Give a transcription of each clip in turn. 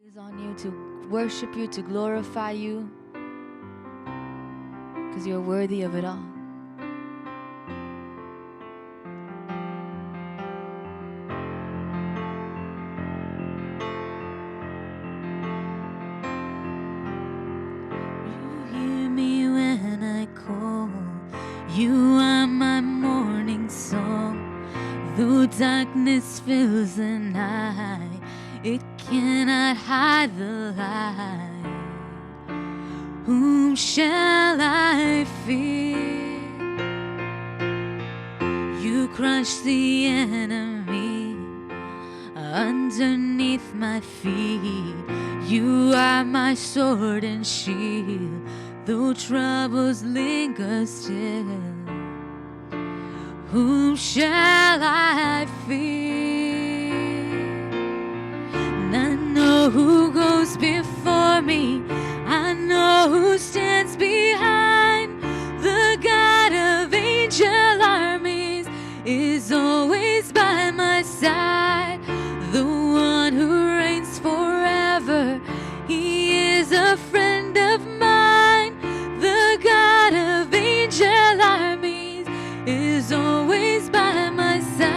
Is on you to worship you, to glorify you, because you're worthy of it all. You hear me when I call, you are my morning song. Though darkness fills the night, it cannot hide the light. Whom shall I fear? You crush the enemy underneath my feet. You are my sword and shield, though troubles linger still. Whom shall I fear? And I know who goes before me, I know who stands behind. The God of angel armies is always by my side. The one who reigns forever, he is a friend of mine. The God of angel armies is always by my side.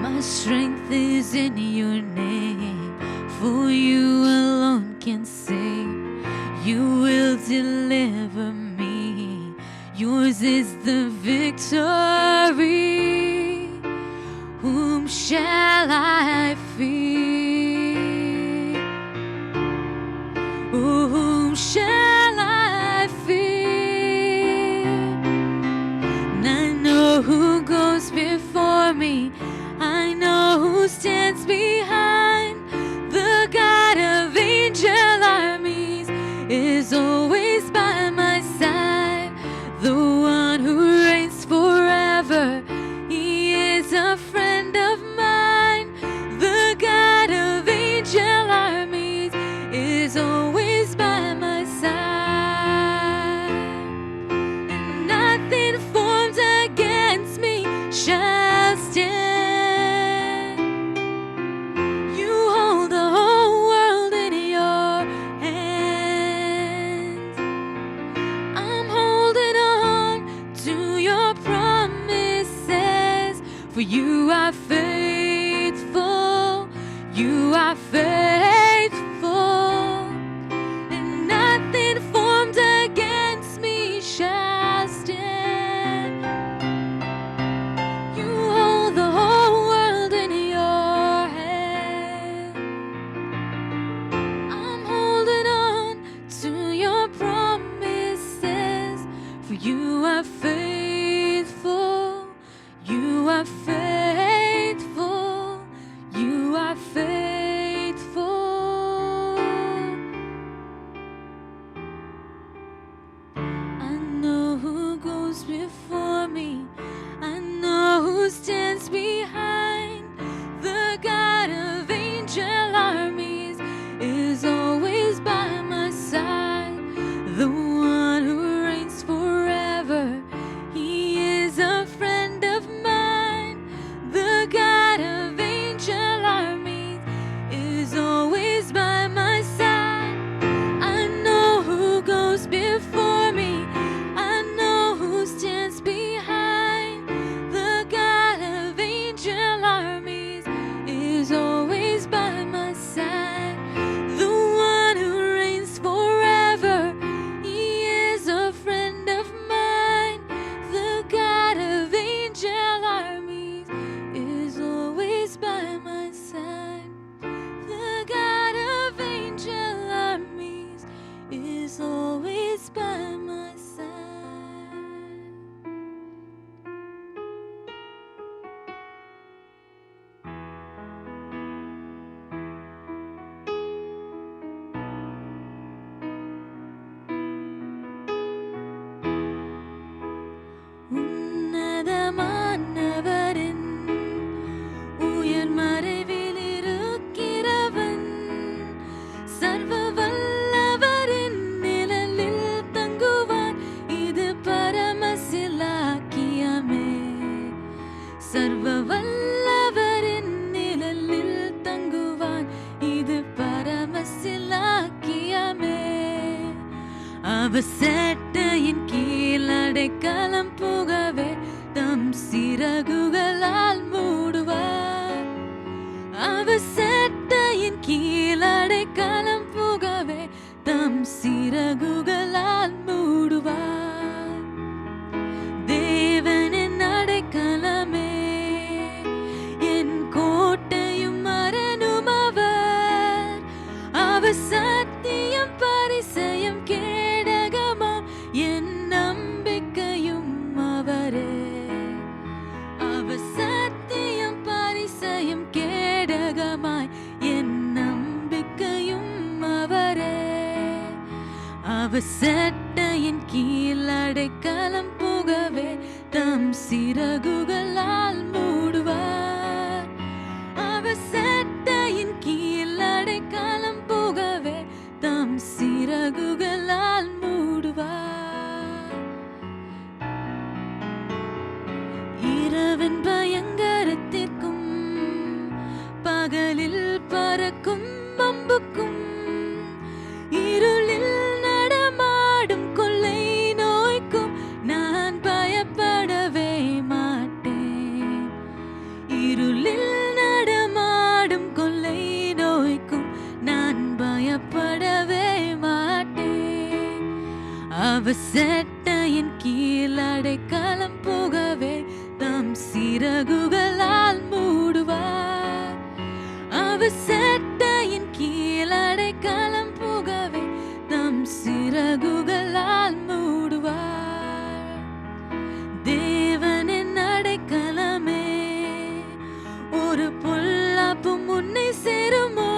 My strength is in your name, for you alone can save. You will deliver me, yours is the victory. Whom shall I fear? Oh, whom shall I fear? And I know who goes before me, I know who stands behind. The God of angel armies is always by my side. The one who reigns forever, he is a friend of mine. The God of angel armies is always by my side. And nothing formed against me shall stand. You hold the whole world in your hands. I'm holding on to your promises, for you are faithful, you are faithful. And nothing formed against me shall stand. You hold the whole world in your hand. I'm holding on to your promises, for you are faithful, you are faithful, you are faithful. அவர் சேட்டையின் கீழ் அடைக்கலம் புகவே தம் சிறகுகளால் மூடுவார். அவர் சேட்டையின் கீழ் அடைக்கலம் புகவே தம் சிறகுகளால் மூடுவார். தேவனின் அடைக்கலமே என் கோட்டையும் அரணும் அவர். அவர் சத்தியம் பரிசயம் கேடகமாம் என் நம்பிக்கையும் அவரே. அவர் சத்தியம் பரிசயம் கேடகமாய் என் நம்பிக்கையும் அவரே. அவர் சேட்டையின் கீழ் அடைக்கலம் புகவே தம் சிறகுகளால் மூடுவார். அவர் சேட்டையின் கீழ் அடைக்கலம் புகவே தம் சிறகுகளால் மூடுவார். இரவின் பயங்கரத்திற்கும் பகலில் பறக்கும் அம்புக்கும் இருளில் நடமாடும் கொள்ளை நோய்க்கும் நான் பயப்படவே மாட்டேன். இருளில் நடமாடும் கொள்ளை நோய்க்கும் நான் பயப்படவே மாட்டேன். அவர் சேட்டையின் கீழ் அடைக்கலம் புகவே தம் சிறகுகளால் மூடுவார். அவர் சேட்டையின் கீழ் அடைக்கலம் புகவே தம் சிறகுகளால் மூடுவார். தேவனின் அடைக்கலமே ஒரு பொல்லாப்பும் உன்னை சேருமோ.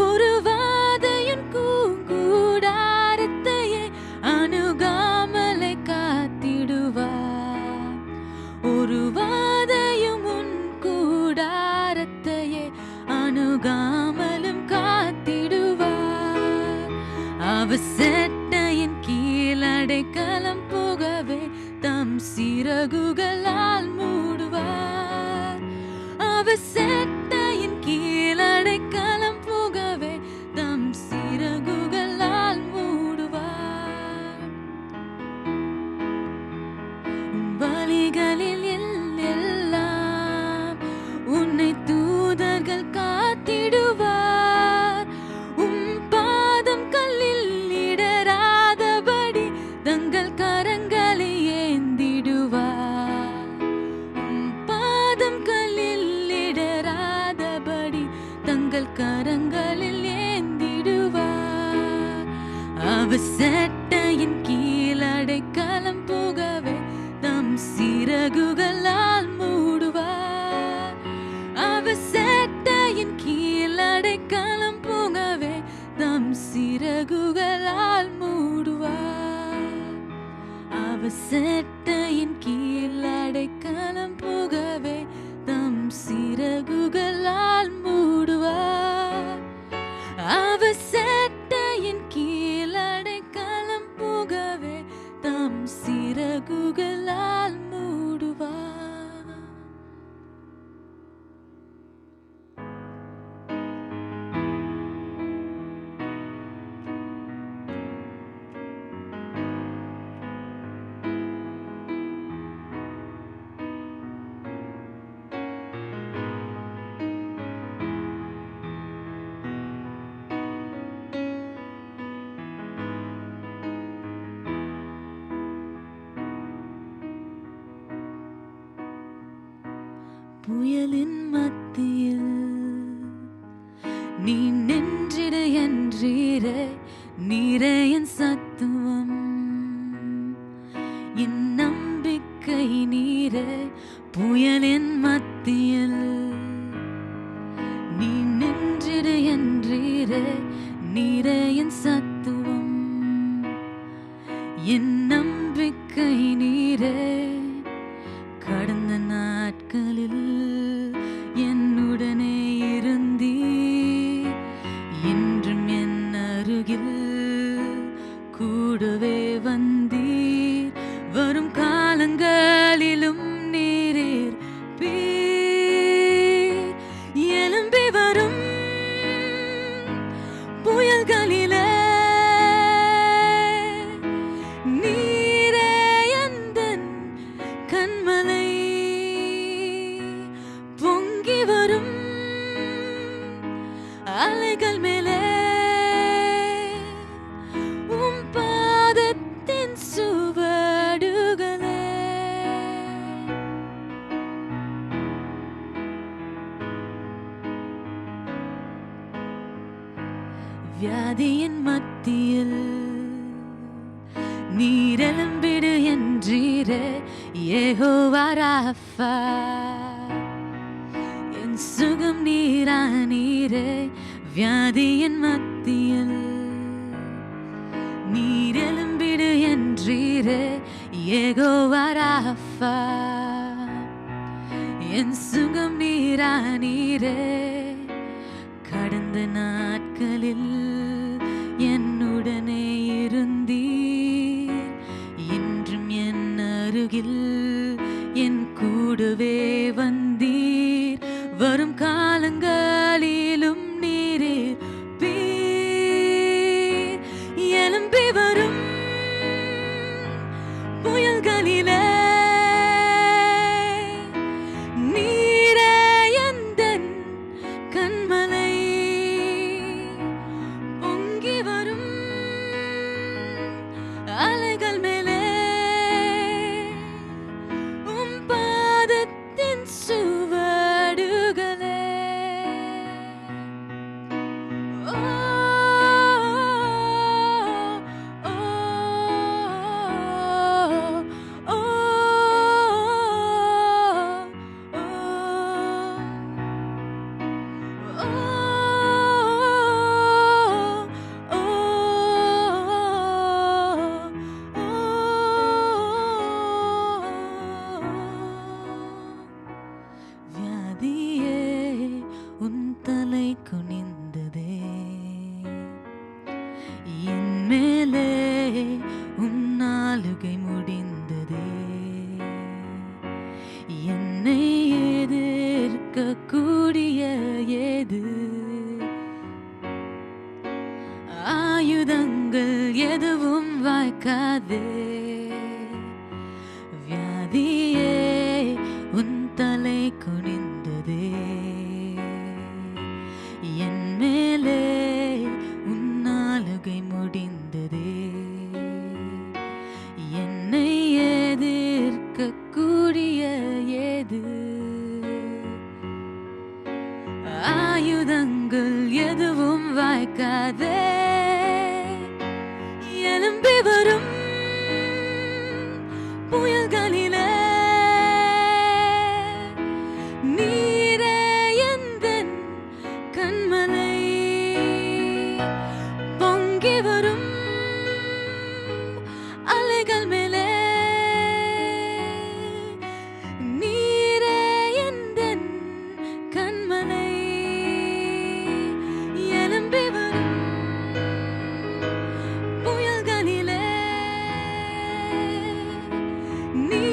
ஒரு வாதையின் கூடாரத்தையே அணுகாமலை காத்திடுவார். ஒரு வாதையும் உன் கூடாரத்தையே அணுகாமலும் காத்திடுவார். அவர் சேட்டையின் கீழ் அடைக்கலம் புகவே தம் சிறகுகளால் மூடுவார். அவர் சேட்டையின் கீழ் அடைக்கலம் புகவே தம் சிறகுகளால் மூடுவார். வழிகளில் எல்லாம் உன்னை தூதர்கள் காத்திடுவார். பாதம் கல்லில் இடராதபடி தங்கள் கரங்களை ஏந்திடுவார். பாதம் கல்லில் இடராதபடி தங்கள் கரங்களில் ஏந்திடுவார். அவர் சேட்டையின் கீழ் அடைக்கலம் புகவே தம் சிறகுகளால் மூடுவார். அவர் சேட்டையின் கீழ் அடைக்கலம் புகவே தம் சிறகுகளால் மூடுவார். அவர் சேட்டையின் கீழ் அடைக்கலம் புகவே தம் சிறகுகளால் மூடுவார். அவர் சேட்டையின் கீழ் அடைக்கலம் புகவே தம் சிறகுகளால் மூடுவார். புயலின் மத்தியில் நீ நின்றிட என்றீரே. நீரே என் சத்துவம் என் நம்பிக்கை நீரே. புயலின் மத்தியில் நீ நின்றிட என்றீரே. நீரே என் சத்துவம் என் நம்பிக்கை நீரே. கடந்த நாட்களில் என்னுடனே இருந்தீர். இன்றும் என் அருகில் கூடவே வந்தீர். வரும் காலங்களிலும் நீரீர் எழும்பி வரும் புயல்களிலே கண்மலை பொங்கி வரும் அலைகள் மேலே உம் பாதத்தின் சுவடுகளே வியாதியின் மத்தியில் நீரெலும்பிடு என்றீரே யெகோவா ராஃபா என் சுகம் நீரானீரே வியாதியின் மத்தியில் நீரெலும்பிடு என்றீரே யெகோவா ராஃபா என் சுகம் நீரானீரே கடந்த நாட்களில் என்னுடனே இருந்தீர் இன்றும் என் அருகில் என் கூடவே வந்தீர் வரும் காலங்களிலும் நீரீர் பீர் எழும்பி வரும் புயல்களிலே நீரே எந்தன் கண்மலை பொங்கி வரும் அலைகள் மேலே உம் பாதத்தின் சுவடுகளே ஓ ஓ ஓ வியாதியே உன் தலை குனிந்ததே என் மேலே உன் ஆளுகை முடிந்ததே என்னை எதிர்க்கக்கூடிய ஏது ஆயுதங்கள் எதுவும் வாய்க்காதே வியாதியே உன் தலை குனிந்ததே என் மேலே உன் ஆளுகை முடிந்ததே என்னை எதிர்க்கக்கூடிய ஏது ஆயுதங்கள் எதுவும் வாய்க்காதே எழும்பி வரும் புயல்களிலே நீரே எந்தன் கண்மலை பொங்கி வரும் அலைகள் மேலே நீரே எந்தன் கண்மலை எழும்பி வரும் புயல்களிலே நீ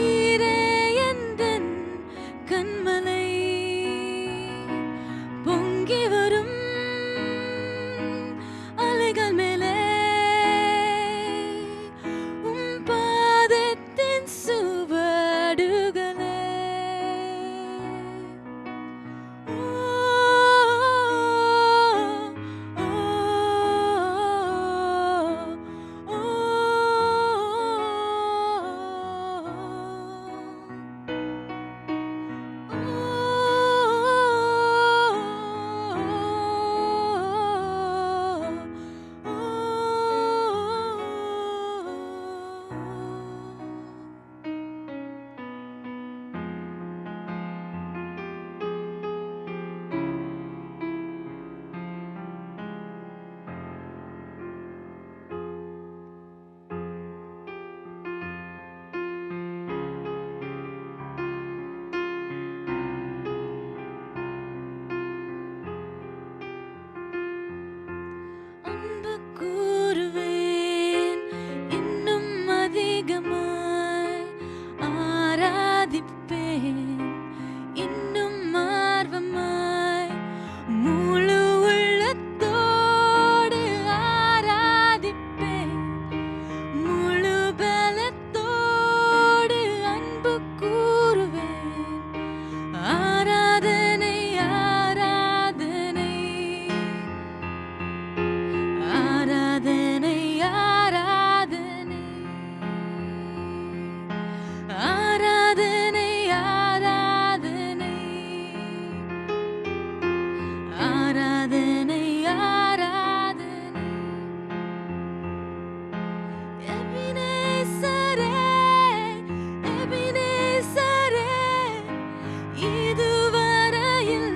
இதுவரையில்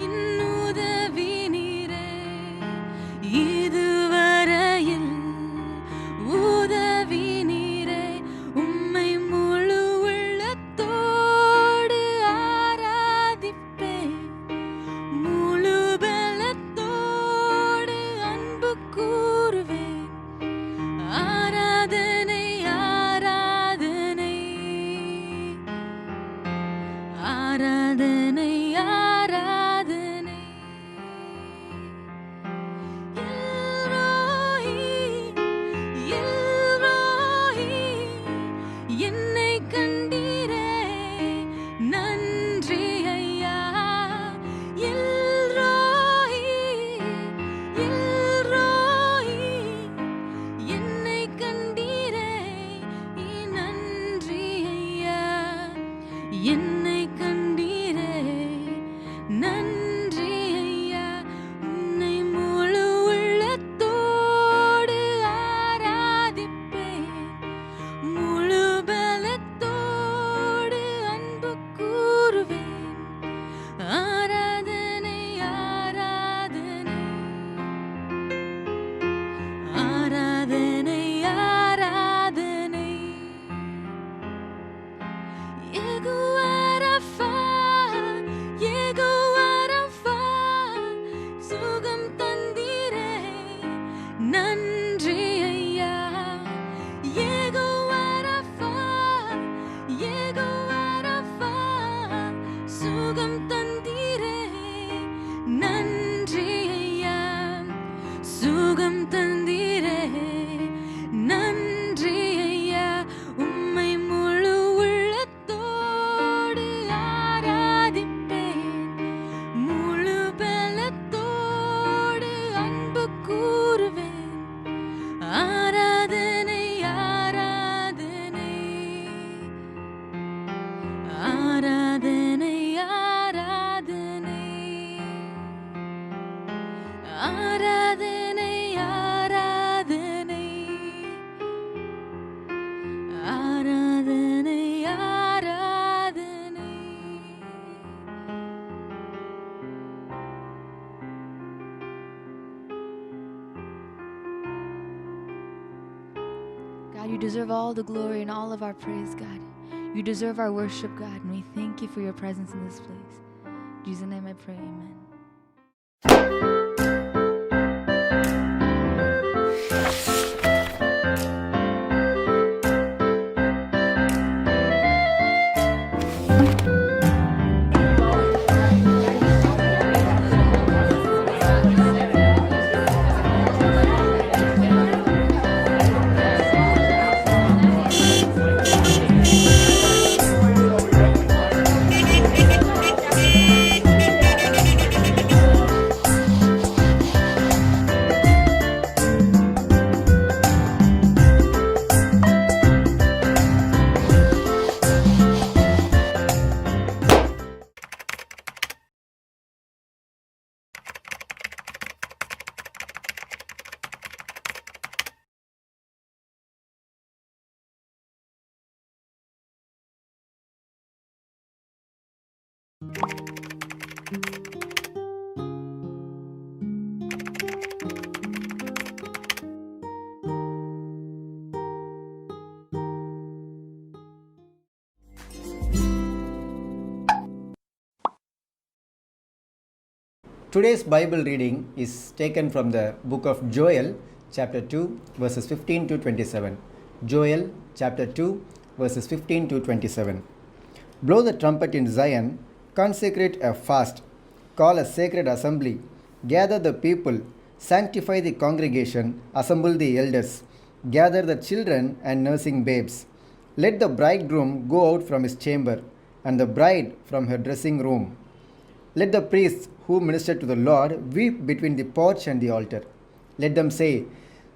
இன்னுதவி நீரே, இதுவரையில் உதவி நீரே. உம்மை முழு உள்ளத்தோடு ஆராதிப்பேன், முழு பலத்தோடு அன்பு கூறுவேன். ஆராதனை ஆராதனை ஆராதனை ஆராதனை. எல்ரோஹி, எல்ரோஹி, என்னை கண்டீரே, நன்றி ஐயா. எல்ரோஹி, எல்ரோஹி, என்னை கண்டீரே, நன்றி ஐயா. என்னை கண்டீரே, நன்றி ஐயா. உன்னை முழு உள்ளத்தோடு ஆராதிப்பேன், முழு பலத்தோடு அன்பு கூறுவேன். ஆராதனை ஆராதனை ஆராதனை ஆராதனை. யெகோவா ரஃபா, யெகோவா ரஃபா, சுகம் தந்தீரே, நன்றி ஐயா. யெகோவா ரஃபா, யெகோவா ரஃபா, சுகம் தந்தீரே, நன்றி ஐயா. சுகம் தந்தீரே, நன்றி ஐயா. உம்மை முழு உள்ளத்தோடு ஆராதிப்பேன், முழு பலத்தோடு அன்பு கூறுவேன். ஆராதனை ஆராதனை ஆராதனை ஆராதனை ஆராதனை ஆராதனை ஆராதனை ஆராதனை. God, you deserve all the glory and all of our praise, God. You deserve our worship, God, and we thank you for your presence in this place. In Jesus' name I pray, amen. Today's Bible reading is taken from the book of Joel, chapter 2, verses 15 to 27. Joel, chapter 2, verses 15 to 27. Blow the trumpet in Zion, consecrate a fast, call a sacred assembly, gather the people, sanctify the congregation, assemble the elders, gather the children and nursing babes. Let the bridegroom go out from his chamber, and the bride from her dressing room. Let the priests who minister to the Lord weep between the porch and the altar. Let them say,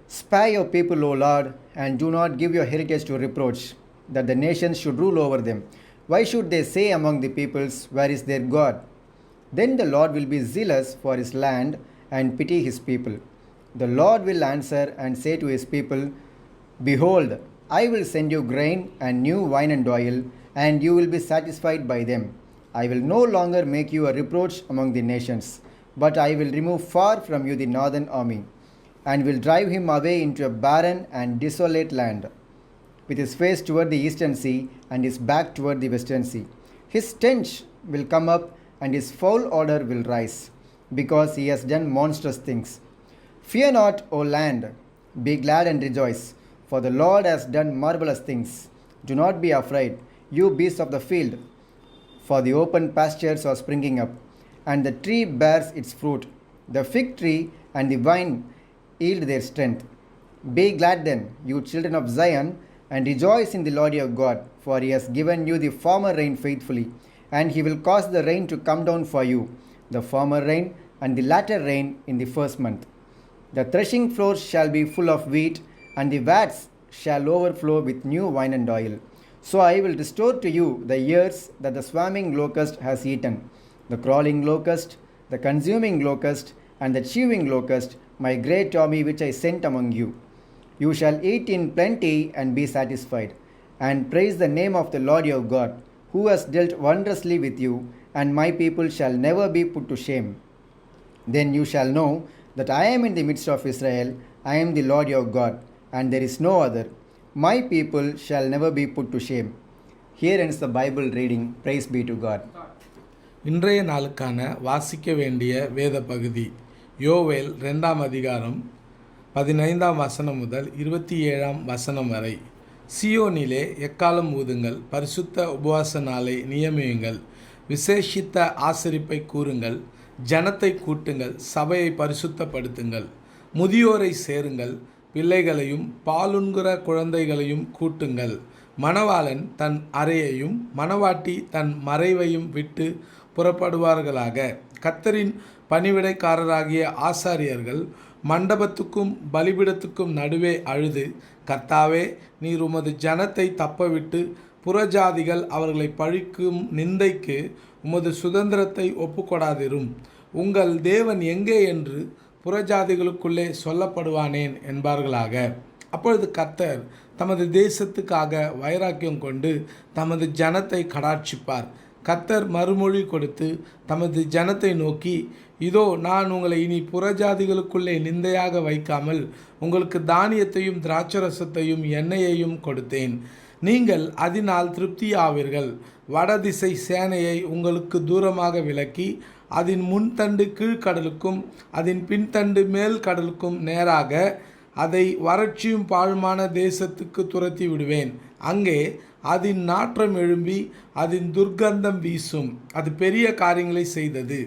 Spare your people, O Lord, and do not give your heritage to reproach, that the nations should rule over them. Why should they say among the peoples, Where is their God? Then the Lord will be zealous for his land and pity his people. The Lord will answer and say to his people, Behold, I will send you grain and new wine and oil, and you will be satisfied by them. I will no longer make you a reproach among the nations, but I will remove far from you the northern army, and will drive him away into a barren and desolate land, with his face toward the eastern sea and his back toward the western sea. His stench will come up, and his foul odor will rise, because he has done monstrous things. Fear not, O land, be glad and rejoice, for the Lord has done marvelous things. Do not be afraid, you beasts of the field, for the open pastures are springing up, and the tree bears its fruit. The fig tree and the vine yield their strength. Be glad then, you children of Zion, and rejoice in the Lord your God, for he has given you the former rain faithfully, and he will cause the rain to come down for you, the former rain and the latter rain in the first month. The threshing floors shall be full of wheat, and the vats shall overflow with new wine and oil. So I will restore to you the years that the swarming locust has eaten, the crawling locust, the consuming locust, and the chewing locust, my great army which I sent among you. You shall eat in plenty and be satisfied, and praise the name of the Lord your God, who has dealt wondrously with you, and my people shall never be put to shame. Then you shall know that I am in the midst of Israel. I am the Lord your God, and there is no other. My people shall never be put to shame. Here ends the Bible reading. Praise be to God. இன்றைய நாளுக்கான வாசிக்க வேண்டிய வேத பகுதி யோவேல் 2ஆம் அதிகாரம் 15ஆம் வசனம் முதல் 27ஆம் வசனம் வரை. சியோனிலே எக்காலம் ஊதுங்கள், பரிசுத்த உபவாச நாளை நியமியுங்கள், விசேஷித்த ஆசரிப்பை கூறுங்கள், ஜனத்தை கூட்டுங்கள், சபையை பரிசுத்தப்படுத்துங்கள், முதியோரை சேருங்கள், பிள்ளைகளையும் பாலுண்கிற குழந்தைகளையும் கூட்டுங்கள். மணவாளன் தன் அறையையும் மணவாட்டி தன் மறைவையும் விட்டு புறப்படுவார்களாக. கர்த்தரின் பணிவிடைக்காரராகிய ஆசாரியர்கள் மண்டபத்துக்கும் பலிபீடத்துக்கும் நடுவே அழுது, கர்த்தாவே, நீர் உமது ஜனத்தை தப்பவிட்டு புறஜாதிகள் அவர்களை பழிக்கும் நிந்தைக்கு உமது சுதந்திரத்தை ஒப்புக்கொடாதிரும். உங்கள் தேவன் எங்கே என்று புறஜாதிகளுக்குள்ளே சொல்லப்படுவானேன் என்பார்களாக. அப்பொழுது கர்த்தர் தமது தேசத்துக்காக வைராக்கியம் கொண்டு தமது ஜனத்தை கடாட்சிப்பார். கர்த்தர் மறுமொழி கொடுத்து தமது ஜனத்தை நோக்கி, இதோ நான் உங்களை இனி புறஜாதிகளுக்குள்ளே நிந்தையாக வைக்காமல் உங்களுக்கு தானியத்தையும் திராட்சரசத்தையும் எண்ணெயையும் கொடுத்தேன். நீங்கள் அதனால் திருப்தியாவீர்கள். வடதிசை சேனையை உங்களுக்கு தூரமாக விலக்கி அதன் முன்தண்டு கீழ்கடலுக்கும் அதன் பின்தண்டு மேல் கடலுக்கும் நேராக அதை வறட்சியும் பாழுமான தேசத்துக்கு துரத்தி விடுவேன். அங்கே அதன் நாற்றம் எழும்பி அதன் துர்க்கந்தம் வீசும். அது பெரிய காரியங்களை செய்தது.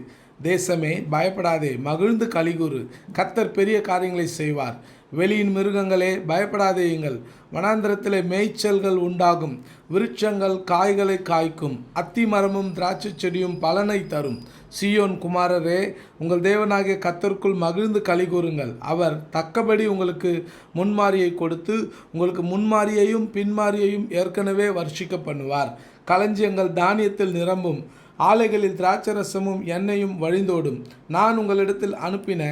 தேசமே, பயப்படாதே, மகிழ்ந்து களிகூறு, கர்த்தர் பெரிய காரியங்களை செய்வார். வெளியின் மிருகங்களே, பயப்படாதேயுங்கள். வனாந்திரத்திலே மேய்ச்சல்கள் உண்டாகும், விருட்சங்கள் காய்களை காய்க்கும், அத்தி மரமும் திராட்சை செடியும் பலனை தரும். சீயோன் குமாரரே, உங்கள் தேவனாகிய கர்த்தருக்குள் மகிழ்ந்து களிகூறுங்கள். அவர் தக்கபடி உங்களுக்கு முன்மாரியை கொடுத்து உங்களுக்கு முன்மாரியையும் பின்மாரியையும் ஏற்கனவே வர்ஷிக்க பண்ணுவார். களஞ்சியங்கள் தானியத்தில் நிரம்பும், ஆலைகளில் திராட்சரசமும் எண்ணெயும் வழிந்தோடும். நான் உங்களிடத்தில் அனுப்பின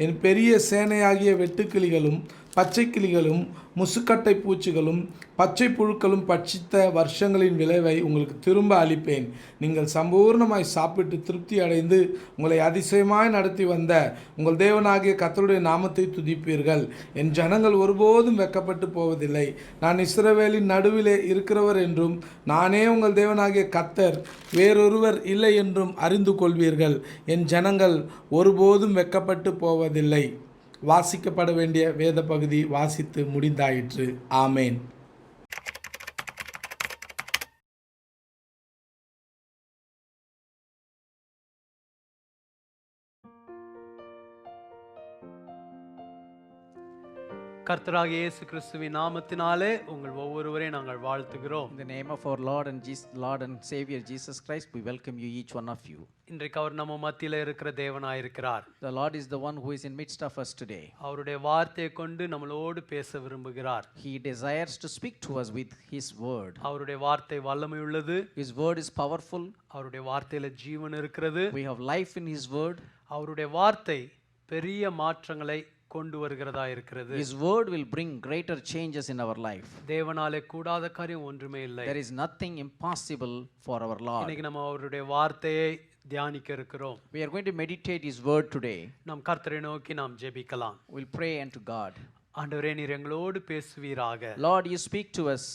என் பெரிய சேனையாகிய வெட்டுக்கிளிகளும் பச்சை கிளிகளும் முசுக்கட்டை பூச்சிகளும் பச்சை புழுக்களும் பட்சித்த வருஷங்களின் விளைவை உங்களுக்கு திரும்ப அளிப்பேன். நீங்கள் சம்பூர்ணமாய் சாப்பிட்டு திருப்தி அடைந்து உங்களை அதிசயமாய் நடத்தி வந்த உங்கள் தேவனாகிய கர்த்தருடைய நாமத்தை துதிப்பீர்கள். என் ஜனங்கள் ஒருபோதும் வெட்கப்பட்டு போவதில்லை. நான் இஸ்ரவேலின் நடுவிலே இருக்கிறவர் என்றும் நானே உங்கள் தேவனாகிய கர்த்தர், வேறொருவர் இல்லை என்றும் அறிந்து கொள்வீர்கள். என் ஜனங்கள் ஒருபோதும் வெட்கப்பட்டு போவதில்லை. வாசிக்கப்பட வேண்டிய வேத பகுதி வாசித்து முடிந்தாயிற்று. ஆமேன். கர்த்தராகிய இயேசு கிறிஸ்துவின் நாமத்தினாலே உங்கள் ஒவ்வொருவரையும் நாங்கள் வாழ்த்துகிறோம். In the name of our Lord and Savior Jesus Christ, we welcome you, each one of you. இன்றைக்கு அவர் நம்ம மத்தியில இருக்கிற தேவனாய் இருக்கிறார். The Lord is the one who is in midst of us today. அவருடைய வார்த்தையை கொண்டு நம்மளோடு பேச விரும்புகிறார். He desires to speak to us with his word. அவருடைய வார்த்தை வல்லமை உள்ளது. His word is powerful. அவருடைய வார்த்தையில ஜீவன் இருக்கிறது. We have life in his word. அவருடைய வார்த்தை பெரிய மாற்றங்களை கொண்டு வருகிறதா இருக்கிறது. His word will bring greater changes in our life. தேவனாலே கூடாத காரியம் ஒன்றுமே இல்லை. There is nothing impossible for our Lord. இன்னைக்கு நம்ம அவருடைய வார்த்தையை தியானிக்க இருக்கிறோம். We are going to meditate His word today. நாம் கர்த்தரை நோக்கி நாம் ஜெபிக்கலாம். We'll pray unto God. ஆண்டவரே, நீர் எங்களோடு பேசுவீராக. Lord, you speak to us.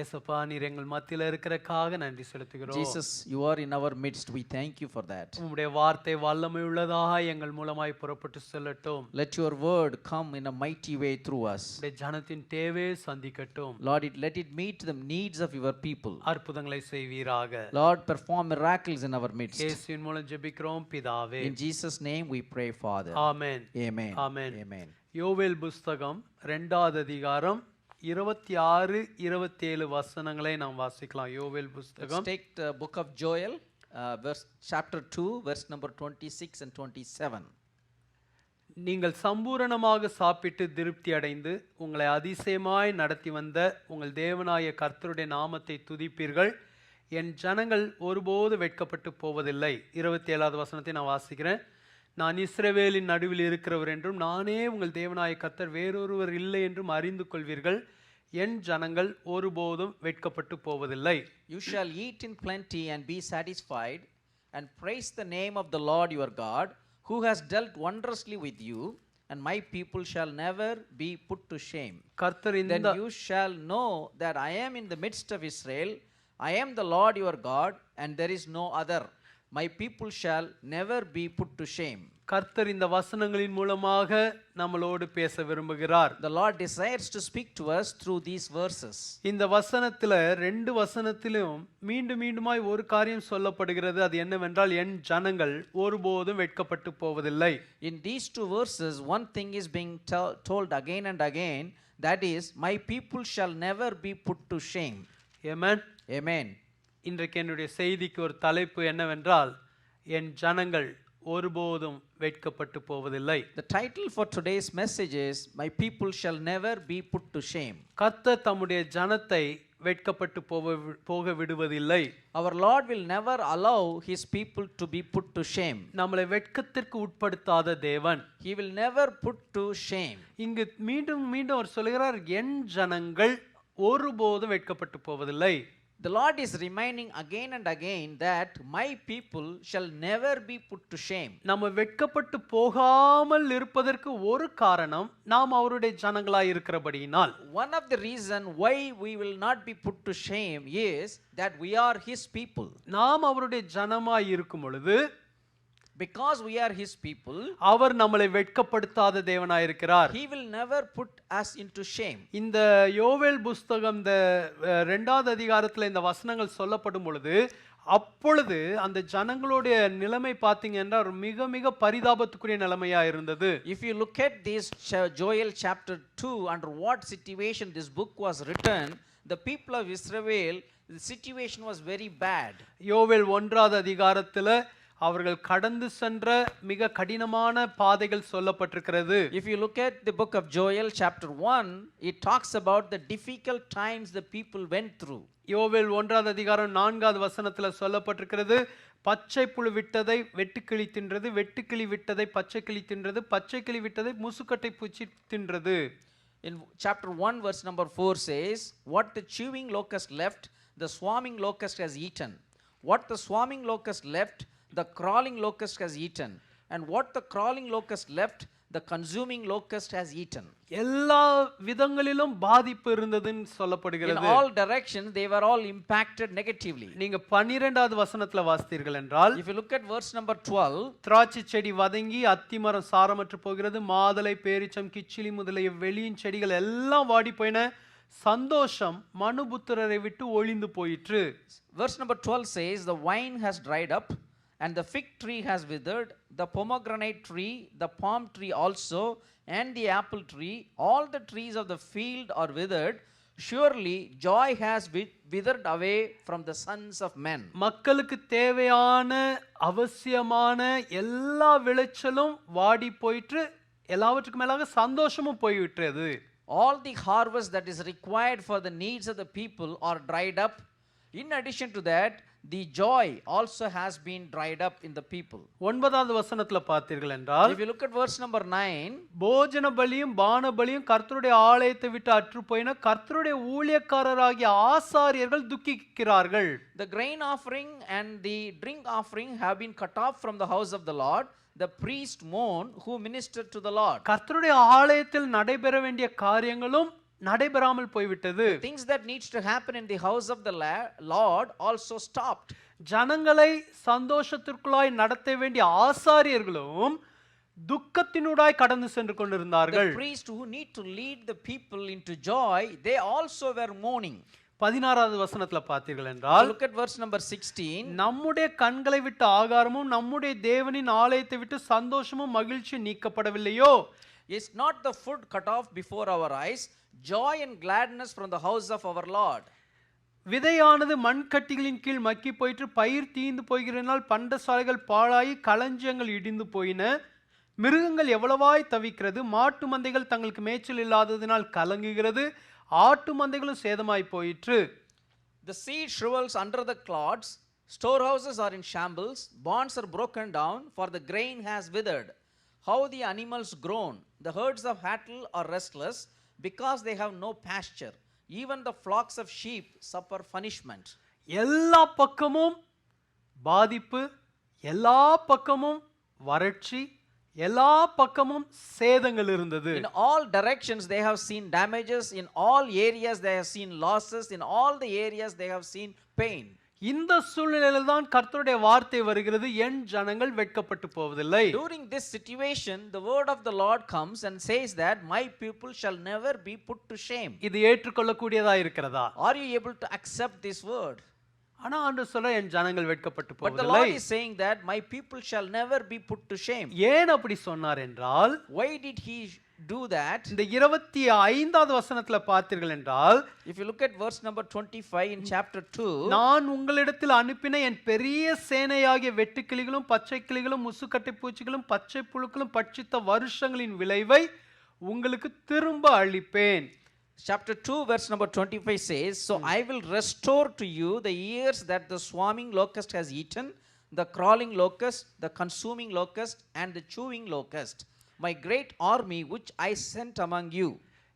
ஏசப்பா, நீர் எங்கள் மத்தியில இருக்கிறக்காக நன்றி செலுத்துகிறோம். Jesus, you are in our midst. We thank you for that. உம்முடைய வார்த்தை வல்லமை உள்ளதாக எங்கள் மூலமாய் புறப்பட்டு செல்லட்டும். Let your word come in a mighty way through us. உம்முடைய ஜனத்தின் தேவையை சந்திக்கட்டும். Lord, let it meet the needs of your people. அற்புதங்களை செய்வீராக. Lord, perform miracles in our midst. இயேசுவின் மூலம் ஜெபிக்கிறோம் பிதாவே. In Jesus' name we pray, Father. Amen. Amen. Amen. Amen. யோவேல் புஸ்தகம் 2வது அதிகாரம் 26 27 வசனங்களை நாம் வாசிக்கலாம். யோவேல் Let's புஸ்தகம் take the book of Joel, chapter 2, verse number 26 and 27. நீங்கள் சம்பூரணமாக சாப்பிட்டு திருப்தி அடைந்து உங்களை அதிசயமாய் நடத்தி வந்த உங்கள் தேவனாய கர்த்தருடைய நாமத்தை துதிப்பீர்கள். என் ஜனங்கள் ஒருபோது வெட்கப்பட்டு போவதில்லை. 27வது வசனத்தை நான் வாசிக்கிறேன். நான் இஸ்ரவேலின் நடுவில் இருக்கிறவர் என்றும் நானே உங்கள் தேவனாய கர்த்தர் வேறொருவர் இல்லை என்றும் அறிந்து கொள்வீர்கள். என் ஜனங்கள் ஒருபோதும் வெட்கப்பட்டு போவதில்லை. You shall eat in plenty and be satisfied, and praise the name of the Lord your God, who has dealt wondrously with you, and my people shall never be put to shame. கர்த்தர் Then இந்த you shall know that I am in the midst of Israel. I am the Lord your God, and there is no other. My people shall never be put to shame. கர்த்தர் இந்த வசனங்களின் மூலமாக நம்மளோடு பேச விரும்புகிறார். The Lord desires to speak to us through these verses. இந்த வசனத்துல 2 வசனத்திலும் மீண்டும் மீண்டுமாய் ஒரு காரியம் சொல்லப்படுகிறது. அது என்னவென்றால், என் ஜனங்கள் ஒருபோதும் வெட்கப்பட்டு போவதில்லை. In these 2 verses, one thing is being told again and again, that is, my people shall never be put to shame. Amen. Amen. இன்றைக்கு என்னுடைய செய்திக்கு ஒரு தலைப்பு என்னவென்றால், என் ஜனங்கள் ஒருபோதும் வெட்கப்பட்டு போவதில்லை. The title for today's message is, my people shall never be put to shame. கர்த்தர் தம்முடைய ஜனத்தை வெட்கப்பட்டு போக விடுவதில்லை. Our Lord will never allow his people to be put to shame. நம்மளை வெட்கத்திற்கு உட்படுத்தாத தேவன். He will never put to shame. இங்கு மீண்டும் மீண்டும் அவர் சொல்கிறார், என் ஜனங்கள் ஒருபோதும் வெட்கப்பட்டு போவதில்லை. The Lord is reminding again and again that my people shall never be put to shame. நம்ம வெட்கப்பட்டு போகாமல் இருப்பதற்கு ஒரு காரணம், நாம் அவருடைய ஜனங்களாய் இருக்கிறபடியினால். One of the reason why we will not be put to shame is that we are his people. நாம் அவருடைய ஜனமாய் இருக்கும் பொழுது, Because we are his people, அவர் நம்மளை வெட்கப்படுத்தாத தேவனாய் இருக்கிறார். he will never put us into shame. இந்த யோவேல் புஸ்தகம் இந்த 2வது அதிகாரத்தில் இந்த வசனங்கள் சொல்லப்படும் பொழுது, அப்பொழுது அந்த ஜனங்களுடைய நிலைமை பார்த்தீங்கன்னா மிக மிக பரிதாபத்துக்குரிய நிலைமையா இருந்தது. If you look at this Joel chapter 2, under what situation this book was written, the people of Israel, the situation was very bad. யோவேல் 1வது அதிகாரத்தில் அவர்கள் கடந்து சென்ற மிக கடினமான பாதைகள் சொல்லப்பட்டிருக்கிறது. If you look at the book of Joel chapter 1, it talks about the difficult times the people went through. யோவேல் 1வது அதிகாரம் 4வது வசனத்துல சொல்லப்பட்டிருக்கிறது, பச்சை புழு விட்டதை வெட்டுக்கிளி தின்றது, வெட்டுக்கிளி விட்டதை பச்சை கிளி தின்றது, பச்சை கிளி விட்டதை முசுக்கட்டை பூச்சி தின்றது. In chapter 1 verse number 4 says, what the chewing locust left, the swarming locust has eaten. What the swarming locust left, the crawling locust has eaten. And what the crawling locust left, the consuming locust has eaten. எல்லா விதங்களிலும் பாதிப்பு இருந்ததுன்னு In சொல்லப்படுகிறது. all directions, they were all impacted negatively. நீங்க 12வது வசனத்துல வாசித்தீர்கள் என்றால், If you look at verse number 12, திராட்சை செடி வதங்கி அத்திமரம் சாரமற்று போகிறது, மாதளை பேரிச்சம் கிச்சிலி முதலிய வெளியின் செடிகள் எல்லாம் வாடி போயின, சந்தோஷம் மனுபுத்திரரை விட்டு ஒளிந்து போயிற்று. verse number 12 says, the wine has dried up, and the fig tree has withered, the pomegranate tree, the palm tree also, and the apple tree, all the trees of the field are withered. Surely joy has withered away from the sons of men. மக்களுக்கு தேவையான அவசியமான எல்லா விளைச்சலும் வாடி போயிற்று, எல்லாவற்றுக்கும் மேலாக சந்தோஷமும் போய்விட்டது. All the harvest that is required for the needs of the people are dried up. In addition to that, the joy also has been dried up in the people. 9வது வசனத்துல பார்த்தீர்கள் என்றால், If you look at verse number 9, போஜன பலியும் பான பலியும் கர்த்தருடைய ஆலயத்தை விட்டு அற்று போயின, கர்த்தருடைய ஊழியக்காரராகிய ஆசாரியர்கள் துக்கிக்கிறார்கள். the grain offering and the drink offering have been cut off from the house of the Lord. The priest mourn who ministered to the Lord. கர்த்தருடைய ஆலயத்தில் நடைபெற வேண்டிய காரியங்களும் நடைபெறாமல் போய்விட்டது. Things that needs to happen in the house of the Lord also stopped. ஜனங்களை சந்தோஷத்திற்குள்ளாய் நடத்த வேண்டிய ஆசாரியர்களும் துக்கத்தினூடாய் கடந்து சென்று கொண்டிருந்தார்கள். The priest who need to lead the people into joy, they also were mourning. 16வது வசனத்துல பார்த்தீர்கள் என்றால், Look at verse number 16. நம்முடைய கண்களை விட்டு ஆகாரமும் நம்முடைய தேவனின் ஆலயத்தை விட்டு சந்தோஷமும் மகிழ்ச்சி நீக்கப்படவில்லையோ? Is not the food cut off before our eyes, joy and gladness from the house of our Lord? விதையானது மண்கட்டிகளின் கீழ் மக்கி போயிற்று, பயிர் தீந்து போகிறனால் பண்டசாலைகள் பாழாயி களஞ்சியங்கள் இடிந்து போயின, மிருகங்கள் எவ்வளவாய் தவிக்கிறது, மாட்டு மந்தைகள் தங்களுக்கு மேய்ச்சல் இல்லாததினால் கலங்குகிறது, ஆட்டு மந்தைகளும் சேதமாய் போயிற்று. The seed shrivels under the clods, storehouses are in shambles, barns are broken down, for the grain has withered. How the animals groan, the herds of cattle are restless, because they have no pasture. Even the flocks of sheep suffer punishment. எல்லா பக்கமும் பாதிப்பு, எல்லா பக்கமும் வறட்சி, எல்லா பக்கமும் சேதங்கள் இருந்தது. In all directions they have seen damages, in all areas they have seen losses, in all the areas they have seen pain. இந்த சூழ்நிலையில் தான் கர்த்தருடைய வார்த்தை வருகிறது, என் ஜனங்கள் வெட்கப்பட்டு போவதில்லை. During this situation the word of the Lord comes and says that my people shall never be put to shame. இது ஏற்றுக்கொள்ளக்கூடியதா இருக்கிறதா? Are you able to accept this word? ஆனா ஆண்டவர் சொல்ற, என் ஜனங்கள் வெட்கப்பட்டு But the போவதில்லை. Lord is saying that my people shall never be put to shame. ஏன் அப்படி சொன்னார் என்றால், Why did he do that? இந்த 25வது வசனத்துல பார்த்தீர்கள் என்றால், If you look at verse number 25 in chapter 2, நான் உங்களிடத்தில் அனுப்பின என் பெரிய சேனையாகிய வெட்டுக்கிளிகளும் பச்சை கிளிகளும் முசுக்கட்டை பூச்சிகளும் பச்சை புழுக்களும் பட்சித்த வருஷங்களின் விளைவை உங்களுக்கு திரும்ப அளிப்பேன். chapter 2 verse number 25 says, so I will restore to you the years that the swarming locust has eaten, the crawling locust, the consuming locust, and the chewing locust, my great army which I sent among you.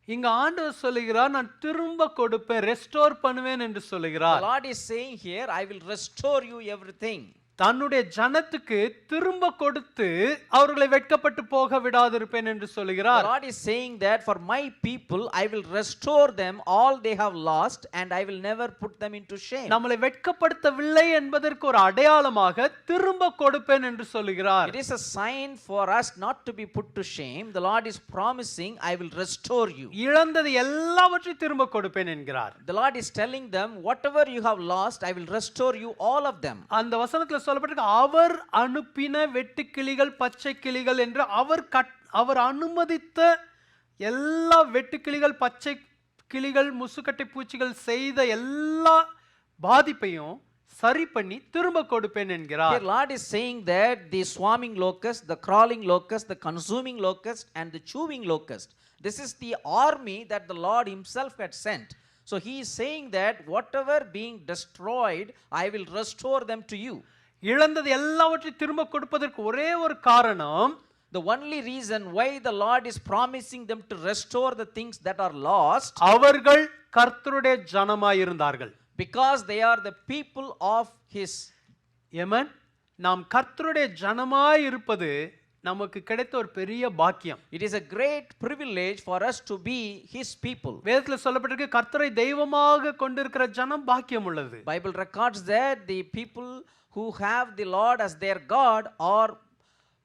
இங்க ஆண்டவர் சொல்லுகிறார், நான் திரும்ப கொடுப்பேன், restore பண்ணுவேன் என்று The சொல்லுகிறார். Lord is saying here, I will restore you everything. தன்னுடைய ஜனத்துக்கு திரும்ப கொடுத்து அவர்களை வெட்கப்பட்டு போக விடாதிருப்பேன் என்று The சொல்லுகிறார். Lord is saying that for my people I will restore them all they have lost, and I will never put them into shame. நம்மளை வெட்கப்படுத்தவில்லை என்பதற்கு ஒரு அடையாளமாக திரும்ப கொடுப்பேன் என்று சொல்லுகிறார். It is a sign for us not to be put to shame. The Lord is promising, I will restore you. இழந்தது எல்லாவற்றையும் திரும்ப கொடுப்பேன் என்கிறார். The Lord is telling them, whatever you have lost, I will restore you all of them. அந்த வசனத்துல சொல்லப்பட்டிருக்கு, அவர் அனுப்பின வெட்டுக்கிளிகள் பச்சை கிளிகள் என்று அவர் அனுமதித்த எல்லா வெட்டுக்கிளிகள் பச்சை கிளிகள் முசுக்கட்டை பூச்சிகள் செய்த எல்லா பாதிப்பையும் சரி பண்ணி திரும்ப கொடுப்பேன் என்கிறார். Here Lord is saying that the swarming locust, the crawling locust, the consuming locust, and the chewing locust, this is the army that the Lord himself had sent. So he is saying that whatever being destroyed, I will restore them to you. இழந்தது எல்லாவற்றையும் திரும்ப கொடுப்பதற்கு ஒரே ஒரு காரணம், The only reason why the Lord is promising them to restore the things that are lost, அவர்கள் கர்த்தருடைய ஜனமாய் இருந்தார்கள். because they are the people of his. ஆமென். நாம் கர்த்தருடைய ஜனமாய் இருப்பது நமக்கு கிடைத்த ஒரு பெரிய பாக்கியம். It is a great privilege for us to be his people. வேதத்துல சொல்லப்பட்டிருக்கு, கர்த்தரை தெய்வமாக கொண்டிருக்கிற ஜனம் பாக்கியம் உள்ளது. Bible records that the people who have the Lord as their God are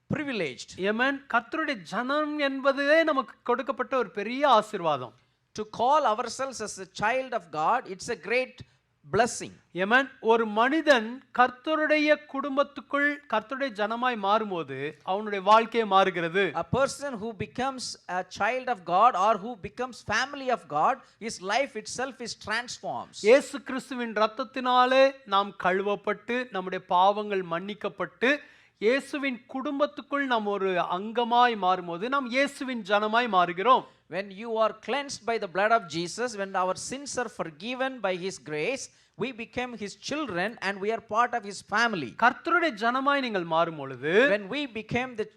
privileged. ஆமென். கர்த்தருடைய ஜனம் என்பதே நமக்கு கொடுக்கப்பட்ட ஒரு பெரிய ஆசீர்வாதம். To call ourselves as a child of God, it's a great blessing. ஆமென். ஒரு மனிதன் கர்த்தருடைய குடும்பத்துக்குள் கர்த்தருடைய ஜனமாய் மாறும்போது அவனுடைய வாழ்க்கையே மாறுகிறது. A person who becomes a child of God or who becomes family of God, his life itself is transformed. இயேசு கிறிஸ்துவின் இரத்தத்தினாலே நாம் கழுவப்பட்டு நம்முடைய பாவங்கள் மன்னிக்கப்பட்டு இயேசுவின் குடும்பத்துக்குள் நாம் ஒரு அங்கமாய் மாறும்போது நாம் இயேசுவின் ஜனமாய் மாறுகிறோம். When you are cleansed by the blood of Jesus, when our sins are forgiven by his grace, we become his children and we are part of his family. கர்த்தருடைய ஜனமாய் நீங்கள் மாறும் பொழுது When we became the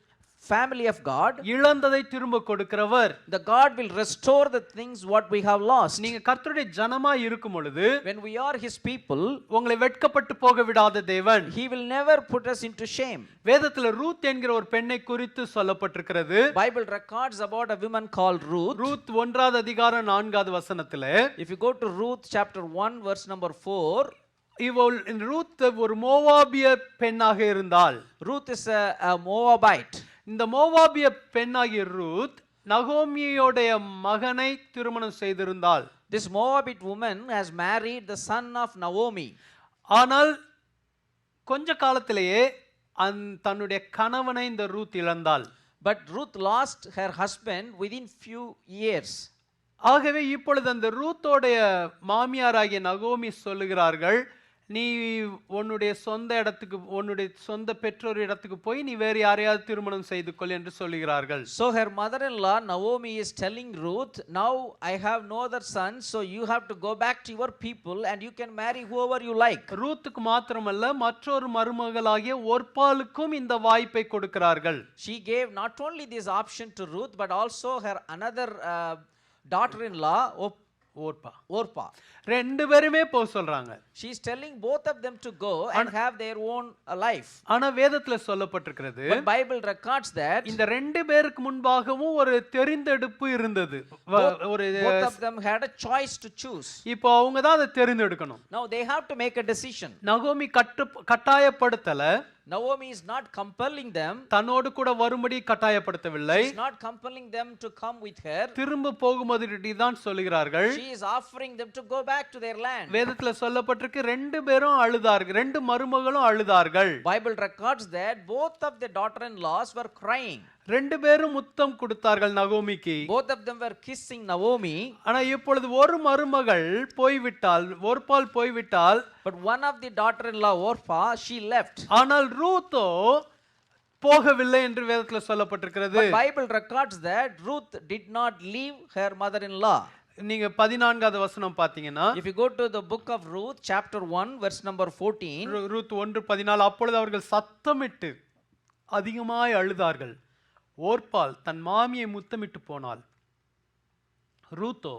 family of God, இழந்ததை திரும்ப கொடுக்கிறவர். the God will restore the things what we have lost. நீங்க கர்த்தருடைய ஜனமாய் இருக்கும் பொழுது When we are his people, உங்களை வெட்கப்பட்டு போக விடாத தேவன். he will never put us into shame. வேதத்துல ரூத் என்கிற ஒரு பெண்ணை குறித்து சொல்லப்பட்டிருக்கிறது. Bible records about a woman called Ruth. Ruth 1வது அதிகாரம் 4வது வசனத்திலே If you go to Ruth chapter 1 verse number 4, இவள் ரூத் ஒரு மோவாபிய பெண்ணாக இருந்தாள். Ruth is a Moabite. இந்த மோவாபிய பெண்ணாகிய ரூத் நகோமியோடைய மகனை திருமணம் செய்திருந்தாள். This Moabite woman has married the son of Naomi. ஆனால் கொஞ்ச காலத்திலேயே தன்னுடைய கணவனை இந்த Ruth இழந்தாள். But Ruth lost her husband within few years. ஆகவே இப்பொழுது அந்த ரூத்தோடைய மாமியாராகிய நகோமி சொல்லுகிறார்கள், நீ உன்னுடைய சொந்த இடத்துக்கு உன்னுடைய சொந்த பெற்றோர் இடத்துக்கு போய் நீ வேறு யாரையாவது திருமணம் செய்து கொள் என்று சொல்லுகிறார்கள். So her mother-in-law Naomi is telling Ruth, now I have no other son, so you have to go back to your people and you can marry whoever you like. ரூத்துக்கு மாத்திரமல்ல மற்றொரு மருமகளாகிய ஒர்பாலுக்கும் இந்த வாய்ப்பை கொடுக்கிறார்கள். She gave not only this option to Ruth but also her another daughter-in-law Orpah. ரெண்டு பேருமே போக சொல்றாங்க. She is telling both of them to go and have their own life. ஆனா வேதத்துல சொல்லப்பட்டிருக்கிறது, But Bible records that இந்த ரெண்டு பேருக்கு முன்பாகவும் ஒரு தெரிந்தெடுப்பு இருந்தது. ஒரு both of them had a choice to choose. இப்போ அவங்க தான் அதை தெரிந்தெடுக்கணும். Now they have to make a decision. நகோமி கட்டாயப்படுத்தல. Naomi is not compelling them. தன்னோடு கூட வரும்படி கட்டாயப்படுத்தவில்லை. She is not compelling them to come with her. திரும்ப போகும்போது தான் சொல்லுகிறார்கள். She is offering them to go back to their land. வேதத்துல சொல்லப்பட்டிருக்கு ரெண்டு பேரும் அழுதார்கள், ரெண்டு மருமகளும் அழுதார்கள். Bible records that both of the daughter-in-laws were crying. ரெண்டு பேரும் முத்தம் கொடுத்தார்கள் நகோமிக்கு. Both of them were kissing Naomi. ஆனா இப்பொழுது ஒரு மருமகள் போய்விட்டால், ஒர்பால் போய்விட்டால். But one of the daughter-in-law Orpah, she left. ஆனால் ரூத்தோ போகவில்லை என்று வேதத்துல சொல்லப்பட்டிருக்கிறது. But Bible records that Ruth did not leave her mother-in-law. நீங்க 14வது வசனம் பாத்தீங்கன்னா, If you go to the book of Ruth chapter 1 verse number 14, Ruth 1:14, அப்பொழுது அவர்கள் சத்தமிட்டு அதிகமாய் அழுதார்கள். ஓர்பால் தன் மாமியை முத்தமிட்டு போனாள், ரூத்தோ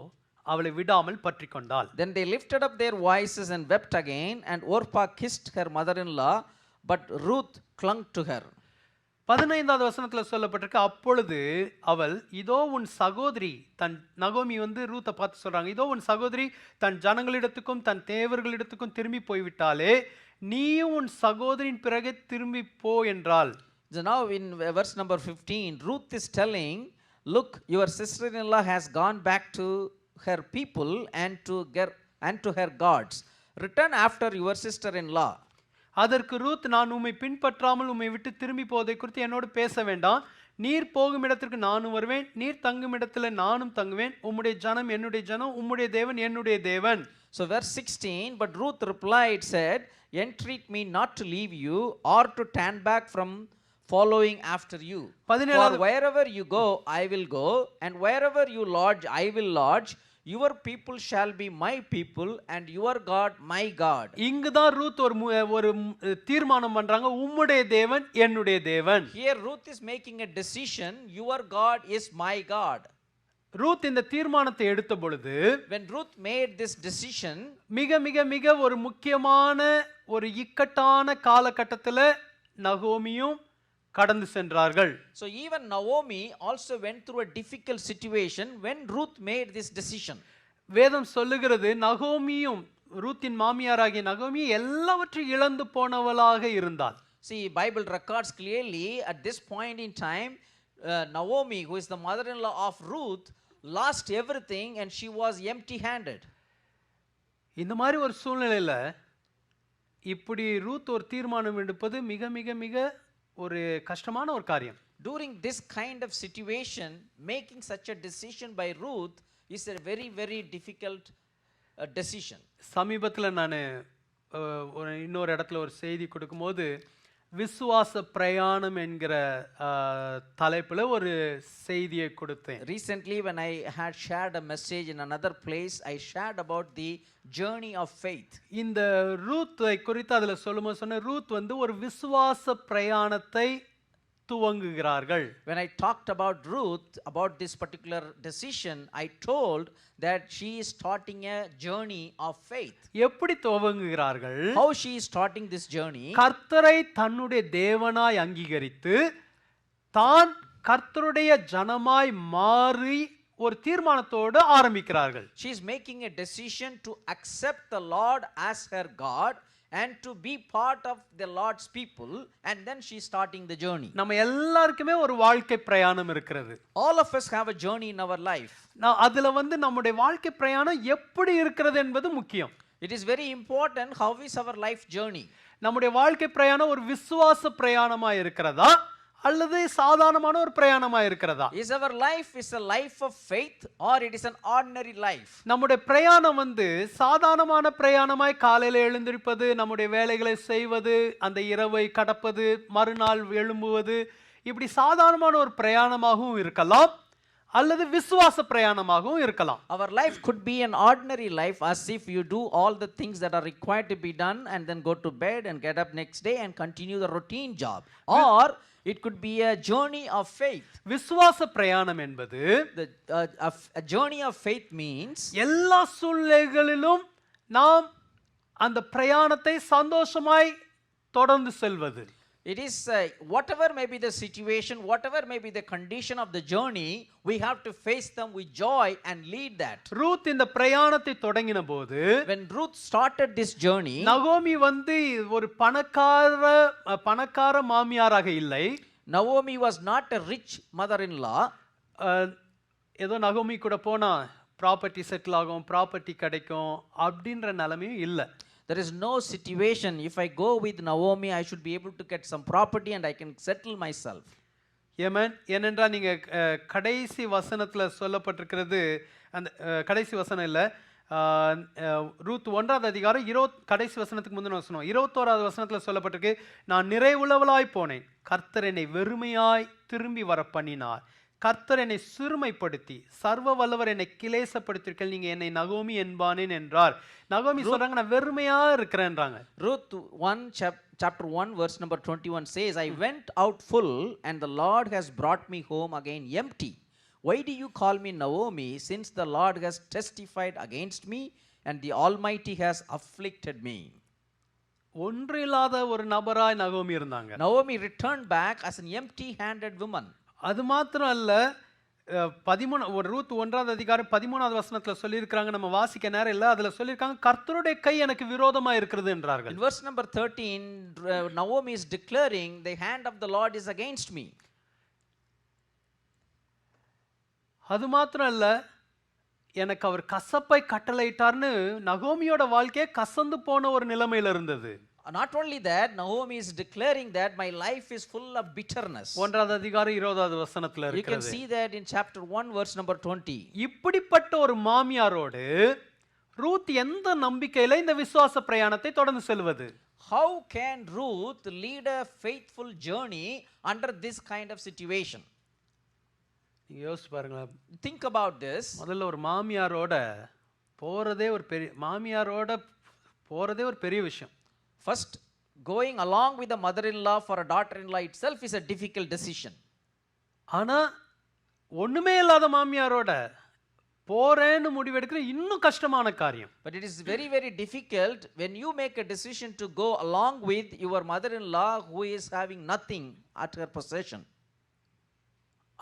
அவளை விடாமல் பற்றிக் கொண்டாள். Then they lifted up their voices and wept again, and Orpah kissed her mother-in-law, but Ruth clung to her. 15வது வசனத்துல சொல்லப்பட்டிருக்கு, அப்பொழுது அவள் இதோ உன் சகோதரி, தன் நகோமி ரூத்தை பார்த்து சொல்றாங்க, இதோ உன் சகோதரி தன் ஜனங்களிடத்துக்கும் தன் தேவர்களிடத்துக்கும் திரும்பி போய்விட்டாலே, நீயும் உன் சகோதரின் பிறகு திரும்பி போ என்றாள். So now in verse number 15, Ruth is telling, look, your sister-in-law has gone back to her people and to her gods. Return after your sister-in-law. அதற்கு ரூத், நான் உம்மை பின்பற்றாமல் உம்மை விட்டு திரும்பி போவதை குறித்து என்னோடு பேச வேண்டாம். நீர் போகும் இடத்திற்கு நானும் வருவேன், நீர் தங்கும் இடத்துல நானும் தங்குவேன். உம்முடைய ஜனம் என்னுடைய ஜனம், உம்முடைய தேவன் என்னுடைய தேவன். So verse 16, but Ruth replied, said, entreat me not to leave you or to turn back from following after you. For wherever you go, I will go, and wherever you lodge, I will lodge. Your people shall be my people, and your God my God. இங்குதான் Ruth ஒரு தீர்மானம் பண்றாங்க, உம்முடைய தேவன் என்னுடைய தேவன். Here Ruth is making a decision, your God is my God. Ruth இந்த தீர்மானத்தை எடுத்த பொழுது, when Ruth made this decision, மிக மிக மிக ஒரு முக்கியமான ஒரு இக்கட்டான காலகட்டத்தில் நகோமியும் கடந்து சென்றார்கள். So even Naomi also went through a difficult situation when Ruth made this decision. வேதம் சொல்லுகிறது, நகோமியும் ரூத்தின் மாமியாராகிய நகோமி எல்லாவற்றையும் இழந்து போனவளாக இருந்தாள். See, Bible records clearly at this point in time, Naomi, who is the mother-in-law of Ruth, lost everything and she was empty-handed. இந்த மாதிரி ஒரு சூழ்நிலையில இப்படி ரூத் ஒரு தீர்மானம் எடுப்பது மிக மிக மிக ஒரு கஷ்டமான ஒரு காரியம். During this kind of situation, making such a decision by Ruth is a very very difficult decision. சமீபத்தில் நான் இன்னொரு இடத்துல ஒரு செய்தி கொடுக்கும்போது, விசுவாச பிரயாணம் என்கிற தலைப்புல ஒரு செய்தியை கொடுத்தேன். Recently, when I had shared a message in another place, I shared about the journey of faith. இந்த ரூத்தை குறித்து அதுல சொன்ன ரூத் வந்து ஒரு விசுவாச பிரயாணத்தை துவங்குகிறார்கள். When I talked about Ruth, about this particular decision, I told that she is starting a journey of faith. எப்படி துவங்குகிறார்கள்? How she is starting this journey? கர்த்தரை தன்னுடைய தேவனாய் அங்கீகரித்து தான் கர்த்தருடைய ஜனமாய் மாறி ஒரு தீர்மானத்தோடு ஆரம்பிக்கிறார்கள். She is making a decision to accept the Lord as her God and to be part of the Lord's people, and then she is starting the journey. நம்ம எல்லாருக்குமே ஒரு வாழ்க்கை பிரயாணம் இருக்கிறது. All of us have a journey in our life. அதுல வந்து நம்முடைய வாழ்க்கை பிரயாணம் எப்படி இருக்கிறது என்பது முக்கியம். It is very important how is our life journey. நம்முடைய வாழ்க்கை பிரயாணம் ஒரு விசுவாச பிரயாணமா இருக்கிறதா அல்லது சாதாரணமான ஒரு பிரயாணமா இருக்கிறதா? Is our life a life of faith or it is an ordinary life? நம்முடைய பிரயாணம் வந்து சாதாரணமான பிரயாணமாய் காலையில எழுந்திருப்பது, நம்முடைய வேலைகளை செய்வது, அந்த இரவை கடப்பது, மறுநாள் எழும்புவது, இப்படி சாதாரணமான ஒரு பிரயாணமாகவும் இருக்கலாம் அல்லது விசுவாச பிரயாணமாகவும் இருக்கலாம். Our life could be an ordinary life, as if you do all the things that are required to be done and then go to bed and get up next day and continue the routine job, or it could be a journey of faith. விசுவாச பிரயாணம் என்பது A journey of faith means எல்லா சூழ்நிலைகளிலும் நாம் அந்த பிரயாணத்தை சந்தோஷமாய் தொடர்ந்து செல்வது. it is whatever may be the situation, whatever may be the condition of the journey, we have to face them with joy and lead that. Ruth இந்த பிரயாணத்தை தொடங்கின போது, when Ruth started this journey, நகோமி வந்து ஒரு பணக்கார மாமியாராக இல்லை. Naomi was not a rich mother-in-law. ஏதோ நகோமி கூட போனா ப்ராப்பர்ட்டி செட்டில் ஆகும், ப்ராப்பர்ட்டி கிடைக்கும் அப்படின்ற நிலைமையும் இல்லை. There is no situation, if I go with Naomi, I should be able to get some property and I can settle myself. ஏமேன். ஏனென்றால் நீங்கள் கடைசி வசனத்தில் சொல்லப்பட்டிருக்கிறது, அந்த கடைசி வசனம் இல்லை, ரூத் 1ஆம் அதிகாரம் கடைசி வசனத்துக்கு முந்தின வசனம் 21ஆவது வசனத்தில் சொல்லப்பட்டிருக்கு, நான் நிறைவுள்ளவளாய் போனேன், கர்த்தர் என்னை வெறுமையாய் திரும்பி வர பண்ணினார், கர்த்தர் என்னை சிறுமைப்படுத்தி சர்வ வல்லவர் என்னை கிளேசப்படுத்திருக்கீர்கள், நீங்க என்னை நகோமி என்பானேன் என்றார். நகோமி சொல்றாங்க நான் வெறுமையா இருக்கிறேன்றாங்க. Ruth 1 chapter 1 verse number 21 says, I went out full and the Lord has brought me home again empty. Why do you call me Naomi, since the Lord has testified against me and the Almighty has afflicted me? ஒன்றில்லாத ஒரு நபராய் நகோமி இருந்தாங்க. Naomi returned back as an empty-handed woman. அது மாத்திரம் அல்ல, Ruth 1ஆம் அதிகாரம் 13ஆவது வசனத்துல சொல்லியிருக்காங்க, நம்ம வாசிக்க நேரம் இல்லை, அதுல சொல்லியிருக்காங்க கர்த்தருடைய கை எனக்கு விரோதமா இருக்கிறது என்றார்கள். In verse number 13, Naomi is declaring the hand of the Lord is against me. அது மாத்திரம் அல்ல, எனக்கு அவர் கசப்பை கட்டளையிட்டார்னு நகோமியோட வாழ்க்கையே கசந்து போன ஒரு நிலைமையில இருந்தது. Not only that, Naomi is declaring that my life is full of bitterness. 1ஆவது அதிகாரம் 20ஆவது வசனத்துல இருக்கிறது. You can see that in chapter 1 verse number 20. இப்படிப்பட்ட ஒரு மாமியாரோடு ரூத் எந்த நம்பிக்கையில இந்த விசுவாச பிரயாணத்தை தொடர்ந்து செல்வது? How can Ruth lead a faithful journey under this kind of situation? நீங்க யோசிச்சு பாருங்க. Think about this. முதல்ல ஒரு மாமியாரோட போறதே ஒரு பெரிய விஷயம். First, going along with the mother-in-law for a daughter-in-law itself is a difficult decision. ஆனா ஒண்ணுமே இல்லாத மாமியாரோட போறேன்னு முடிவெடுக்கிற இன்னும் கஷ்டமான காரியம். But it is very very difficult when you make a decision to go along with your mother-in-law who is having nothing at her possession.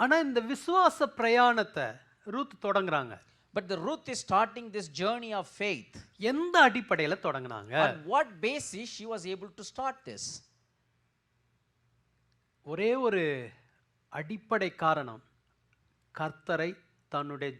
ஆனா இந்த விசுவாச பிரயாணத்தை ரூத் தொடங்குறாங்க. But the Ruth is starting this journey of faith. எந்த அடிப்படையில தொடங்குனாங்க? On what basis she was able to start this? ஒரே ஒரு அடிப்படை காரணம், கர்த்தரை தன்னுடைய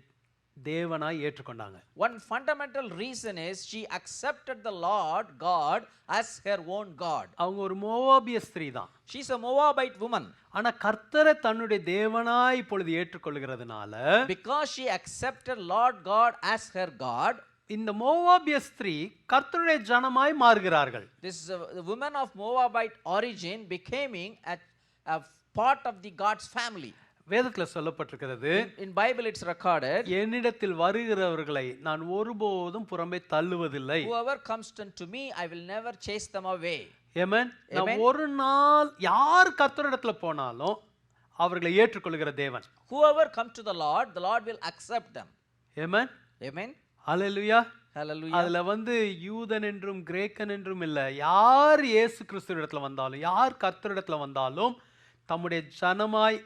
தேவனாய் ஏற்றுக்கொண்டாங்க. One fundamental reason is she accepted the Lord God as her own God. அவங்க ஒரு மோவாபிய ஸ்திரீ தான். She is a Moabite woman. ஆனா கர்த்தரை தன்னுடைய தேவனாய் இப்பொழுது ஏற்றுக்கொள்கிறதுனால, because she accepted Lord God as her God, இந்த மோவாபிய ஸ்திரீ கர்த்தருடைய ஜனமாய் மாறுகிறார்கள். The women of Moabite origin becoming a part of the God's family. வேதத்துல சொல்லப்பட்டிருக்கிறது, In Bible it's recorded, என்னிடத்தில் வருகிறவர்களை நான் ஒருபோதும் புறம்பே தள்ளுவதில்லை. whoever comes unto me I will never chase them away. ஆமென். நான் ஒரு நாள் யார் கர்த்தரிடத்துல போனாலும் அவர்களை ஏற்றுக்கொள்கிற தேவன். Whoever come to the Lord will accept them. Amen. Amen. Hallelujah. Hallelujah. அதுல யூதன் என்றும் கிரேக்கன் என்றும் இல்ல, யார் இயேசு கிறிஸ்துவிடத்துல வந்தாலும் யார் கர்த்தரிடத்துல வந்தாலும் தம்முடைய ஜனமாய்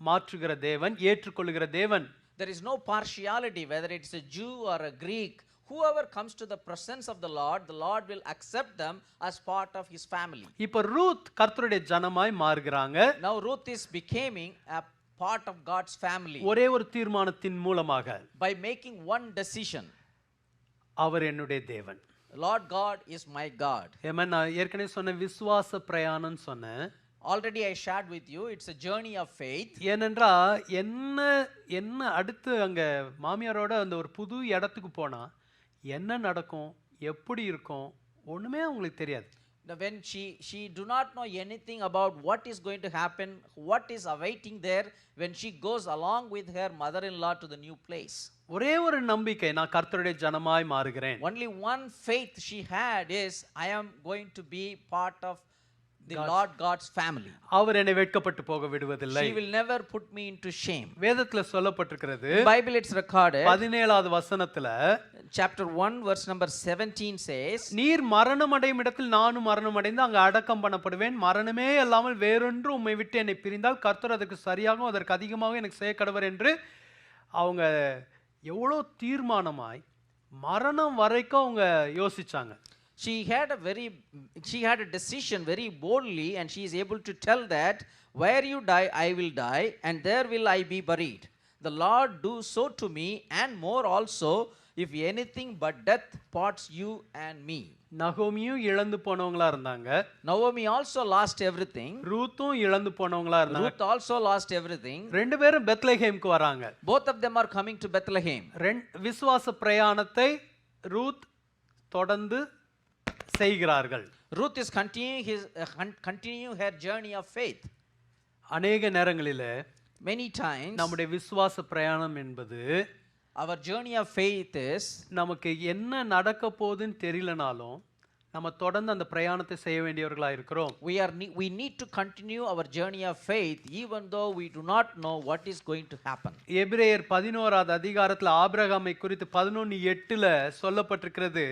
மாற்றுகிற தேவன், ஏற்றுக்கொள்கிற தேவன். There is no partiality whether it's a Jew or a Greek. Whoever comes to the presence of the Lord will accept them as part of his family. இப்ப ரூத் கர்த்தருடைய ஜனமாய் மாறுகிறாங்க. Now Ruth is becoming a part of God's family. ஒரே ஒரு தீர்மானத்தின் மூலமாக, by making one decision. அவர் என்னுடைய தேவன். Lord God is my God. ஆமென். நான் ஏற்கனவே சொன்ன விசுவாச பிரயாணம் சொன்னேன். Already I shared with you, it's a journey of faith. ஏனென்றா என்ன அடுத்து அங்க மாமியாரோட அந்த ஒரு புது இடத்துக்கு போனா என்ன நடக்கும், எப்படி இருக்கும், ஒண்ணுமே அவங்களுக்கு தெரியாது. When she do not know anything about what is going to happen, what is awaiting there when she goes along with her mother-in-law to the new place. ஒரே ஒரு நம்பிக்கை, நான் கர்த்தருடைய ஜனமாய் மாறுகிறேன். Only one faith she had is, I am going to be part of the Lord God's family. அவர் என்னை வெட்கப்பட்டு போக விடுவதில்லை. She will never put me into shame. வேதத்துல சொல்லப்பட்டிருக்கிறது, In Bible it's recorded, 17வது வசனத்துல chapter 1 verse number 17 says, நீர் மரணம் அடையும் இடத்தில் நானும் மரணம் அடைந்து அங்கு அடக்கம் பண்ணப்படுவேன். மரணமே இல்லாமல் வேறொன்று உம்மை விட்டு என்னை பிரிந்தால் கர்த்தர் அதற்கு சரியாகவும் அதற்கு அதிகமாக எனக்கு செய்ய கடவர் என்று அவங்க எவ்வளோ தீர்மானமாய் மரணம் வரைக்கும் அவங்க யோசிச்சாங்க. She had a decision very boldly, and she is able to tell that where you die I will die, and there will I be buried. The Lord do so to me and more also, if anything but death parts you and me. நகோமியும் இழந்து போனவங்களா இருந்தாங்க. Naomi also lost everything. ரூத்தும் இழந்து போனவங்களா இருந்தாங்க. Ruth also lost everything. ரெண்டு பேரும் பெத்லகேமுக்கு வராங்க. Both of them are coming to Bethlehem. விசுவாச பிரயாணத்தை Ruth தொடர்ந்து செய்கிறார்கள். Ruth is continuing her journey of faith. அநேக நேரங்களிலே Many times நம்முடைய விசுவாச பிரயாணம் என்பது, our journey of faith is, நமக்கு என்ன நடக்க போகுதுன்னு தெரியலனாலும் நம்ம தொடர்ந்து அந்த பிரயாணத்தை செய்ய வேண்டியவர்களா இருக்கிறோம். we need to continue our journey of faith even though we do not know what is going to happen. எபிரேயர் 11வது அதிகாரத்துல ஆபிரகாமை குறித்து 11:8 சொல்லப்பட்டிருக்கிறது,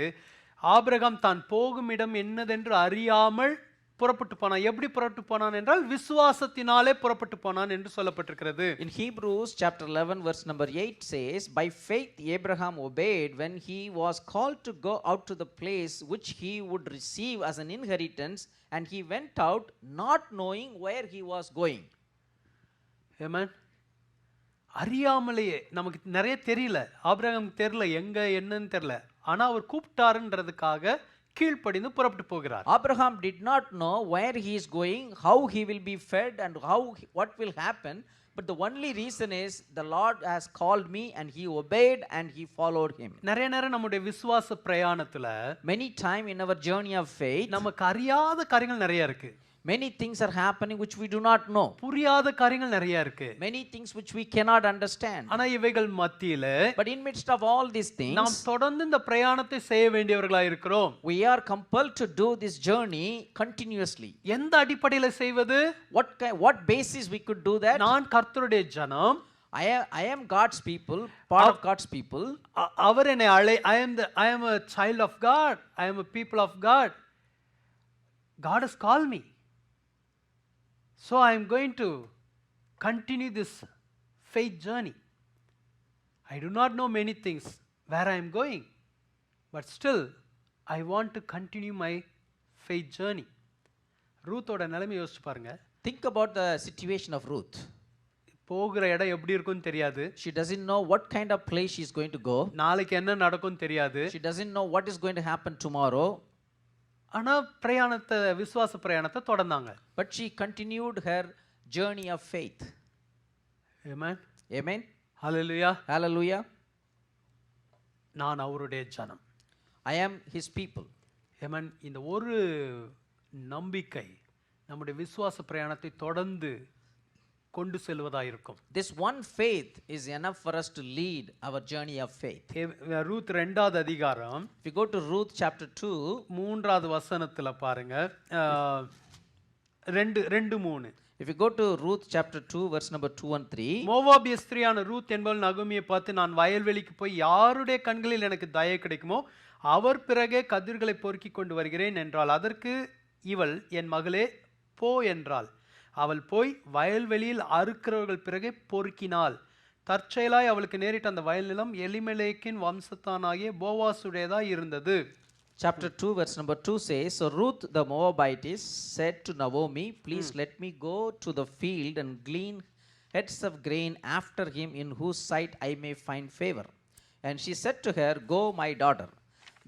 ஆபிரகாம் தான் போகும் இடம் என்னதென்று அறியாமல் புறப்பட்டு போனான். எப்படி புறப்பட்டு போனான் என்றால் விசுவாசத்தினாலே புறப்பட்டு போனான் என்று சொல்லப்பட்டிருக்கிறது. In Hebrews chapter 11 verse number 8 says, by faith Abraham obeyed when he was called to go out to the place which he would receive as an inheritance, and he went out not knowing where he was going. Amen. அறியாமலேயே, நமக்கு நிறைய தெரியல, ஆபிரகாமுக்கு தெரியல எங்க என்னன்னு தெரியல, ஆனா அவர் கூப்பிட்டாருன்றதுக்காக கீழ்ப்படிந்து புறப்பட்டு போகிறார். Abraham did not know where he is going, how he will be fed, and what will happen, but the only reason is the Lord has called me, and he obeyed and he followed him. நிறைய நேரம் நம்முடைய விசுவாச பிரயாணத்துல, many time in our journey of faith, நமக்கு அறியாத காரியங்கள் நிறைய இருக்கு. many things are happening which we do not know. புரியாத காரியங்கள் நிறைய இருக்கு. many things which we cannot understand. ஆனா இவைகள் மத்தியில, but in midst of all these things, நாம் தொடர்ந்து இந்த பிரயாணத்தை செய்ய வேண்டியவர்களா இருக்கிறோம். we are compelled to do this journey continuously. எந்த அடிப்படையில் செய்வது? what basis we could do that? நான் கர்த்தருடைய ஜனம், I am God's people, part of God's people. அவர் என்னை I am a child of God, I am a people of God. God has called me. So I am going to continue this faith journey. I do not know many things where I am going, but still I want to continue my faith journey. ரூத்தோட நிலைமை யோசிச்சு பாருங்க. Think about the situation of Ruth. போகிற இடம் எப்படி இருக்கும்னு தெரியாது. She doesn't know what kind of place she is going to go. நாளைக்கு என்ன நடக்கும்னு தெரியாது. She doesn't know what is going to happen tomorrow. ஆனா பிரயாணத்தை, விசுவாச பிரயாணத்தை தொடர்ந்தாங்க. But she continued her journey of faith. Amen. Amen. Hallelujah. Hallelujah. நான் அவருடைய ஜனம். I am his people. Yemen, இந்த ஒரு நம்பிக்கை நம்முடைய விசுவாச பிரயாணத்தை தொடர்ந்து கொண்டு செல்வதாயிருக்கும். This one faith is enough for us to lead our journey of faith. Ruth 2வது அதிகாரம் If you go to Ruth chapter 2, 3வது வசனத்துல பாருங்க, 2:3. if you go to Ruth chapter 2 verse number 2 and 3, மோவாபிய ஸ்திரியான Ruth என்பவள் நகோமியை பார்த்து, நான் வயல்வெளிக்கு போய் யாருடைய கண்களில் எனக்கு தயை கிடைக்குமோ அவர் பிறகே கதிர்களை பொறுக்கி கொண்டு வருகிறேன் என்றாள். அதற்கு இவள், என் மகளே போ என்றாள். அவள் போய் வயல்வெளியில் அறுக்கிறவர்கள் பிறகே பொறுக்கினாள். தற்செயலாய் அவளுக்கு நேரிட்ட அந்த வயல் நிலம் எலிமெலேக்கின் வம்சத்தானாகிய போவாசுடையதாய் இருந்தது. chapter 2 verse number 2 says, so Ruth the Moabitess said to Naomi, please let me go to the field and glean heads of grain after him in whose sight I may find favor. And she said to her, go, my daughter.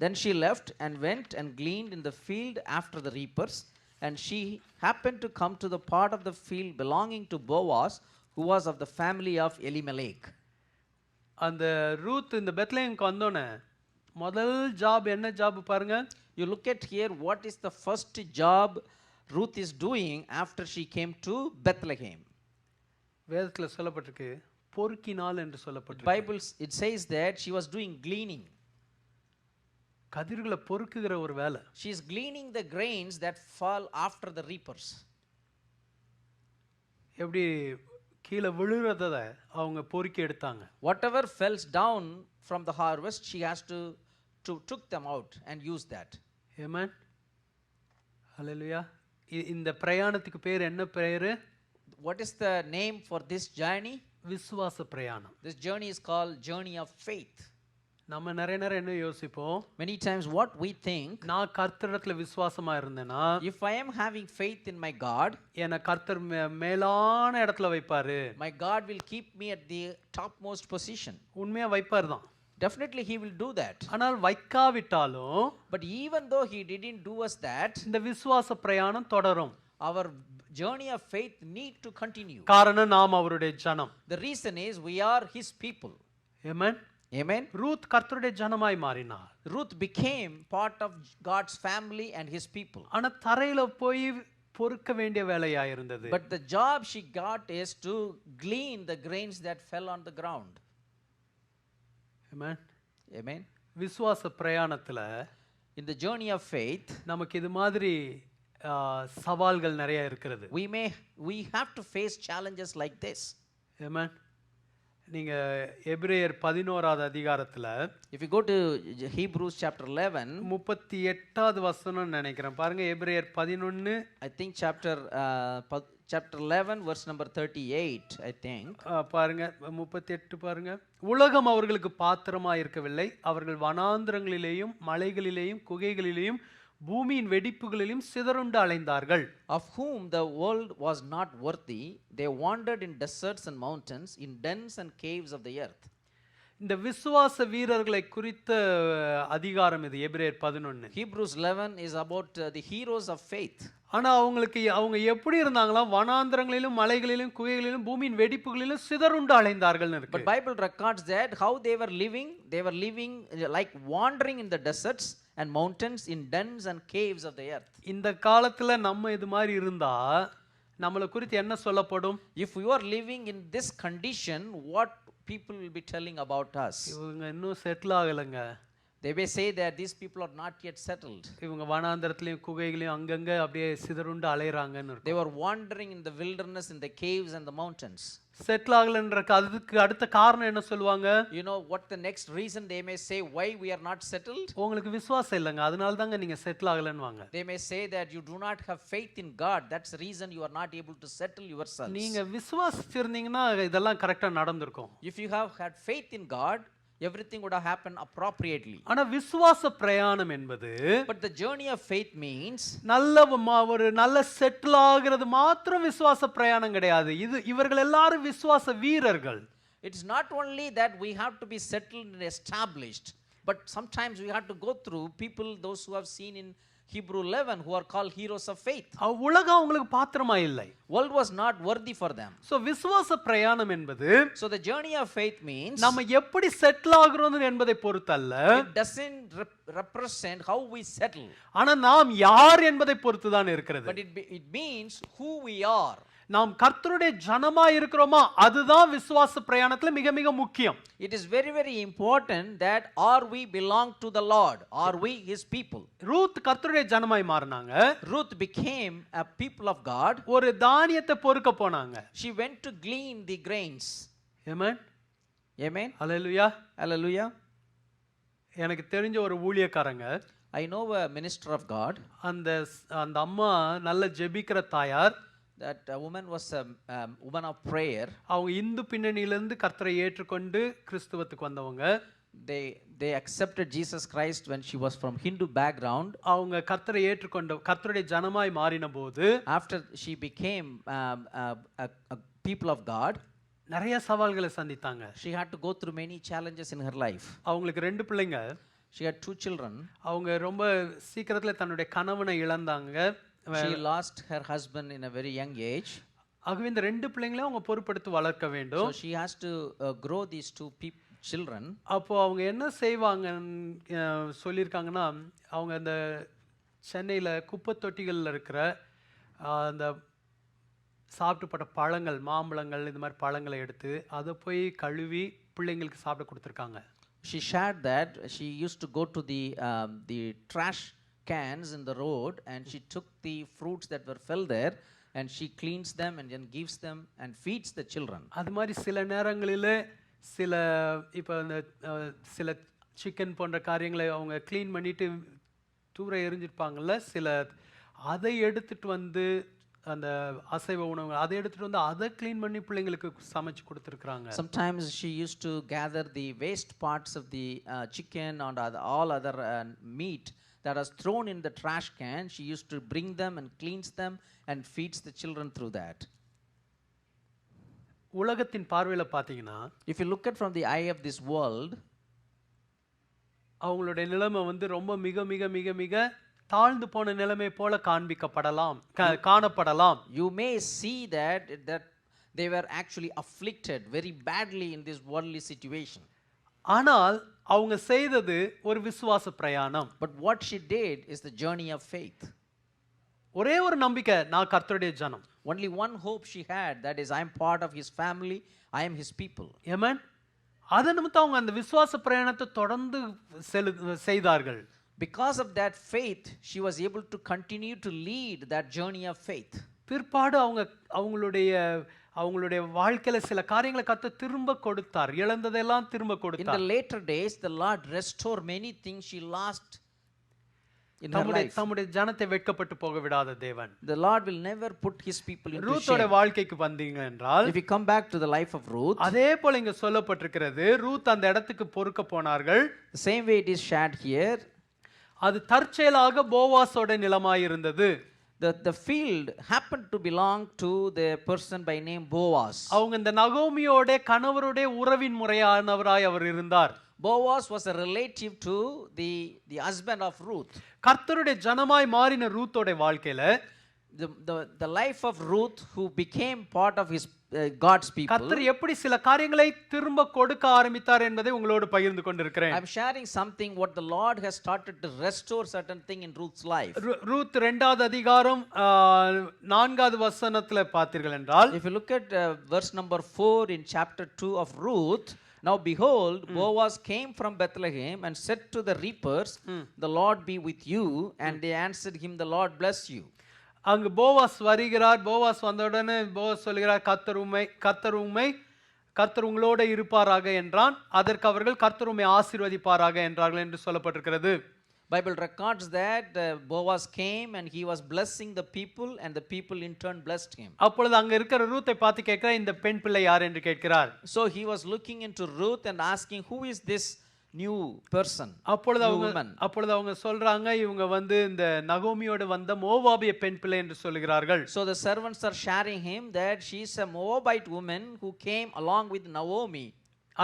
Then she left and went and gleaned in the field after the reapers. And she happened to come to the part of the field belonging to Boaz, who was of the family of Elimelech. அந்த Ruth இந்த பெத்லெஹேமுக்கு வந்தோனே முதல் job என்ன job பாருங்க. You look at here, what is the first job Ruth is doing after she came to Bethlehem? வேதத்தில் சொல்லப்பட்டிருக்கு பொறுக்கினாள் என்று சொல்லப்பட்டிருக்கு. Bible, it says that she was doing gleaning. கதிர்களை பொறுக்குகிற ஒரு வேலை. She is gleaning the grains that fall after the reapers. எப்படி கீழே விழுறத அவங்க பொறுக்கி எடுத்தாங்க. Whatever falls down from the harvest, she has to took them out and use that. Amen. Hallelujah. இந்த பிரயாணத்துக்கு பேர் என்ன பெயரு? What is the name for this journey? விசுவாச பிரயாணம். This journey is called journey of faith. நம்ம நிறைய என்ன யோசிப்போம்? Many times what we think, நான் கர்த்தரிடத்துல விசுவாசமா இருந்தேனா, if I am having faith in my God, என்ன கர்த்தர் மேலான இடத்துல வைப்பாரு. my God will keep me at the topmost position. உண்மையா வைப்பார் தான். Definitely he will do that. ஆனால் வைக்காவிட்டாலும், But even though he didn't do us that, இந்த விசுவாச பிரயாணம் தொடரும். our journey of faith need to continue. காரணம் நாம் அவருடைய ஜனம். The reason is we are his people. Amen. Amen. Ruth கர்த்தருடைய ஜனமாய் மாறினார். Ruth became part of God's family and his people. ஆனா தரையில போய் பொறுக்க வேண்டிய வேலையா இருந்தது. But the job she got is to glean the grains that fell on the ground. Amen. Amen. விசுவாச பிரயாணத்துல In the journey of faith, நமக்கு இது மாதிரி சவால்கள் நிறைய இருக்கிறது. we have to face challenges like this. Amen. நீங்க எபிரேயர் 11வது அதிகாரத்துல, if you go to Hebrews chapter 11, 38வது வசனம் நினைக்கிறேன் பாருங்க. எபிரேயர் 11, I think chapter 11 verse number 38, I think. பாருங்க 38 பாருங்க. உலகம் அவர்களுக்கு பாத்திரமா இருக்கவில்லை, அவர்கள் வனாந்திரங்களிலேயும் மலைகளிலேயும் குகைகளிலேயும் பூமியின் வெடிப்புகளிலும் சிதறுண்டு அலைந்தார்கள். Of whom the world was not worthy, they wandered in deserts and mountains, in dens and caves of the earth. இந்த விசுவாச வீரர்களை குறித்த அதிகாரம் இது எபிரேயர் 11. Hebrews 11 is about the heroes of faith. ஆனா அவங்க எப்படி இருந்தாங்களாம்? வனாந்திரங்களிலும் மலைகளிலும் குகைகளிலும் பூமியின் வெடிப்புகளிலும் சிதறுண்டு அலைந்தார்கள்னு இருக்கு. But Bible records that how they were living like wandering in the deserts and mountains, in dens and caves of the earth. இந்த காலத்துல நம்ம இது மாதிரி இருந்தா நம்மளை குறித்து என்ன சொல்லப்படும்? If we are living in this condition, what people will be telling about us? இவங்க இன்னும் settle ஆகலைங்க. They may say that these people are not yet settled. இவங்க வனாந்திரத்திலையும் குகைகளையும் அங்கங்க அப்படியே சிதறுண்டு அலையறாங்கன்னு இருக்கு. They were wandering in the wilderness, in the caves and the mountains. Settle ஆகலன்றக்கு அதுக்கு அடுத்த காரணம் என்ன சொல்லுவாங்க? You know what the next reason they may say why we are not settled? உங்களுக்கு விசுவாசம் இல்லைங்க, அதனால தாங்க நீங்க settle ஆகலன்னுவாங்க. They may say that you do not have faith in God, that's the reason you are not able to settle yourselves. நீங்க விசுவாசிச்சிருந்தீங்கன்னா இதெல்லாம் கரெக்டா நடந்திருக்கும். If you have had faith in God, everything would have happened appropriately. ஆனா விசுவாச பிரயாணம் என்பது, But the journey of faith means ஒரு நல்ல செட்டில் ஆகிறது மாத்திரம் விசுவாச பிரயாணம் கிடையாது. இவர்கள் எல்லாரும் விசுவாச வீரர்கள். it's not only that we have to be settled and established, but sometimes we have to go through people, those who have Hebrew 11 who are called heroes of faith. உலகம் அவங்களுக்கு பாத்திரமா இல்லை. World was not worthy for them. So விசுவாச பிரயாணம் என்பது So the journey of faith means நம்ம எப்படி settle ஆகுறோம் என்பதை பொறுத்தல்ல, it doesn't represent how we settle, ஆனா நாம் யார் என்பதை பொறுத்து தான் இருக்கிறது. but it means who we are. நாம் கர்த்தருடைய ஜனமா இருக்கிறோமா, அதுதான் விசுவாச பிரயாணத்துல மிக மிக முக்கியம். It is very very important that are we belong to the Lord, are we his people. Ruth கர்த்தருடைய ஜனமாய் மாறினாங்க. Ruth became a people of God. ஒரு தானியத்தை பொறுக்க போனாங்க. She went to glean the grains. Amen. Amen. Hallelujah. Hallelujah. எனக்கு தெரிஞ்ச ஒரு ஊழியக்காரங்க, I know a minister of God. அந்த அம்மா நல்ல ஜெபிக்கிற தாயார். That woman was a woman of prayer. அவங்க இந்து பின்னணியிலிருந்து கர்த்தரை ஏற்றுக்கொண்டு கிறிஸ்துவத்துக்கு வந்தவங்க. They accepted Jesus Christ when she was from Hindu background. அவங்க கர்த்தரை ஏற்றுக்கொண்ட கர்த்தருடைய ஜனமாய் மாறின போது, After she became a people of God, நிறைய சவால்களை சந்தித்தாங்க. she had to go through many challenges in her life. அவங்களுக்கு 2 பிள்ளைங்க. She had 2 children. அவங்க ரொம்ப சீக்கிரத்துல தன்னுடைய கணவனை இழந்தாங்க. She lost her husband in a very young age. ஆகவே இந்த 2 பிள்ளைங்களையும் அவங்க பொறுப்பெடுத்து வளர்க்க வேண்டும். So she has to grow these 2 children. அப்போ அவங்க என்ன செய்வாங்கன்னு சொல்லியிருக்காங்கன்னா, அவங்க அந்த சென்னையில் குப்பை தொட்டிகளில் இருக்கிற அந்த சாப்பிட்டுப்பட்ட பழங்கள், மாம்பழங்கள், இந்த மாதிரி பழங்களை எடுத்து அதை போய் கழுவி பிள்ளைங்களுக்கு சாப்பிட கொடுத்துருக்காங்க. She shared that she used to go to the trash cans in the road and she took the fruits that were fell there and she cleans them and then gives them and feeds the children. அது மாதிரி சில நேரங்களில் சில இப்போ அந்த சில chicken போன்ற காரியங்களை அவங்க க்ளீன் பண்ணிட்டு தூர எரிஞ்சிருப்பாங்கல்ல, சில அதை எடுத்துட்டு வந்து அந்த அசைவ உணவுகள் அதை எடுத்துட்டு வந்து அதை க்ளீன் பண்ணி பிள்ளைங்களுக்கு சமைச்சு கொடுத்துருக்குறாங்க. Sometimes she used to gather the waste parts of the chicken and all other meat that was thrown in the trash can. She used to bring them and cleans them and feeds the children through that. உலகத்தின் பார்வையில பாத்தீங்கன்னா, if you look at from the eye of this world, அவங்களுடைய நிலைமை வந்து ரொம்ப மிக மிக மிக மிக தாழ்ந்து போன நிலைமை போல காணப்படலாம். You may see that they were actually afflicted very badly in this worldly situation. ஆனால் அவங்க செய்தது ஒரு விசுவாச பிரயாணம். But what she did is the journey of faith. ஒரே ஒரு நம்பிக்கை, நான் கர்த்தருடைய ஜனம். Only one hope she had, that is I am part of his family, I am his people. Amen. அது நிமித்தம் அவங்க அந்த விசுவாச பிரயாணத்தை தொடர்ந்து செய்தார்கள். Because of that faith, she was able to continue to lead that journey of faith. பிற்பாடு அவங்களுடைய வாழ்க்கையில சில காரியங்களை கர்த்தர் திரும்ப கொடுத்தார். இழந்ததெல்லாம் திரும்ப கொடுத்தார். In the later days, the Lord restored many things she lost in her life. தம்முடைய ஜனத்தை வெட்கப்பட்டு போக விடாத தேவன். The Lord will never put his people into shame. ரூத்தோட வாழ்க்கைக்கு வந்தீங்க என்றால், if you come back to the life of Ruth, அதே போல இங்க சொல்லப்பட்டிருக்கிறது, ரூத் அந்த இடத்துக்கு பொறுக்க போனார்கள். the same way it is shared here. அது தற்செயலாக போவாசோட நிலமாய் இருந்தது. The field happened to belong to the person by name Boaz. அவங்க இந்த நகோமியோட கணவருடைய உறவின் முறையானவராய் அவர் இருந்தார். Boaz was a relative to the husband of Ruth. கர்த்தருடைய ஜனமாய் மாறின ரூத்தோட வாழ்க்கையில the life of Ruth, who became part of his God's people. கர்த்தர் எப்படி சில காரியங்களை திரும்ப கொடுக்க ஆரம்பித்தார் என்பதை உங்களோடு பகிர்ந்து கொண்டிருக்கிறேன். I'm sharing something what the Lord has started to restore certain thing in Ruth's life. Ruth 2வது அதிகாரம் 4வது வசனத்துல பார்த்தீர்கள் என்றால், if you look at verse number 4 in chapter 2 of Ruth, now behold, Boaz came from Bethlehem and said to the reapers, the Lord be with you, and they answered him, the Lord bless you. அங்கு Boaz வருகிறார். Boaz வந்த உடனே Boaz சொல்கிறார், கர்த்தர் உங்களோட இருப்பாராக என்றான். அதற்கு அவர்கள் கர்த்தர் உம்மை ஆசீர்வதிப்பாராக என்றார்கள் என்று சொல்லப்பட்டிருக்கிறது. Bible records that Boaz came and he was blessing the people and the people in turn blessed him. அப்பொழுது அங்க இருக்கிற ரூத்தை பார்த்து கேட்கிறார், இந்த பெண் பிள்ளை யார் என்று கேட்கிறார். So he was looking into Ruth and asking, who is this new person? அப்பொழுது அவங்க சொல்றாங்க, இவங்க வந்து இந்த நகோமியோட வந்த மோவாபிய பெண் பிள்ளை என்று சொல்கிறார்கள். So the servants are sharing him that she is a Moabite woman who came along with Naomi.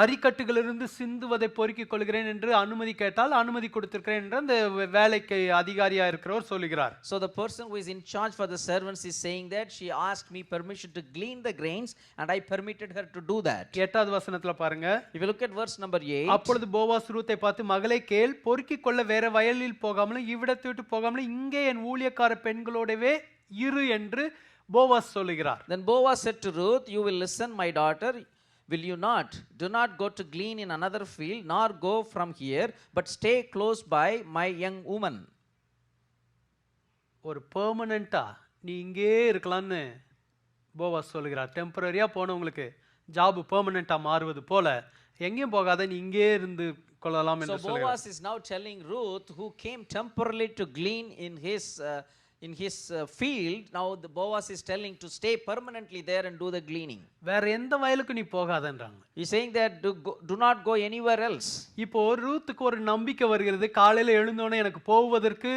அரிக்கட்டுகளிலிருந்து சிந்துவதை பொறுக்கிக் கொள்கிறேன் என்று அனுமதி கேட்டால் அனுமதி கொடுத்திருக்கிறேன் என்று அந்த வேலைக்கு அதிகாரியா இருக்கிறவர் சொல்லுகிறார். So the person who is in charge for the servants is saying that she asked me permission to glean the grains and I permitted her to do that. 8வது வசனத்துல பாருங்க. If you look at verse number 8. அப்பொழுது Boaz ரூத்தை பார்த்து, மகளே கேள், பொறுக்கிக் கொள்ள வேற வயலில் போகாமலும் இவ்விடத்தை விட்டு போகாமலும் இங்கே என் ஊழியக்கார பெண்களோடவே இரு என்று போவாஸ் சொல்லுகிறார். Then Boaz said to Ruth, you will listen, my daughter. Will you not? Do not go to glean in another field, nor go from here, but stay close by my young woman. ஒரு பெர்மனண்டா நீ இங்கே இருக்கலாம்னு Boaz சொல்லுகிறார். டெம்பரரியா போனவங்களுக்கு job பெர்மனண்டா மாறுவது போல எங்கேயும் போகாத, நீ இங்கே இருந்து கொள்ளலாம் என்று சொல்லுகிறார். So Boaz is now telling Ruth, who came temporarily to glean in his field, now the Boaz is telling to stay permanently there and do the gleaning. வேற எந்த வயலுக்கு நீ போகாதன்றாங்க. He's saying that do not go anywhere else. இப்போ ரூத்துக்கு ஒரு நம்பிக்கை வருகிறது, காலையில எழுந்தோனே எனக்கு போவதற்கு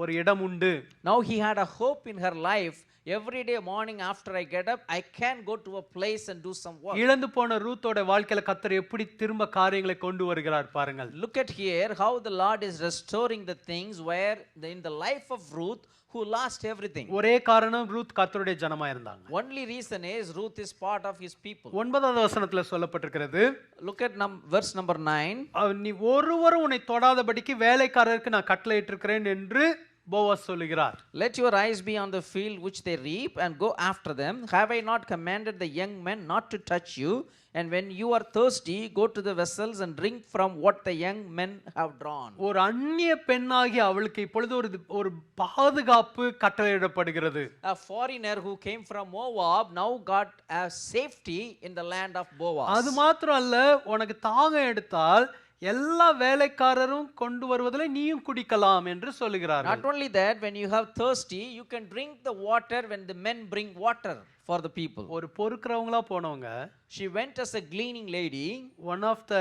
ஒரு இடம் உண்டு. Now he had a hope in her life. Every day morning after I get up, I can go to a place and do some work. இழந்து போன ரூத்தோட வாழ்க்கையில கர்த்தர் எப்படி திரும்ப காரியங்களை கொண்டு வருகிறார் பாருங்கள். Look at here how the Lord is restoring the things where in the life of Ruth who lost everything. ஒரே காரணம், ரூத் கர்த்தருடைய ஜனமா இருந்தாங்க. Only reason is Ruth is part of his people. 9வது வசனத்துல சொல்லப்பட்டிருக்கிறது. Look at verse number 9. நீ ஒருவரும் உன்னை தொடாதபடிக்கு வேலைக்காரருக்கு நான் கட்டளையிட்டிருக்கிறேன் என்று போவாஸ் சொல்லுகிறார். Let your eyes be on the field which they reap and go after them. Have I not commanded the young men not to touch you? And when you are thirsty, go to the vessels and drink from what the young men have drawn. ஒரு அந்நிய பெண்ணாகி அவளுக்கு இப்பொழுது ஒரு பாதுகாப்பு கட்டளையிடப்படுகிறது. A foreigner who came from Moab now got a safety in the land of Boaz. அது மாத்திரம் அல்ல, உனக்கு தாகம் எடுத்தால் எல்லா வேலைக்காரரும் கொண்டு வருவதிலே நீயும் குடிக்கலாம் என்று சொல்லுகிறார். Not only that, when you have thirsty, you can drink the water when the men bring water for the people. ஒரு பொறுக்கிறவங்களா போனவங்க She went as a gleaning lady. One of the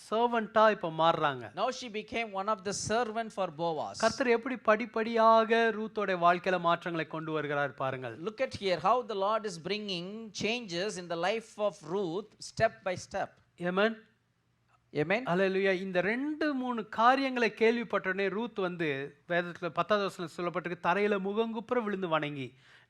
சர்வன்ட்டா இப்ப மாறுறாங்க. Now she became one of the servant for Boaz. கர்த்தர் எப்படி படிப்படியாக ரூத்தோட வாழ்க்கையில மாற்றங்களை கொண்டு வருகிறார் பாருங்கள். Look at here how the Lord is bringing changes in the life of Ruth step by step. Amen. Amen. அல்லேலூயா. இந்த 2-3 காரியங்களை கேள்விப்பட்டோடனே ரூத் வேதத்துல 10வது வசனம் சொல்லப்பட்டிருக்கு, தரையில முகங்குப்புற விழுந்து வணங்கி,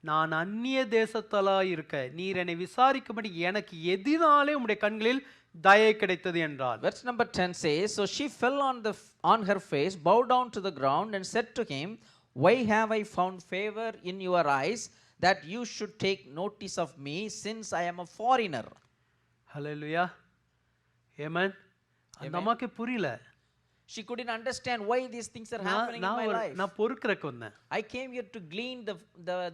நான் அந்நிய தேசத்தலா இருக்க நீர் என்னை விசாரிக்கும்படி எனக்கு எதினாலே உம்முடைய கண்களில் தயை கிடைத்தது என்றார். Verse number 10 says, so she fell on her face, bowed down to the ground and said to him, why have I found favor in your eyes that you should take notice of me since I am a foreigner? ஹல்லேலூயா. ஆமென். அந்த அம்மாக்கு புரியல. She couldn't understand why these things are happening in my life. நான் பொறுக்கிறக்கு வந்தேன். I came here to glean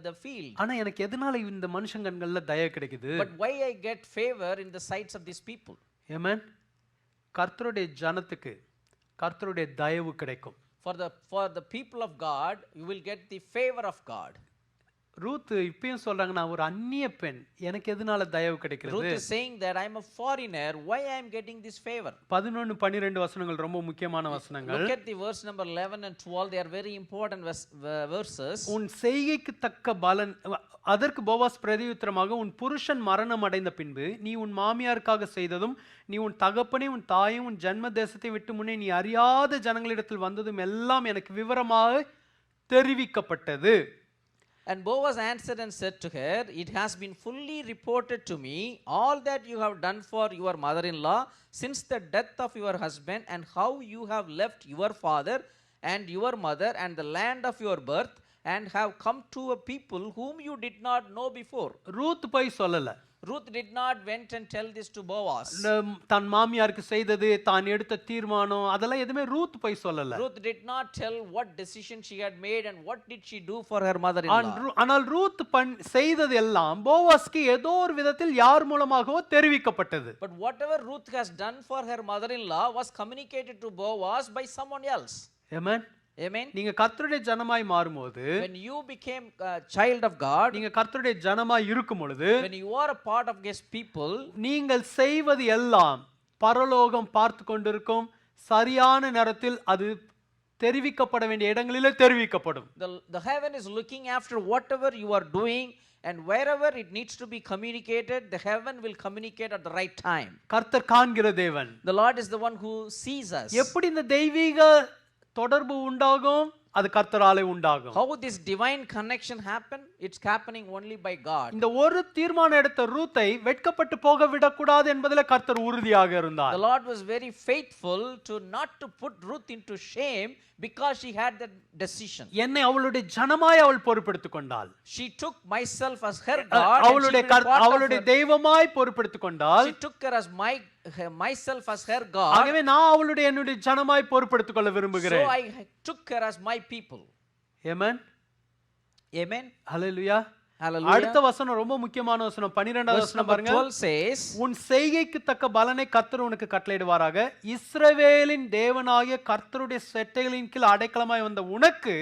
the field. ஆனா எனக்கு எதனால இந்த மனுஷன் கண்கள்ல தயை கிடைக்குது? But why I get favor in the sights of these people? ஆமென். கர்த்தருடைய ஜனத்துக்கு கர்த்தருடைய தயவு கிடைக்கும். For the people of God, you will get the favor of God. Ruth இப்பயும் சொல்றாங்க, நான் ஒரு அந்நிய பெண், எனக்கு எதனால தயவு கிடைக்கிறது? Ruth is saying that I am a foreigner, why I am getting this favor? 11-12 வசனங்கள் ரொம்ப முக்கியமான வசனங்கள். Look at the verse number 11 and 12, they are very important verses. உன் செய்கைக்கு தக்க பலன், அதற்கு போவாஸ் பிரதியுத்தரமாக, உன் புருஷன் மரணம் அடைந்த பின்பு நீ உன் மாமியாருக்காக செய்ததும், நீ உன் தகப்பனை உன் தாயும் உன் ஜன்ம தேசத்தை விட்டு முன்னே நீ அறியாத ஜனங்களிடத்தில் வந்ததும் எல்லாம் எனக்கு விவரமாக தெரிவிக்கப்பட்டது. And Boaz answered and said to her, it has been fully reported to me all that you have done for your mother-in-law since the death of your husband, and how you have left your father and your mother and the land of your birth, and have come to a people whom you did not know before. Ruth போய் சொல்லல. Ruth did not went and tell this to Boaz. தன் மாமியாருக்கு செய்தது, தான் எடுத்த தீர்மானம், அதெல்லாம் எதுமே Ruth போய் சொல்லல. Ruth did not tell what decision she had made and what did she do for her mother-in-law. ஆனால் ரூத் செய்தது எல்லாம் போவாஸ்க்கு ஏதோ ஒரு விதத்தில் யார் மூலமாகவோ தெரிவிக்கப்பட்டது. But whatever Ruth has done for her mother-in-law was communicated to Boaz by someone else. Amen. Amen. நீங்க கர்த்தருடைய ஜனமாய் மாறும்போது, when you became a child of God, நீங்க கர்த்தருடைய ஜனமாய் இருக்கும் பொழுது, when you are a part of His people, நீங்கள் செய்வது எல்லாம் பரலோகம் பார்த்து கொண்டிருக்கும். சரியான நேரத்தில் அது தெரிவிக்கப்பட வேண்டிய இடங்களிலே தெரிவிக்கப்படும். The heaven is looking after whatever you are doing, and wherever it needs to be communicated, the heaven will communicate at the right time. கர்த்தர் காண்கிற தேவன். The Lord is the one who sees us. எப்படி இந்த தெய்வீக தொடர்பு உண்டாகும்? அது கர்த்தராலே உண்டாகும். How this divine connection happen? It's happening only by God. இந்த ஒரு தீர்மானம் எடுத்த ரூத்தை வெட்கப்பட்டு போக விடக்கூடாது என்பதிலே கர்த்தர் உறுதியாக இருந்தார். The Lord was very faithful to not to put Ruth into shame because she had that decision. என்னை அவளுடைய ஜனமாய் அவள் பொறுப்பெடுத்துக் கொண்டாள். She took myself as her God. அவளுடைய தெய்வமாய் பொறுப்பெடுத்துக் கொண்டாள். She took her as myself as her God. ஆகவே நான் என்னுடைய ஜனமாய் பொறுப்பெடுத்துக் கொள்ள விரும்புகிறேன். So I took her as my people. Amen. Amen. Hallelujah. Hallelujah. அடுத்த வசனம் ரொம்ப முக்கியமான வசனம் 12வது வசனம் பாருங்க. 12 says, உன் செய்கைக்கு தக்க பலனை கர்த்தர் உனக்கு கட்டளையிடுவாராக. இஸ்ரவேலின் தேவனாகிய கர்த்தருடைய செட்டைகளின் கீழ் அடைக்கலமாய் வந்த உனக்கு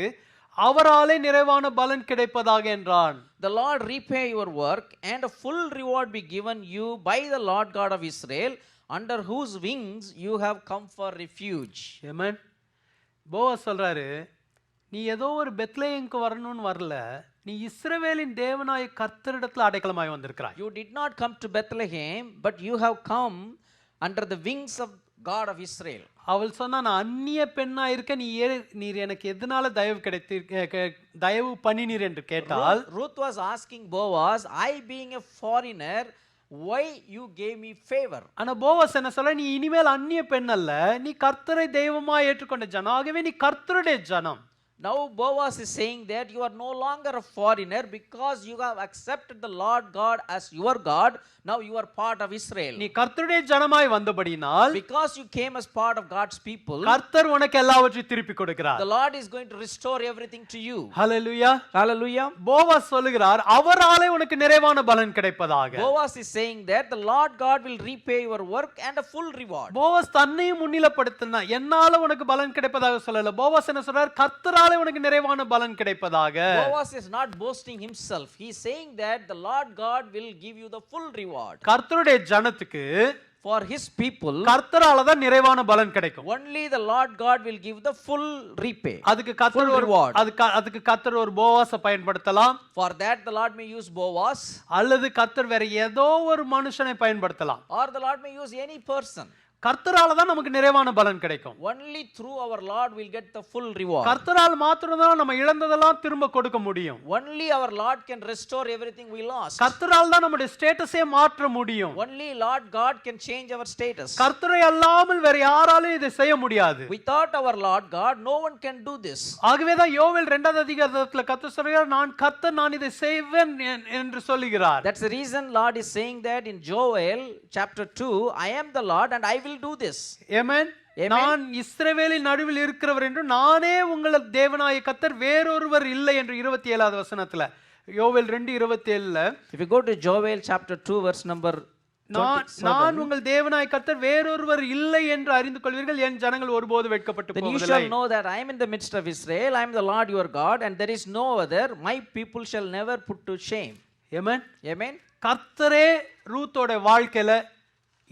அவராலே நிறைவான பலன் கிடைப்பதாக என்றான். The Lord repay your work, and a full reward be given you by the Lord God of Israel, under whose wings you have come for refuge. Amen. Boaz சொல்றாரு, நீ ஏதோ ஒரு பெத்லெஹேமுக்கு வரணும்னு வரல, நீ இஸ்ரவேலின் தேவனாய கர்த்தரிடத்தில் அடைக்கலமாய் வந்திருக்கிறாய். You did not come to Bethlehem, but you have come under the wings of God of Israel. அவள் சொன்னா, நான் அந்நிய பெண்ணா இருக்க, நீர் எனக்கு எதனால தயவு பண்ணினீர் என்று கேட்டால், Ruth was asking Boaz, I being a foreigner, why you gave me favor? ஆனா போவாஸ் என்ன சொல்ற, நீ இனிமேல் அந்நிய பெண் அல்ல, நீ கர்த்தரை தெய்வமாய் ஏற்றுக்கொண்ட ஜனம், ஆகவே நீ கர்த்தருடைய ஜனம். Now Boaz is saying that you are no longer a foreigner because you have accepted the Lord God as your God. Now you are part of Israel. நீ கர்த்தருடைய ஜனமாய் வந்தபடியினால், because you came as part of God's people, கர்த்தர் உனக்கு எல்லாவற்றையும் திருப்பி கொடுக்கிறார். The Lord is going to restore everything to you. Hallelujah. Hallelujah. Boaz சொல்லுகிறார், அவராலே உனக்கு நிறைவான பலன் கிடைப்பதாக. Boaz is saying that the Lord God will repay your work and a full reward. Boaz தன்னையும் முன்னிலைப்படுத்தினா, என்னால உனக்கு பலன் கிடைப்பதாக சொல்லல. போவாஸ் என்ன சொல்றார், கர்த்தராலே உனக்கு நிறைவான பலன் கிடைப்பதாக. Boaz is not boasting himself. He is saying that the Lord God will give you the full reward. கர்த்தருடைய ஜனத்துக்கு, for his people, கர்த்தரால தான் நிறைவான பலன் கிடைக்கும். only the Lord God will give the full repay. அதுக்கு கர்த்தர் ஒரு அதுக்கு கர்த்தர் ஒரு போவாஸை பயன்படுத்தலாம். For that the Lord may use Boaz, அல்லது கர்த்தர் வேற ஏதோ ஒரு மனுஷனை பயன்படுத்தலாம். or the Lord may use any person. கர்த்தரால தான் நமக்கு நிறைவான பலன் கிடைக்கும். Only through our Lord will get the full reward. கர்த்தரால் மாத்திரம் தான் நம்ம இழந்ததெல்லாம் திரும்ப கொடுக்க முடியும். Only our Lord can restore everything we lost. கர்த்தரால் தான் நம்முடைய ஸ்டேட்டஸே மாற்ற முடியும். Only Lord God can change our status. கர்த்தரை அல்லாமல் வேற யாராலும் இதை செய்ய முடியாது. Without our Lord God, no one can do this. ஆகவே தான் யோவேல் 2வது அதிகாரத்துல கர்த்தர் சொல்கிறார், நான் இதை செய்வேன் என்று சொல்லுகிறார். That's the reason Lord is saying that in Joel chapter 2, I am the Lord and I will do this. Amen. நான் இஸ்ரவேலின் நடுவில் இருக்கிறவர் என்று, நானே உங்கள் தேவனாய கர்த்தர், வேறொருவர் இல்லை என்று 27வது வசனத்துல, யோவேல் 2:27ல, if you go to Joel chapter 2 verse number 27, நான் உங்கள் தேவனாய கர்த்தர், வேறொருவர் இல்லை என்று அறிந்து கொள்வீர்கள், என் ஜனங்கள் ஒருபோது வெட்கப்பட்டு then போவதில்லை. you shall know that I am in the midst of Israel, I am the Lord your God, and there is no other. My people shall never put to shame. Amen. Amen. கர்த்தரே ரூத்தோட வாழ்க்கையில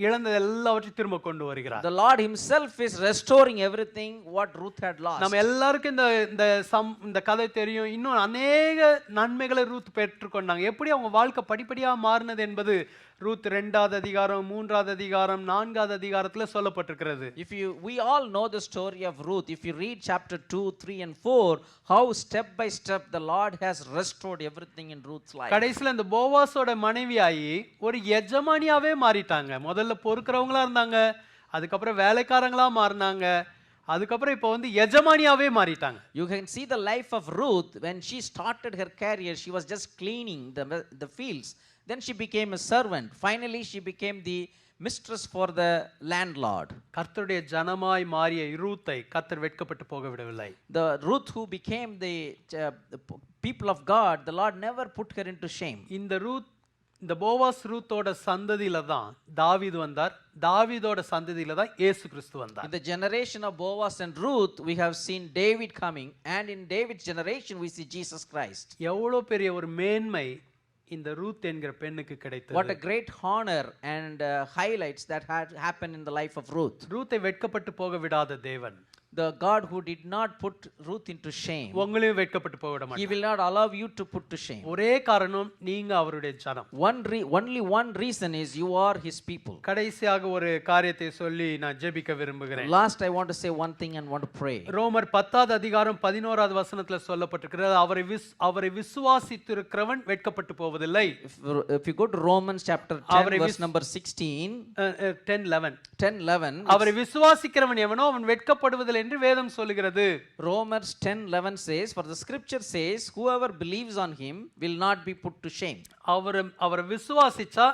இழந்தது எல்லாவற்றையும் திரும்ப கொண்டு வருகிறார். The Lord himself is restoring everything what Ruth had lost. நம்ம எல்லாருக்கும் இந்த கதை தெரியும். இன்னும் அநேக நன்மைகளை ரூத் பெற்றுக்கொண்டாங்க. எப்படி அவங்க வாழ்க்கை படிப்படியா மாறினது என்பது ரூத் 2வது அதிகாரம், 3வது அதிகாரம், 4வது அதிகாரத்துல சொல்லப்பட்டிருக்கிறது. We all know the story of Ruth. If you read chapter 2, 3 and 4, how step by step the Lord has restored everything in Ruth's life. கடைசில இந்த போவாஸோட மனைவியாயி ஒரு எஜமானியாவே மாறிட்டாங்க. முதல்ல பொறுக்கிறவங்களா இருந்தாங்க, அதுக்கப்புறம் வேலைக்காரங்களா மாறினாங்க, அதுக்கப்புறம் இப்போ எஜமானியாவே மாறிட்டாங்க. You can see the life of Ruth. When she started her career, she was just cleaning the fields. Then she became a servant. Finally she became the mistress for the landlord. கர்த்தருடைய ஜனமாய் மாறிய ரூத்தை கர்த்தர் வெட்கப்பட்டு போக விடவில்லை. The Ruth who became the people of God, the Lord never put her into shame. இந்த Boaz ரூத்தோட சந்ததியில தான் தாவீது வந்தார். தாவீதோட சந்ததியில தான் இயேசு கிறிஸ்து வந்தார். In the generation of Boaz and Ruth, we have seen David coming, and in David's generation we see Jesus Christ. எவ்வளவு பெரிய ஒரு மேன்மை இந்த ரூத் என்கிற பெண்ணுக்கு கிடைத்தது. What a great honor and highlights that had happened in the life of Ruth. ரூத்தை வெட்கப்பட்டு போக விடாத தேவன். the God who did not put Ruth into shame, உங்களையும் வெட்கப்பட்டு போக விட he மாட்டார். will not allow you to put to shame. ஒரே காரணம் நீங்க அவருடைய ஜனம். Only one reason is you are his people. கடைசியாக ஒரு காரியத்தை சொல்லி நான் ஜெபிக்க விரும்புகிறேன். Last I want to say one thing and want to pray. ரோமர் 10வது அதிகாரம் 11வது வசனத்துல சொல்லப்பட்டிருக்கிறது, அவரை விசுவாசித்திருக்கிறவன் வெட்கப்பட்டு போவதில்லை. If you go to Romans chapter 10 verse number 16, 10:11, அவரை விசுவாசிக்கிறவன் எவனோ அவன் வெட்கப்படுவதில்லை என்று வேதம் சொல்லுகிறது. Romans 10:11 says, for the scripture says, whoever believes on him will not be put to shame. அவரை விசுவாசிச்சா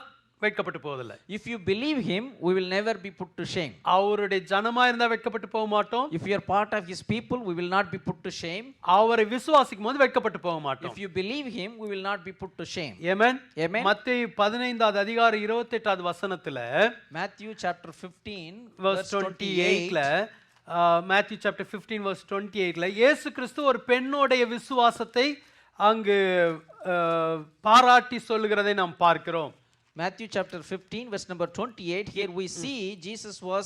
வெட்கப்பட்டு போவதில்லை. If you believe him, we will never be put to shame. அவருடைய ஜனமா இருந்தா வெட்கப்பட்டு போக மாட்டோம். If you are part of his people, we will not be put to shame. அவரை விசுவாசிக்கும் போது வெட்கப்பட்டு போக மாட்டோம். If you believe him, we will not be put to shame. Amen. Amen. மத்தேயு 15வது அதிகாரம் 28வது வசனத்துல Matthew chapter 15 verse 28ல Matthew chapter 15 verse 28ல இயேசு கிறிஸ்து ஒரு பெண்ணுடைய விசுவாசத்தை அங்கு பாராட்டி சொல்லுகிறதை நாம் பார்க்கிறோம். Matthew chapter 15 verse number 28, here we see Jesus was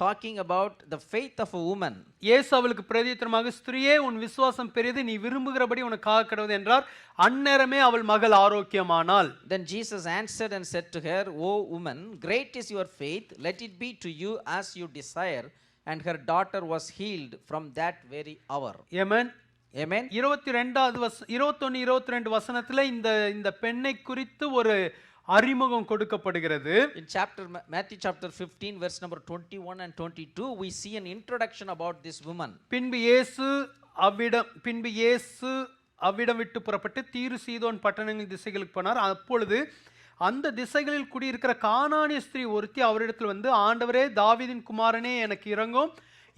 talking about the faith of a woman. இயேசு அவளுக்கு பிரதியுத்தரமாக, ஸ்திரியே உன் விசுவாசம் பெரியது, நீ விரும்புகிறபடி உனக்கு ஆக கடவுது என்றார். அந்நேரமே அவள் மகள் ஆரோக்கியமானாள். Then Jesus answered and said to her, O woman, great is your faith, let it be to you as you desire. And her daughter was healed from that very hour. Amen. Amen. 21-22 வசனத்துல இந்த பெண்ணை குறித்து ஒரு அறிமுகம் கொடுக்கப்படுகிறது. In Matthew chapter 15 verse number 21 and 22, we see an introduction about this woman. பின்பு இயேசு அவ்விடம் விட்டு புறப்பட்டு தீரு சீதோன் பட்டணங்களின் திசைகளுக்கு போனார். அப்பொழுது அந்த திசைகளில் குடியிருக்கிற கானானிய ஸ்திரீ ஒருத்தி அவரிடத்தில் வந்து, ஆண்டவரே, தாவீதின் குமாரனே, எனக்கு இரங்கும்,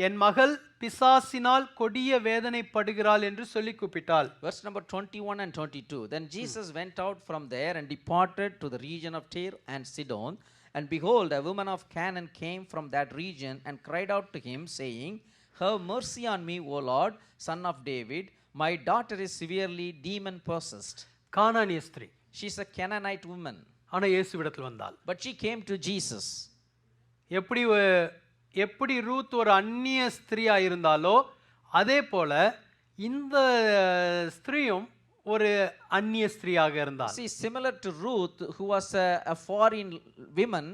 என் மகள் பிசாசினால் கொடிய வேதனைப்படுகிறாள் என்று சொல்லி கூப்பிட்டாள். Verse number 21 and 22. Then Jesus went out from there and departed to the region of Tyre and Sidon. And behold, a woman of Canaan came from that region and cried out to him, saying, have mercy on me, O Lord, son of David. My daughter is severely demon possessed. கானானிய ஸ்திரீ. She's a Canaanite woman. ஆனா இயேசுவிடத்தில் வந்தாள். But she came to Jesus. எப்படி Ruth ஒரு அந்நிய ஸ்திரீயா இருந்தாலோ அதே போல இந்த ஸ்திரீயும் ஒரு அந்நிய ஸ்திரீயாக இருந்தாள். See, similar to Ruth, who was a foreign woman,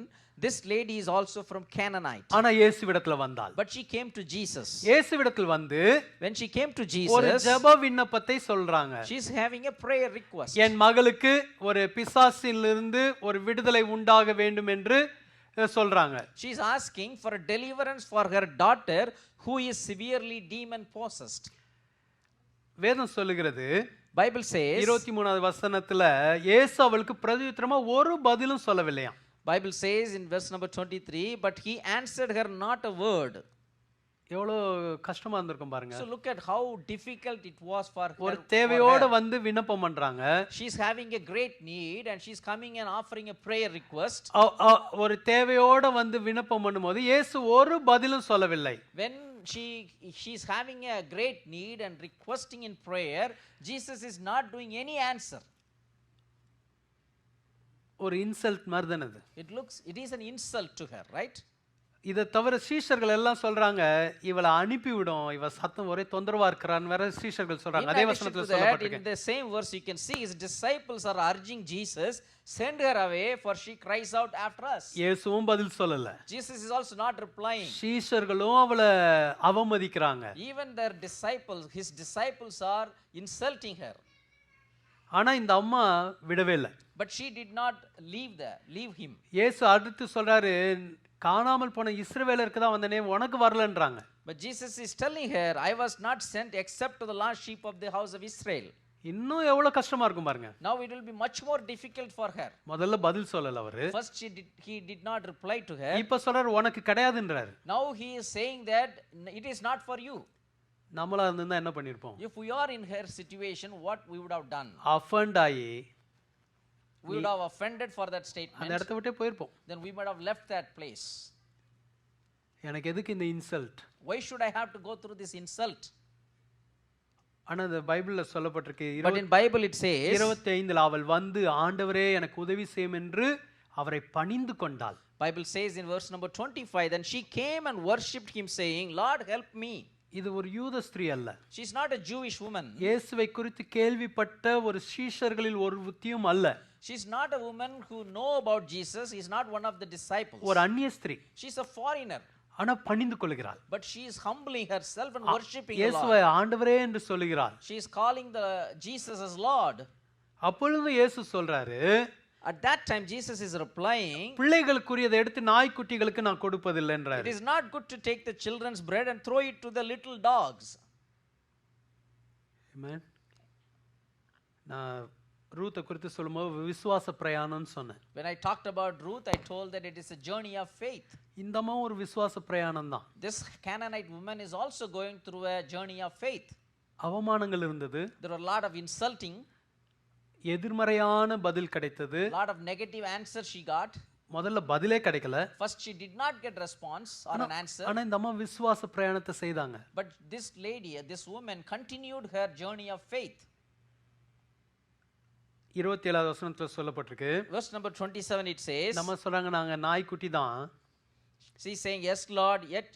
this lady is also from Canaanite. ஆனா இயேசுவிடத்தில் வந்தாள். But she came to Jesus. இயேசுவிடத்தில் வந்து when she came to Jesus, ஒரு ஜெப விண்ணப்பத்தை சொல்றாங்க. She is having a prayer request. என் மகளுக்கு ஒரு பிசாசிலிருந்து ஒரு விடுதலை உண்டாக வேண்டும் என்று சொல்றாங்க. She is asking for a deliverance for her daughter who is severely demon possessed. வேதம் சொல்லுகிறது, Bible says, 23வது வசனத்துல இயேசு அவளுக்கு பிரதியுத்தரமா ஒரு பதிலும் சொல்லவில்லையாம். Bible says in verse number 23, but he answered her not a word. எவ்வளவு கஷ்டமா இருந்திருக்கும் பாருங்க. So look at how difficult it was for her. ஒரு தேவையோட வந்து விண்ணப்பம் பண்றாங்க. She is having a great need and she is coming and offering a prayer request. ஒரு தேவையோட வந்து விண்ணப்பம் பண்ணும்போது இயேசு ஒரு பதிலும் சொல்லவில்லை. When she is having a great need and requesting in prayer, Jesus is not doing any answer. ஒரு insult மாதிரி தானே அது. It is an insult to her, right? இதை தவிர சீஷர்கள் எல்லாம் சொல்றாங்க, இவளை அனுப்பிவிடும், இவ சத்தம் ஒரே தொந்தரவா இருக்கிறான்னு வேற சீஷர்கள் சொல்றாங்க. அதே வசனத்துல சொல்லப்பட்டிருக்கு. In the same verse you can see his disciples are urging Jesus, send her away for she cries out after us. இயேசுவும் பதில் சொல்லல. Jesus is also not replying. சீஷர்களும் அவளை அவமதிக்கிறாங்க. Even their disciples, his disciples are insulting her. ஆனா இந்த அம்மா விடவே இல்லை. But she did not leave him. இயேசு அடுத்து சொல்றாரு, காணாமல் போன இஸ்ரவேலருக்கு தான் வந்தனே, உனக்கு வரலன்றாங்க. But Jesus is telling her, I was not sent except to the lost sheep of the house of Israel. இன்னும் எவ்வளவு கஷ்டமா இருக்கும் பாருங்க. Now it will be much more difficult for her. முதல்ல பதில் சொல்லல அவரு. First he did not reply to her. இப்ப சொல்றாரு உனக்கு கிடையாதுன்றாரு. Now he is saying that it is not for you. நம்மளா இருந்தா என்ன பண்ணிருப்போம்? If we are in her situation, what we would have done? Offend ஆயி we would have offended for that statement. அந்த இடத்தை விட்டே போயிருப்போம். Then we might have left that place. எனக்கு எதுக்கு இந்த insult? Why should I have to go through this insult? ஆனா இந்த பைபிள்ல சொல்லப்பட்டிருக்கு, But in Bible it says 25ல அவள் வந்து ஆண்டவரே எனக்கு உதவி செய்யும் என்று அவரை பணிந்து கொண்டாள். Bible says in verse number 25, then she came and worshipped him saying, Lord help me. இது ஒரு யூத ஸ்திரீ அல்ல. She is not a Jewish woman. இயேசுவை குறித்து கேள்விப்பட்ட ஒரு சீஷர்களில் ஒருத்தியும் அல்ல. She is not a woman who know about Jesus. He is not one of the disciples. ஒரு அந்நிய ஸ்திரீ. She is a foreigner. ஆனா பணிந்து கொள்கிறாள். But she is humbling herself and worshiping the இயேசுவை Lord. ஆண்டவரே என்று சொல்கிறாள். She is calling the Jesus as Lord. அப்பொழுது இயேசு சொல்றாரு, At that time Jesus is replying, பிள்ளைகளுக்குரியதை எடுத்து நாய்க்குட்டிகளுக்கு நான் கொடுப்பதில்லை என்றார். it is not good to take the children's bread and throw it to the little dogs. Amen. நான் ரூத்தை குறித்து சொல்லும்போது விசுவாச பிரயாணம்னு சொன்னேன். When I talked about Ruth, I told that it is a journey of faith. இந்தமா ஒரு விசுவாச பிரயாணம் தான். This Canaanite woman is also going through a journey of faith. அவமானங்கள் இருந்தது. There were a lot of insulting, எதிர்மறையான பதில் கிடைத்தது. lot of negative answers she got. முதல்ல பதிலே கிடைக்கல. First she did not get response or an answer. ஆனா இந்த அம்மா விசுவாச பிரயாணத்தை செய்தாங்க. But this lady, this woman continued her journey of faith. 27வது வசனத்துல சொல்லப்பட்டிருக்கு. Verse number 27 it says, நம்ம சொல்றாங்க நாங்க நாய்க்குட்டி தான். she is saying, yes Lord, yet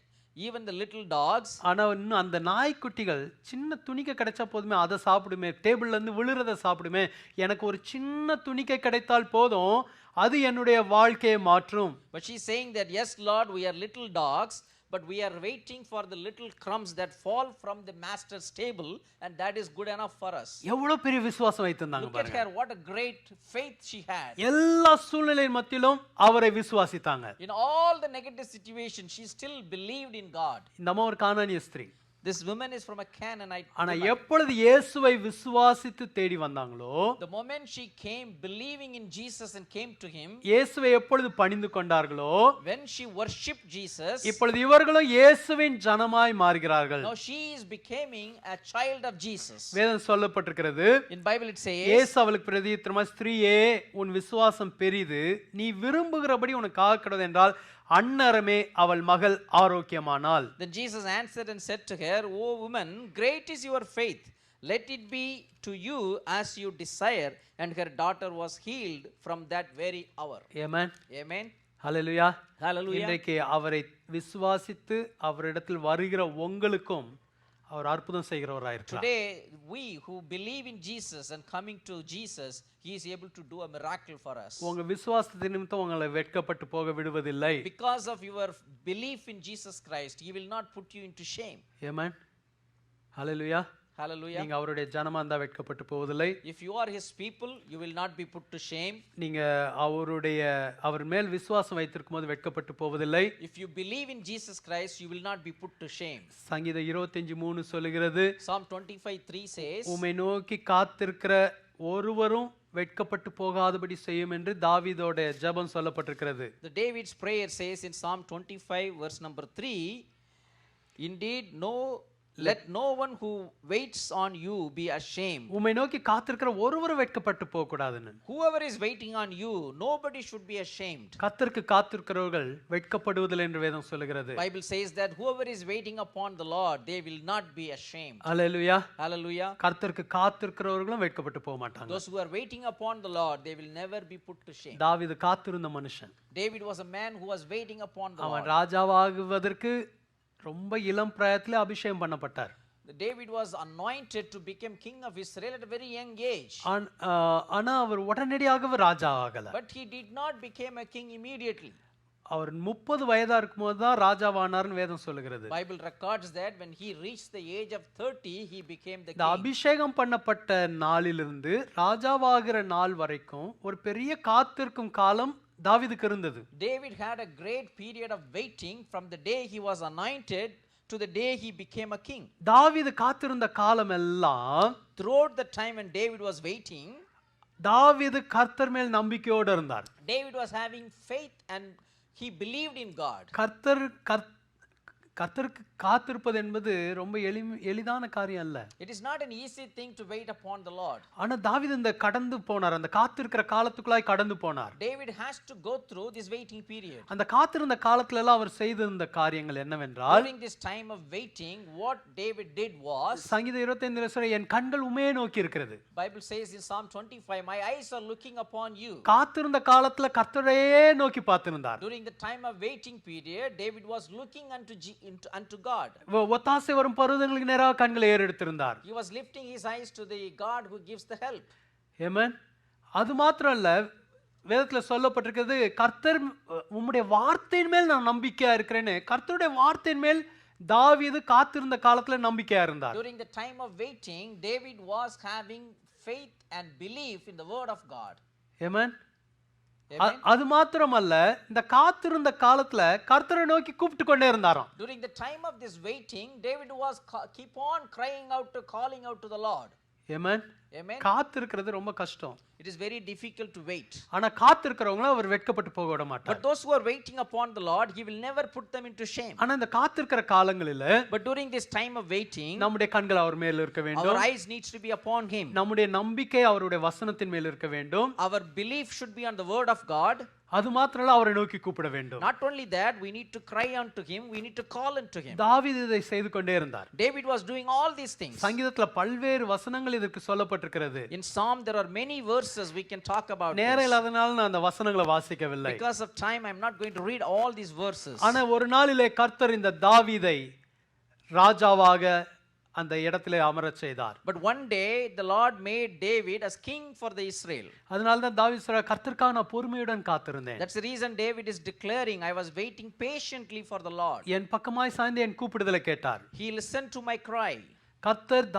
even the little dogs. ஆனா இன்னும் அந்த நாய்க்குட்டிகள் சின்ன துணிக்கை கிடைச்சா போதுமே, அதை சாப்பிடுமே, டேபிள்ல இருந்து விழுறத சாப்பிடுமே, எனக்கு ஒரு சின்ன துணிக்கை கிடைத்தால் போதும், அது என்னுடைய வாழ்க்கையை மாற்றும். But she is saying that yes Lord, we are little dogs, but we are waiting for the little crumbs that fall from the master's table, and that is good enough for us. எவ்வளவு பெரிய விசுவாசம் வைத்திருந்தாங்க Look at பாருங்க. her, what a great faith she had. எல்லா சூழ்நிலையின் மத்தியிலும் அவரை விசுவாசித்தாங்க. In all the negative situations, she still believed in God. இந்த அம்மா ஒரு கானானிய ஸ்திரீ. This woman is from a Canaanite ஆனா woman. எப்பொழுது இயேசுவை விசுவாசித்து தேடி வந்தாங்களோ, The moment she came believing in Jesus and came to him, இயேசுவை எப்பொழுது பணிந்து கொண்டார்களோ, when she worshipped Jesus, இப்பொழுது இவர்களும் இயேசுவின் ஜனமாய் மாறுகிறார்கள். now she is becoming a child of Jesus. வேதம் சொல்லப்பட்டிருக்கிறது, In Bible it says, இயேசு அவளுக்கு பிரதியுத்தரமா, ஸ்திரீயே உன் விசுவாசம் பெரிது, நீ விரும்புகிறபடி உனக்கு ஆகிறது என்றால் அன்னரமே அவள் மகள் ஆரோக்கியமானாள். Then Jesus answered and said to her, O woman, great is your faith. Let it be to you as you desire. And her daughter was healed from that very hour. Amen. Amen. Hallelujah. Hallelujah. இன்றைக்கு அவரை விசுவாசித்து அவரிடத்தில் வருகிற உங்களுக்கும் அவர் அற்புதம் செய்கிறவராய் இருக்கிறார். Today, we who believe in Jesus and coming to Jesus, he is able to do a miracle for us. உங்க விசுவாசத்தின் நிமித்தம் உங்களை வெட்கப்பட்டு போக விடுவதில்லை. Because of your belief in Jesus Christ, he will not put you into shame. Amen. Hallelujah. Hallelujah. நீங்க அவருடைய ஜனமா இருந்தா வெட்கப்பட்டு போவதில்லை. If you are his people, you will not be put to shame. நீங்க அவர் மேல் விசுவாசம் வைத்திருக்கும் போது வெட்கப்பட்டு போவதில்லை. If you believe in Jesus Christ, you will not be put to shame. சங்கீதம் 25:3 சொல்லுகிறது, Psalm 25:3 says, உம்மை நோக்கி காத்திருக்கிற ஒருவரும் வெட்கப்பட்டு போகாதபடி செய்யும் என்று தாவீதோட ஜெபம் சொல்லப்பட்டிருக்கிறது. the David's prayer says in Psalm 25 verse number 3, indeed let no one who waits on you be ashamed. உம்மை நோக்கி காத்திருக்கிற ஒருவரும் வெட்கப்பட்டு போக கூடாதுன்னு. Whoever is waiting on you, nobody should be ashamed. கர்த்தருக்கு காத்திருக்கிறவர்கள் வெட்கப்படுவதில்லை என்று வேதம் சொல்லுகிறது. Bible says that whoever is waiting upon the Lord, they will not be ashamed. Hallelujah. Hallelujah. கர்த்தருக்கு காத்திருக்கிறவர்களும் வெட்கப்பட்டு போக மாட்டாங்க. Those who are waiting upon the Lord, they will never be put to shame. தாவீது காத்திருந்த மனுஷன். David was a man who was waiting upon the அவன் Lord. ராஜாவாகுவதற்கு ரொம்ப இளம் பிராயத்திலே அபிஷேகம் பண்ணப்பட்டார். David was anointed to become king of Israel at a very young age. ஆனா அவர் உடனடியாக ராஜா ஆகல. But he did not become a king immediately. அவர் 30 வயதா இருக்கும்போது தான் ராஜாவானார்னு வேதம் சொல்லுகிறது. Bible records that when he reached the age of 30, he became the இந்த king. அபிஷேகம் பண்ணப்பட்ட நாளிலிருந்து ராஜாவாகிற நாள் வரைக்கும் ஒரு பெரிய காத்திருக்கும் காலம் தாவீதுக்கு இருந்தது. David had a great period of waiting from the day he was anointed to the day he became a king. தாவீது காத்திருந்த காலம் எல்லாம், Throughout the time when David was waiting, தாவீது கர்த்தர் மேல் நம்பிக்கையோடு இருந்தார். David was having faith and he believed in God. கர்த்தருக்கு காத்திருப்பது என்பது ரொம்ப எளிதான காரியம் அல்ல. It is not an easy thing to wait upon the Lord. ஆனா தாவீது இந்த கடந்து போனார், அந்த காத்திருக்கிற காலத்துக்குள்ளாய் கடந்து போனார். David has to go through this waiting period. அந்த காத்திருந்த காலத்துல எல்லாம் அவர் செய்திருந்த காரியங்கள் என்னவென்றால், During this time of waiting, what David did was, சங்கீதம் 25 சொல்ற, என் கண்கள் உம்மையே நோக்கி இருக்கிறது. Bible says in Psalm 25, my eyes are looking upon you. காத்திருந்த காலத்துல கர்த்தரையே நோக்கி பார்த்திருந்தார். During the time of waiting period, David was looking unto unto God. ஒத்தாசை வரும் பர்வதங்களுக்கு நேராக கண்களை ஏறெடுத்திருந்தார். He was lifting his eyes to the God who gives the help. Amen. அது மாத்திரம் இல்ல, வேதத்துல சொல்லப்பட்டிருக்கிறது, கர்த்தர் உம்முடைய வார்த்தையின் மேல் நான் நம்பிக்கையா இருக்கிறேன்னு. கர்த்தருடைய வார்த்தையின் மேல் தாவீது காத்திருந்த காலத்துல நம்பிக்கையா இருந்தார். During the time of waiting, David was having faith and belief in the word of God. Amen. அது மாத்திரமல்ல, இந்த காத்திருந்த காலத்துல கர்த்தரை நோக்கி கூப்பிட்டு கொண்டே இருந்தாராம். During the time of this waiting, David was keep on crying out to calling out to the Lord. Amen. Amen. காத்திருக்கிறது ரொம்ப கஷ்டம். It is very difficult to wait. ஆனா காத்திருக்கிறவங்கள அவர் வெட்கப்பட்டு போக விட மாட்டார். But those who are waiting upon the Lord, he will never put them into shame. ஆனா இந்த காத்திருக்கிற காலங்களில, but during this time of waiting, நம்முடைய கண்கள் அவர் மேல் இருக்க வேண்டும். Our eyes needs to be upon him. நம்முடைய நம்பிக்கை அவருடைய வசனத்தின் மேல் இருக்க வேண்டும். Our belief should be on the word of God. அது மாத்திரமல்ல, அவரை நோக்கி கூப்பிட வேண்டும். Not only that, we need to cry unto him, we need to call unto him. தாவீது இதை செய்து கொண்டே இருந்தார். David was doing all these things. சங்கீதத்துல பல்வேறு வசனங்கள் இதற்கு சொல்லப்பட்டிருக்கிறது. In Psalm there are many verses we can talk about. நேரம் இல்லாதனால நான் அந்த வசனங்களை வாசிக்கவில்லை. Because of time I am not going to read all these verses. ஆனா ஒரு நாளிலே கர்த்தர் இந்த தாவீதை ராஜாவாக அந்த இடத்திலே அமரச் செய்தார். But one day the Lord made David as king for the Israel. அதனால தான் தாவீது சொல்றார், கர்த்தருக்காக நான் பொறுமையுடன் காத்திருந்தேன். That's the reason David is declaring, I was waiting patiently for the Lord. என் பக்கமாய் சாய்ந்து என் கூப்பிடுதலை கேட்டார். He listened to my cry. கர்த்தர்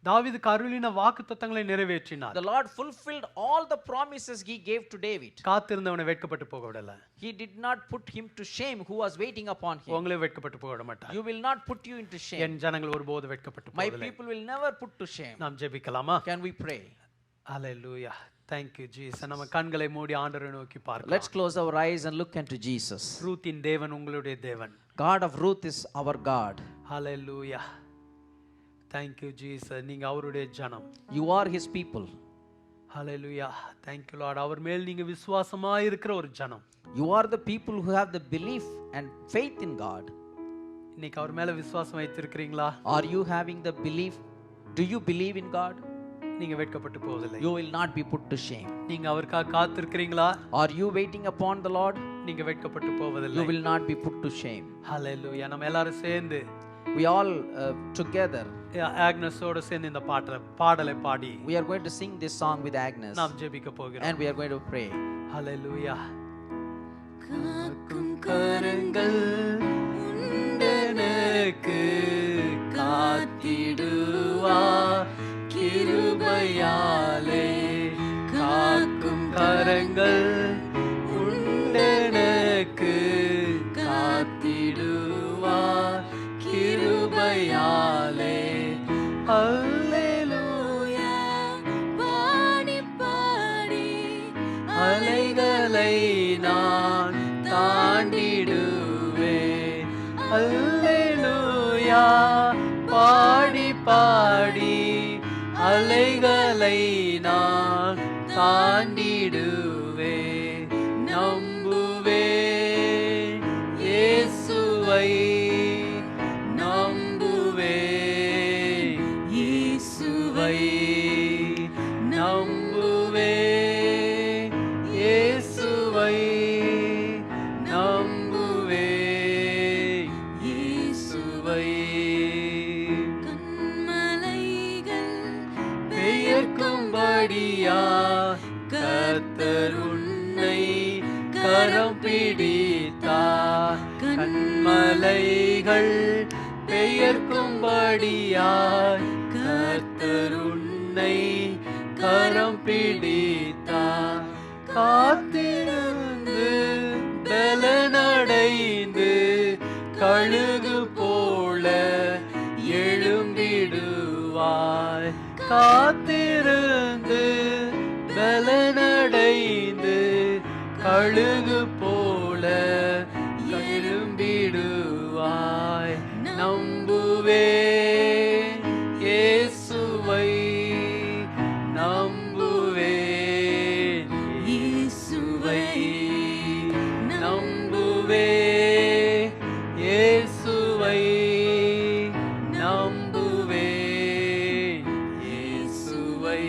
தாவீதுக்கு அருளின வாக்குத்தத்தங்களை நிறைவேற்றினார். The Lord fulfilled all the promises he gave to David. காத்திருந்தவனை வெட்கப்பட்டு போக விடல. He did not put him to shame who was waiting upon him. உங்களை வெட்கப்பட்டு போக விட மாட்டார். You will not put you into shame. என் ஜனங்கள் ஒருபோது வெட்கப்பட்டு போவதில்லை. My people will never put to shame. நாம் ஜெபிக்கலாமா? Can we pray? Hallelujah. Thank you Jesus. நம்ம கண்களை மூடி ஆண்டவரை நோக்கி பார்க்கலாம். Let's close our eyes and look unto Jesus. ரூத்தின் தேவன் உங்களுடைய தேவன். God of Ruth is our God. Hallelujah. Thank you Jesus. நீங்க அவருடைய ஜனம். You are his people. Hallelujah. Thank you Lord. அவர் மேல் நீங்க விசுவாசமா இருக்கிற ஒரு ஜனம். You are the people who have the belief and faith in God. இன்னைக்கு அவர் மேல விசுவாசம் வைத்திருக்கிறீங்களா? Are you having the belief? Do you believe in God? நீங்க வெட்கப்பட்டு போவதில்லை. You will not be put to shame. நீங்க அவருக்காக காத்திருக்கிறீங்களா? Are you waiting upon the Lord? நீங்க வெட்கப்பட்டு போவதில்லை. You will not be put to shame. Hallelujah. நம்ம எல்லாரும் சேர்ந்து we all together ஆக்னஸோட சேர்ந்து இந்த பாடலை பாடி we are going to sing this song with Agnes நாம் ஜெபிக்க போகிறோம். and we are going to pray. Hallelujah. காக்கும் கரங்கள் உண்டனக்கு காத்திடுவார் கிருபையாலே. காக்கும் கரங்கள் உண்டனக்கு காத்திடுவார் கிருபையாலே. அல்லேலூயா. பாடி பாடி அலைகளை நான் தாண்டிடுவேன். அல்லேலூயா. பாடி பாடி அலைகளை நான் தாண்டிடுவேன். நம்புவேன் இயேசுவை, நம்புவேன் இயேசுவை, நம்புவேன் இயேசுவை, நம்புவேன் இயேசுவை. கண்மலைகள் பெயர்க்கும்படியா கர்த்தர் உன்னை கரம் பிடித்தார். கண்மலைகள் பெயர்க்கும்படியாய் கர்த்தர் உன்னை கரம் பிடித்தார். காத்திருந்து பலனடைந்து கழுகு போல எழும்பிடுவாய். காத்திருந்து பலனடைந்து கழுகு போல எழும்பிடுவாய். நம்புவேன் இயேசுவை, நம்புவேன் இயேசுவை, நம்புவேன் இயேசுவை, நம்புவேன் இயேசுவை.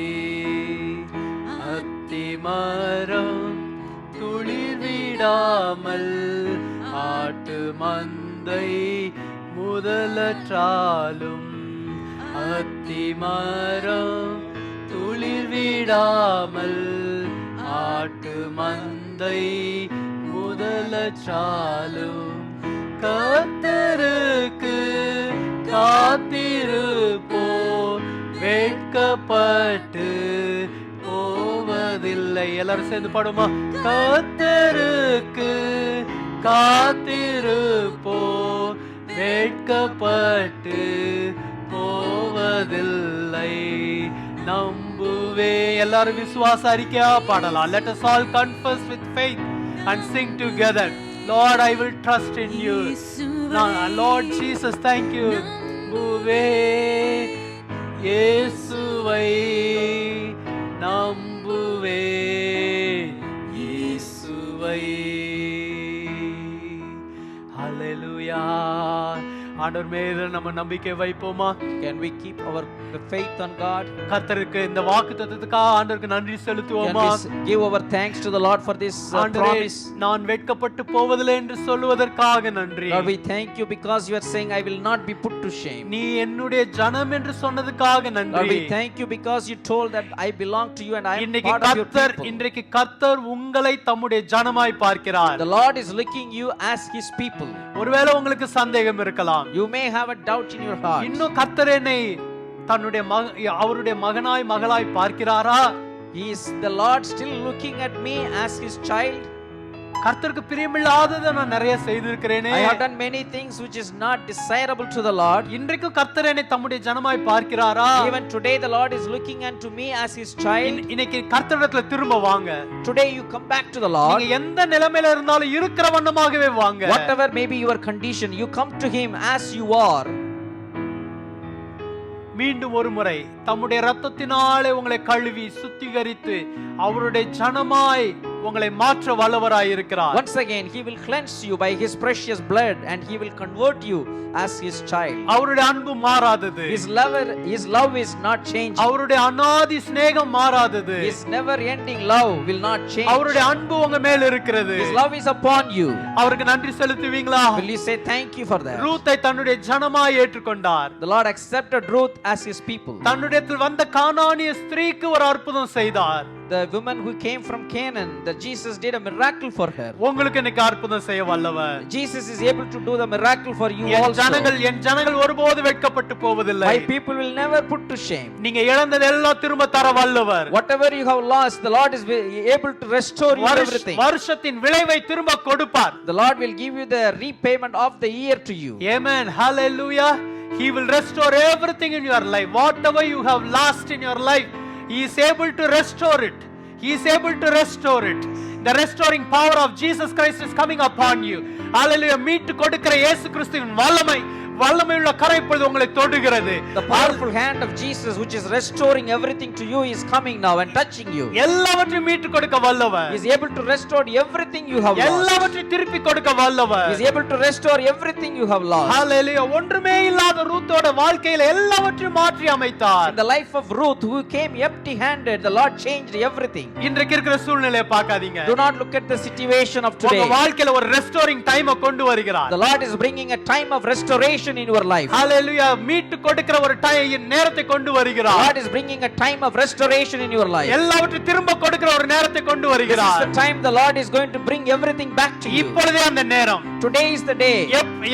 அத்திமரம் துளிர் விடாமல் ஆட்டு மந்த மந்தை முதலற்றாலும் அத்திமரம் துளிர் விடாமல் ஆட்டு மந்தை முதலற்றாலும் கர்த்தருக்கு காத்திருப்போம் வெட்கப்பட்டு போவதில்லை. எல்லாரும் சேர்ந்து பாடுமா? கர்த்தருக்கு காத்திருப்போம் வெட்கப்பட்டு போவதில்லை. நம்புவே. எல்லாரும் விசுவாச அறிக்கையா பாடலாம். Let us all confess with faith and sing together. Lord, I will trust in you. Lord Jesus, thank you. நம்புவே இயேசுவை நம்புவே இயேசுவை. ஹல்லேலூயா. ஆண்டவர் மேல நம்ம நம்பிக்கை வைப்போமா? Can we keep our faith on God? கர்த்தருக்கு இந்த வாக்குத்தத்தத்துக்காக ஆண்டவருக்கு நன்றி செலுத்துவோமா? Can we give our thanks to the Lord for this promise? நான் வெட்கப்பட்டு போவதில்லை என்று சொல்லுவதற்காக நன்றி. Lord, we thank you because you are saying I will not be put to shame. நீ என்னுடைய ஜனம் என்று சொன்னதுக்காக நன்றி. Lord, we thank you because you told that I belong to you and I am part of your people. இன்றைக்கு கர்த்தர் உங்களை தம்முடைய ஜனமாய் பார்க்கிறார். The Lord is looking you as his people. ஒருவேளை உங்களுக்கு சந்தேகம் இருக்கலாம். You may have a doubt in your heart. இன்னும் கர்த்தர் என்னை தன்னுடைய அவருடைய மகனாய் மகளாய் பார்க்கிறாரா? Is the Lord still looking at me as his child? கர்த்தருக்கு பிரியமில்லாததை நான் நிறைய செய்திருக்கிறேனே. I have done many things which is not desirable to the Lord. இன்றைக்கு கர்த்தர் என்னை தம்முடைய ஜனமாய் பார்க்கிறாரா? Even today the Lord is looking unto me as his child. இன்னைக்கு கர்த்தரிடத்துல திரும்ப வாங்க. Today you come back to the Lord. நீங்க எந்த நிலைமையில இருந்தாலும் இருக்கிற வண்ணமாகவே வாங்க. Whatever may be your condition, you come to him as you are. மீண்டும் ஒரு முறை தம்முடைய இரத்தத்தினாலே உங்களை கழுவி சுத்திகரித்து அவருடைய ஜனமாய் உங்களை மாற்ற வல்லவராய் இருக்கிறார். Once again he will cleanse you by his precious blood and he will convert you as his child. அவருடைய அன்பு மாறாதது. His love is not changing. அவருடைய அநாதி சிநேகம் மாறாதது. His never ending love will not change. அவருடைய அன்பு உங்க மேல இருக்கிறது. His love is upon you. அவருக்கு நன்றி செலுத்துவீங்களா? Will you say thank you for that? ரூத்தை தன்னுடைய ஜனமாய் ஏற்றுக்கொண்டார். The Lord accepted Ruth as his people. தன்னுடையத்தில் வந்த கானானிய ஸ்திரீக்கு ஒரு அற்புதம் செய்தார். The woman who came from Canaan, that Jesus did a miracle for her. உங்களுக்கு இன்னைக்கு அற்புதம் செய்ய வல்லவர். Jesus is able to do the miracle for you also. என் ஜனங்கள் ஒருபோது வெட்கப்பட்டு போவதில்லை. My people will never put to shame. நீங்க இழந்தது எல்லாம் திரும்ப தர வல்லவர். Whatever you have lost, the Lord is able to restore you everything. வருஷத்தின் விளைவை திரும்ப கொடுப்பார். The Lord will give you the repayment of the year to you. Amen. Hallelujah. He will restore everything in your life. Whatever you have lost in your life, he is able to restore it. He is able to restore it. The restoring power of Jesus Christ is coming upon you. Hallelujah. மீட்டு கொடுக்கிற இயேசு கிறிஸ்துவின் வல்லமையுள்ள கரை இப்பொழுது உங்களை தொடுகிறது. The powerful hand of Jesus which is restoring everything to you is coming now and touching you. எல்லாவற்றையும் மீட்டு கொடுக்க வல்லவர். He is able to restore everything you have lost. எல்லாவற்றையும் திருப்பி கொடுக்க வல்லவர். He is able to restore everything you have lost. Hallelujah. ஒன்றுமே இல்லாத ரூத்தோட வாழ்க்கையில எல்லாவற்றையும் மாற்றி அமைத்தார். In the life of Ruth who came empty handed, the Lord changed everything. இன்றைக்கு இருக்கிற சூழ்நிலையை பார்க்காதீங்க. Do not look at the situation of today. உங்க வாழ்க்கையில ஒரு ரெஸ்டோரிங் டைமை கொண்டு வருகிறார். The Lord is bringing a time of restoration in your life. Hallelujah. மீட்டு கொடுக்கிற ஒரு நேரத்தை கொண்டு வருகிறார். God is bringing a time of restoration in your life. எல்லாவற்றையும் திரும்ப கொடுக்கிற ஒரு நேரத்தை கொண்டு வருகிறார். This is the time the Lord is going to bring everything back to you. இப்பொழுதே அந்த நேரம். Today is the day.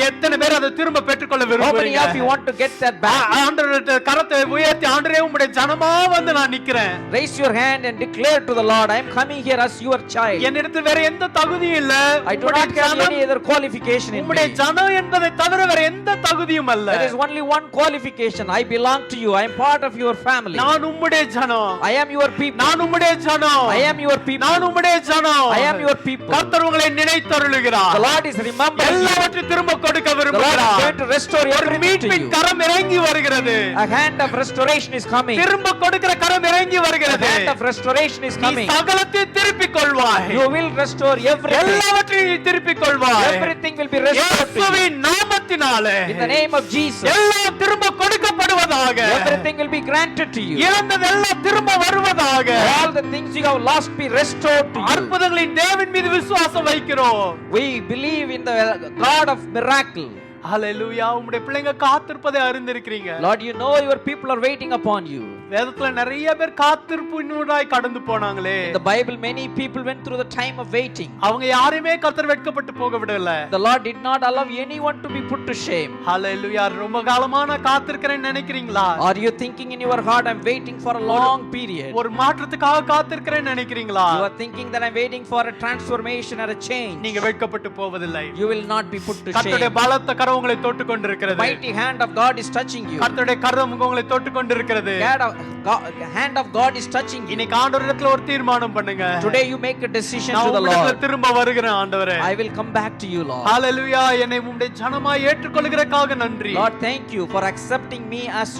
எத்தனை பேர் அதை திரும்ப பெற்றுக்கொள்ள விரும்புறீங்க? How many of you want to get that back? ஆண்டவரே கரத்தை உயர்த்தி ஆண்டவரே உம்முடைய ஜனமா வந்து நான் நிக்கிறேன். Raise your hand and declare to the Lord, I am coming here as your child. என்னிடத்தில் வேற எந்த தகுதியும் இல்ல. I do not have any other qualification in me. உம்முடைய ஜனம் என்பதை தவிர வேற எந்த தகுதியும் அல்ல. There is only one qualification. I belong to you. I am part of your family. நான் உம்முடைய ஜனம். I am your people. நான் உம்முடைய ஜனம். I am your people. நான் உம்முடைய ஜனம். I am your people. கர்த்தர் உங்களை நினைத்தருளுகிறார். The Lord is remembering. எல்லாவற்றையும் திரும்ப கொடுக்க The Lord is விரும்புகிறார். going to restore everything to you. கரம் இறங்கி வருகிறது. A hand of restoration is coming. திரும்ப கொடுக்கிற கரம் இறங்கி A வருகிறது. hand of restoration is நீ coming. சகலத்தையும் திருப்பிக் கொள்வாய். You will restore everything. எல்லாவற்றையும் திருப்பிக் கொள்வாய். Everything will be restored to you. இயேசுவின் நாமத்தினாலே In the name of Jesus. எல்லாம் திரும்ப கொடுக்கப்படும். கொடுக்கப்படுவதாக. Everything will be granted to you. இழந்ததெல்லாம் திரும்ப வருவதாக. All the things you have lost be restored to you. அற்புதங்களின் தேவன் மீது விசுவாசம் வைக்கிறோம். We believe in the God of miracle. ஹalleluya. உம்முடைய பிள்ளைங்க காத்திருப்பதை அறிந்திருக்கிறீங்க. Lord, you know your people are waiting upon you. வேதத்துல நிறைய பேர் காத்திருப்பினூடாய் கடந்து போனாங்களே. In the Bible many people went through the time of waiting. அவங்க யாரையுமே கர்த்தர் வெட்கப்பட்டு போக விடல. The Lord did not allow anyone to be put to shame. ஹalleluya. ரொம்ப காலமா நான் காத்திருக்கிறேன்னு நினைக்கிறீங்களா? Are you thinking in your heart, I'm waiting for a long period? ஒரு மாற்றத்துக்காக காத்திருக்கிறேன்னு நினைக்கிறீங்களா? You are thinking that I'm waiting for a transformation or a change. நீங்க வெட்கப்பட்டு போவதில்லை. You will not be put to shame. கர்த்தருடைய பலத்த கரம் உங்களை தொட்டு கொண்டிருக்கிறது. Mighty hand of God is touching you. கர்த்தருடைய கரம் உங்களை தொட்டு கொண்டிருக்கிறது. Hand of God is touching you. இன்னைக்கு ஆண்டவரிடத்துல ஒரு தீர்மானம் பண்ணுங்க. Today you make a decision to the நான் Lord. திரும்ப வருகிறேன் ஆண்டவரே. I will come back to you, Lord. ஹalleluya. என்னை உம்முடைய ஜனமாய் ஏற்றுக்கொள்கிறதுக்காக நன்றி. Lord, thank you for accepting me as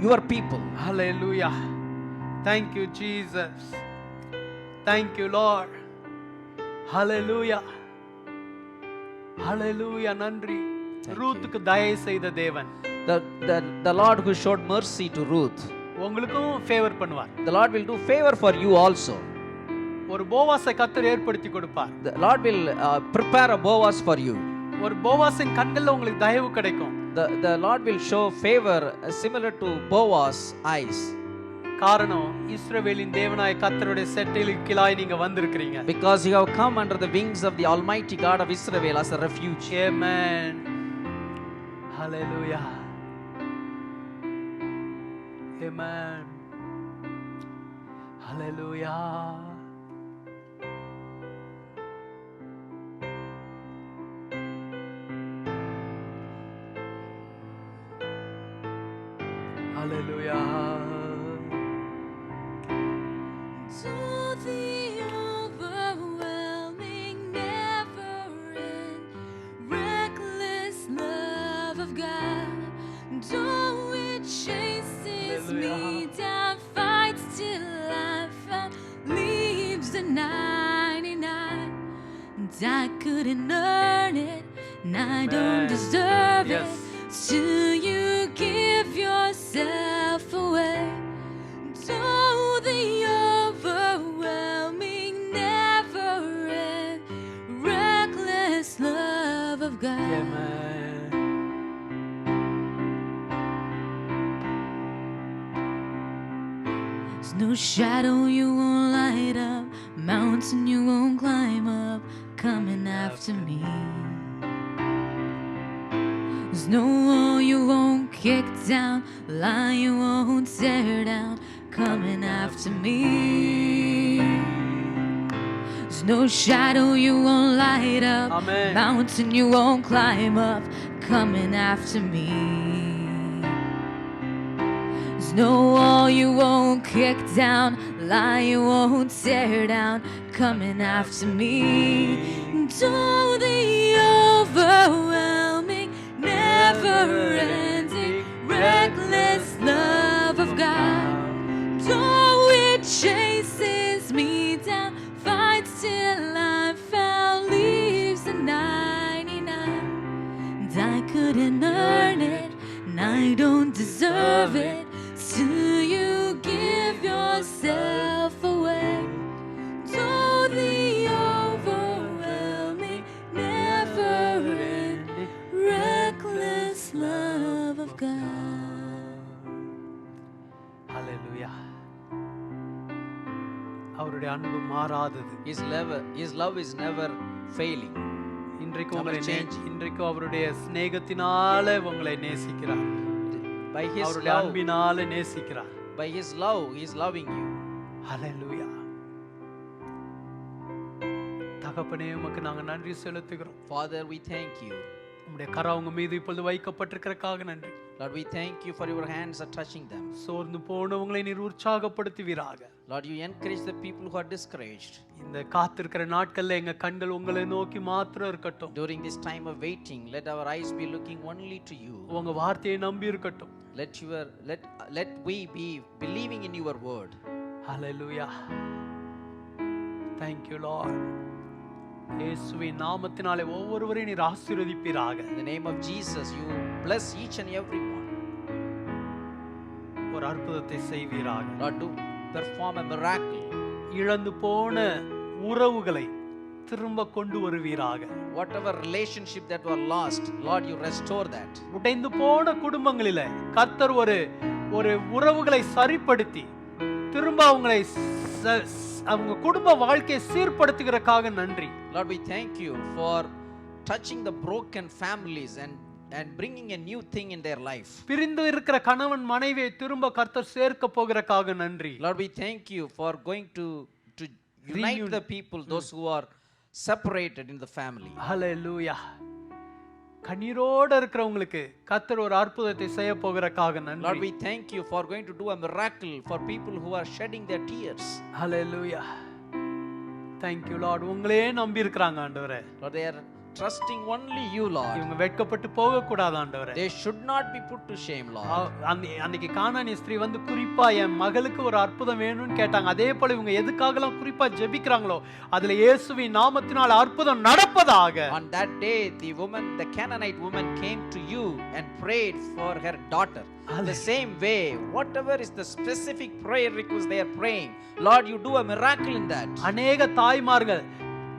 your people. Hallelujah. Thank you Jesus. Thank you Lord. Hallelujah. Hallelujah. நன்றி. ரூத்துக்கு தயை செய்த தேவன். The Lord who showed mercy to Ruth. உங்களுக்கும் favour பண்ணுவார். The Lord will do favor for you also. ஒரு போவாஸை கர்த்தர் ஏற்படுத்தி கொடுப்பார். The Lord will prepare a Boaz for you. ஒரு போவாஸின் கண்கள்ல உங்களுக்கு தயவு கிடைக்கும். The Lord will show favor similar to Boaz eyes. காரணம் இஸ்ரவேலின் தேவனாய கர்த்தருடைய செட்டைகளுக்கு கீழாய் நீங்க வந்திருக்கிறீங்க. Because you have come under the wings of the Almighty God of Israel as a refuge. Amen. Hallelujah. Amen. Hallelujah. Hallelujah. To the overwhelming, never-ending, reckless love of God, though it chases me down, fights till I found, leaves the 99, and I couldn't earn it, and I don't deserve it, till you give yourself away. Though the overwhelming, never-ending, reckless love of God. Amen. There's no shadow you won't light up, mountain you won't climb up, coming after me. There's no wall you won't kick down, lie you won't tear down, coming after me. There's no shadow you won't light up, Amen. mountain you won't climb up, coming after me. There's no wall you won't kick down, lie you won't tear down, coming after me. Though the overwhelming, never-ending, reckless love of God, though it chases me down, fights till I'm found, leaves the 99, and I couldn't earn it, and I don't deserve it, till you give yourself away. Though the overwhelming, never-ending, reckless love of God. Hallelujah. அவருடைய அன்பு மாறாதது. His love is never failing. இன்றைக்கு Never change. இன்றைக்கு அவருடைய சிநேகத்தினால உங்களை நேசிக்கிறார். By his அவருடைய love, அன்பினால நேசிக்கிறார். by his love, he is loving you. ஹalleluya. தகப்பனே உமக்கு நாங்க நன்றி செலுத்துகிறோம். Father, we thank you. உம்முடைய கரம் உங்க மீது இப்பொழுது வைக்கப்பட்டிருக்கிறதுக்காக நன்றி. Lord, we thank you for your hands are touching them. சோர்ந்து போனவங்களை நீர் உற்சாகப்படுத்துவீராக. Lord, you encourage the people who are discouraged. இந்த காத்திருக்கிற நாட்கள்ல எங்க கண்கள் உங்களை நோக்கி மாத்திரம் இருக்கட்டும். During this time of waiting, let our eyes be looking only to you. உங்க வார்த்தையை நம்பி இருக்கட்டும். Let we be believing in your word. Hallelujah. Thank you Lord. இயேசுவின் நாமத்தினாலே ஒவ்வொருவரையும் நீர் ஆசீர்வதிப்பீராக. In the name of Jesus, you bless each and every one. ஒரு அற்புதத்தை செய்வீராக. Lord, do perform a miracle. இழந்து போன உறவுகளை திரும்ப கொண்டு வருவீராக. Whatever relationship that were lost, Lord, you restore that. உடைந்து போன குடும்பங்களில கர்த்தர் ஒரு உறவுகளை சரிப்படுத்தி திரும்ப அவங்களை அவங்க குடும்ப வாழ்க்கையை சீர்படுத்துகிறதுக்காக நன்றி. Lord, we thank you for touching the broken families and bringing a new thing in their life. பிரிந்து இருக்கிற கணவன் மனைவியை திரும்ப கர்த்தர் சேர்க்க போகிறதுக்காக நன்றி. Lord, we thank you for going to unite the people, those who are separated in the family. ஹல்லேலூயா. கண்ணீரோட இருக்கிறவங்களுக்கு கர்த்தர் ஒரு அற்புதத்தை செய்ய போகிறதுக்காக நன்றி. Lord, we thank you for going to do a miracle for people who are shedding their tears. Hallelujah. Thank you Lord. உங்களே நம்பி இருக்காங்க ஆண்டவரே. Lord, they are trusting only you, Lord. இவங்க வெட்கப்பட்டு போக கூடாது ஆண்டவரே. They should not be put to shame, Lord. அன்னைக்கு கானானிய ஸ்திரீ வந்து குறிப்பா என் மகளுக்கு ஒரு அற்புதம் வேணும்னு கேட்டாங்க. அதே போல இவங்க எதுக்காகலாம் குறிப்பா ஜெபிக்கிறாங்களோ அதுல இயேசுவின் நாமத்தினால் அற்புதம் நடப்பதாக. On that day the Canaanite woman came to you and prayed for her daughter. The same way, whatever is the specific prayer request they are praying, Lord, you do a miracle in that. அநேக தாய்மார்கள்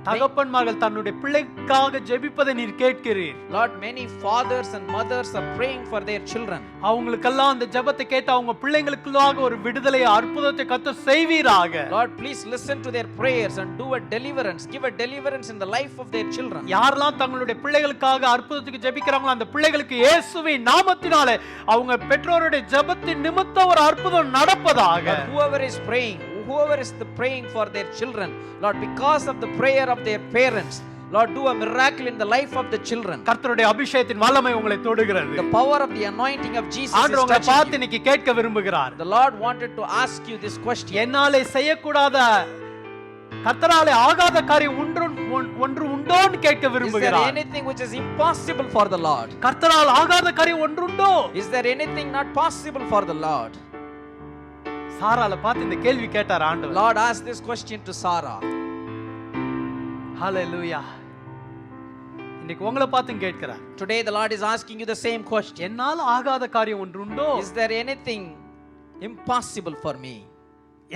தகப்பன்மார்கள் தன்னுடைய பிள்ளைக்காக ஜெபிப்பதை நீர் கேட்கிறீர். Lord, many fathers and mothers are praying for their children. அவங்களுக்கெல்லாம் அந்த ஜெபத்தை கேட்டு அவங்க பிள்ளைகளுக்குள்ளாக ஒரு விடுதலை அற்புதத்தை கர்த்தர் செய்வீராக. Lord, please listen to their prayers and do a deliverance, give a deliverance in the life of their children. யாரெல்லாம் தங்களுடைய பிள்ளைகளுக்காக அற்புதத்துக்கு ஜெபிக்கிறாங்களோ அந்த பிள்ளைகளுக்கு இயேசுவின் நாமத்தினாலே அவங்க பெற்றோருடைய ஜெபத்தின் நிமித்தம் ஒரு அற்புதம் நடப்பதாக. Whoever is praying for their children, Lord, because of the prayer of their parents, Lord, do a miracle in the life of the children. கர்த்தருடைய அபிஷேகத்தின் வல்லமை உங்களை தொடுகிறது. The power of the anointing of Jesus is ஆண்டவர் உங்களை பார்த்து touching you. இன்னைக்கு கேட்க விரும்புகிறார். The Lord wanted to ask you this question. என்னாலே செய்யக்கூடாத கர்த்தராலே ஆகாத காரியம் ஒன்று உண்டோன்னு கேட்க Is there விரும்புகிறார். anything which is impossible for the Lord? கர்த்தரால் ஆகாத காரியம் ஒன்று உண்டோ? Is there anything not possible for the Lord? சாரால பார்த்து இந்த கேள்வி கேட்டார் ஆண்டவர். Lord asked this question to Sarah. ஹல்லேலூயா. இன்னைக்கு உங்களை பார்த்து கேட்கிறார். Today the Lord is asking you the same question. என்னால ஆகாத காரியம் ஒன்று உண்டோ? Is there anything impossible for me?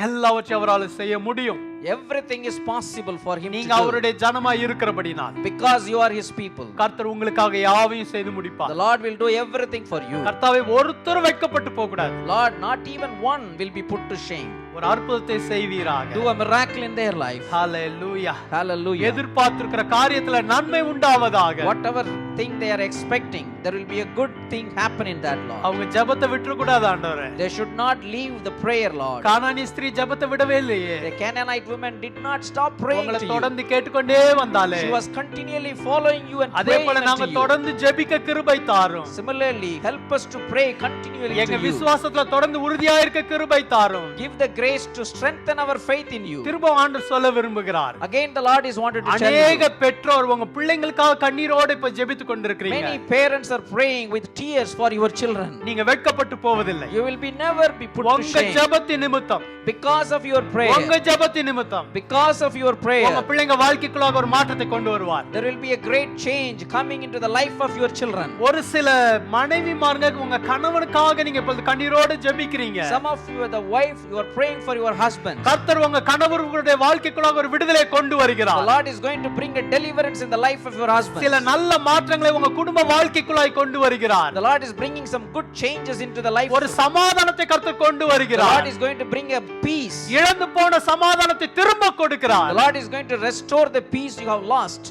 எல்லாவற்றையும் அவரால் செய்ய முடியும். Everything is possible for him நீங்க to do. அவருடைய ஜனமாய் இருக்கிறபடினால் Because you are his people. கர்த்தர் உங்களுக்காக யாவையும் செய்து முடிப்பார். The Lord will do everything for you. கர்த்தாவே ஒருத்தர் வெட்கப்பட்டு போக கூடாது. Lord, not even one will be put to shame. ஒரு அற்புதத்தை செய்வீராக. Do a miracle in their life. Hallelujah. Hallelujah. எதிர்பார்த்திருக்கிற காரியத்துல நன்மை உண்டாவதாக. Whatever thing they are expecting, there will be a good thing happen in that, Lord. அவங்க ஜெபத்தை விட்டுற கூடாது ஆண்டவரே. They should not leave the prayer, Lord. கானானிய ஸ்திரீ ஜெபத்தை விடவே இல்லையே. The Canaanite woman did not stop praying உங்களை to you. தொடர்ந்து கேட்டுக்கொண்டே வந்தாலே. She was continually following you and அதே praying போல unto நாங்க you. தொடர்ந்து ஜெபிக்க கிருபை தாரும். Similarly, help us to pray continually எங்க to you. விசுவாசத்துல தொடர்ந்து உறுதியா இருக்க கிருபை தாரும். Give the grace to strengthen our faith in you. திரும்ப ஆண்டவர் சொல்ல விரும்புகிறார். Again the Lord is wanted to tell அநேக you. பெற்றோர் உங்க பிள்ளைகளுக்காக கண்ணீரோட இப்ப ஜெபித்துக் கொண்டிருக்கிறீங்க. Many parents are praying with tears for your children. நீங்க வெட்கப்பட்டு போவதில்லை. You will never be put to உங்க shame. ஜெபத்தின் நிமித்தம். Because of your prayer. உங்க ஜெபத்தின் நிமித்தம். Because of your prayer. உங்க பிள்ளைங்க வாழ்க்கைக்குள்ளாக ஒரு மாற்றத்தை கொண்டு வருவார். There will be a great change coming into the life of your children. ஒரு சில மனைவிமார்ங்க உங்க கணவனுக்காக நீங்க இப்ப கண்ணீரோட ஜெபிக்கிறீங்க. Some of you, the wife, you are praying for your husband. கர்த்தர் உங்க கணவருடைய வாழ்க்கைக்குள்ளாக ஒரு விடுதலை கொண்டு The வருகிறார். Lord is going to bring a deliverance in the life of your husband. சில நல்ல மாற்றங்களை உங்க குடும்ப வாழ்க்கைக்குள்ளாய் கொண்டு வருகிறார். The Lord is bringing some good changes into the life. ஒரு சமாதானத்தை கர்த்தர் கொண்டு The வருகிறார். Lord is going to bring a peace. இழந்து போன சமாதானத்தை திரும்ப கொடுக்கிறார். The Lord is going to restore the peace you have lost.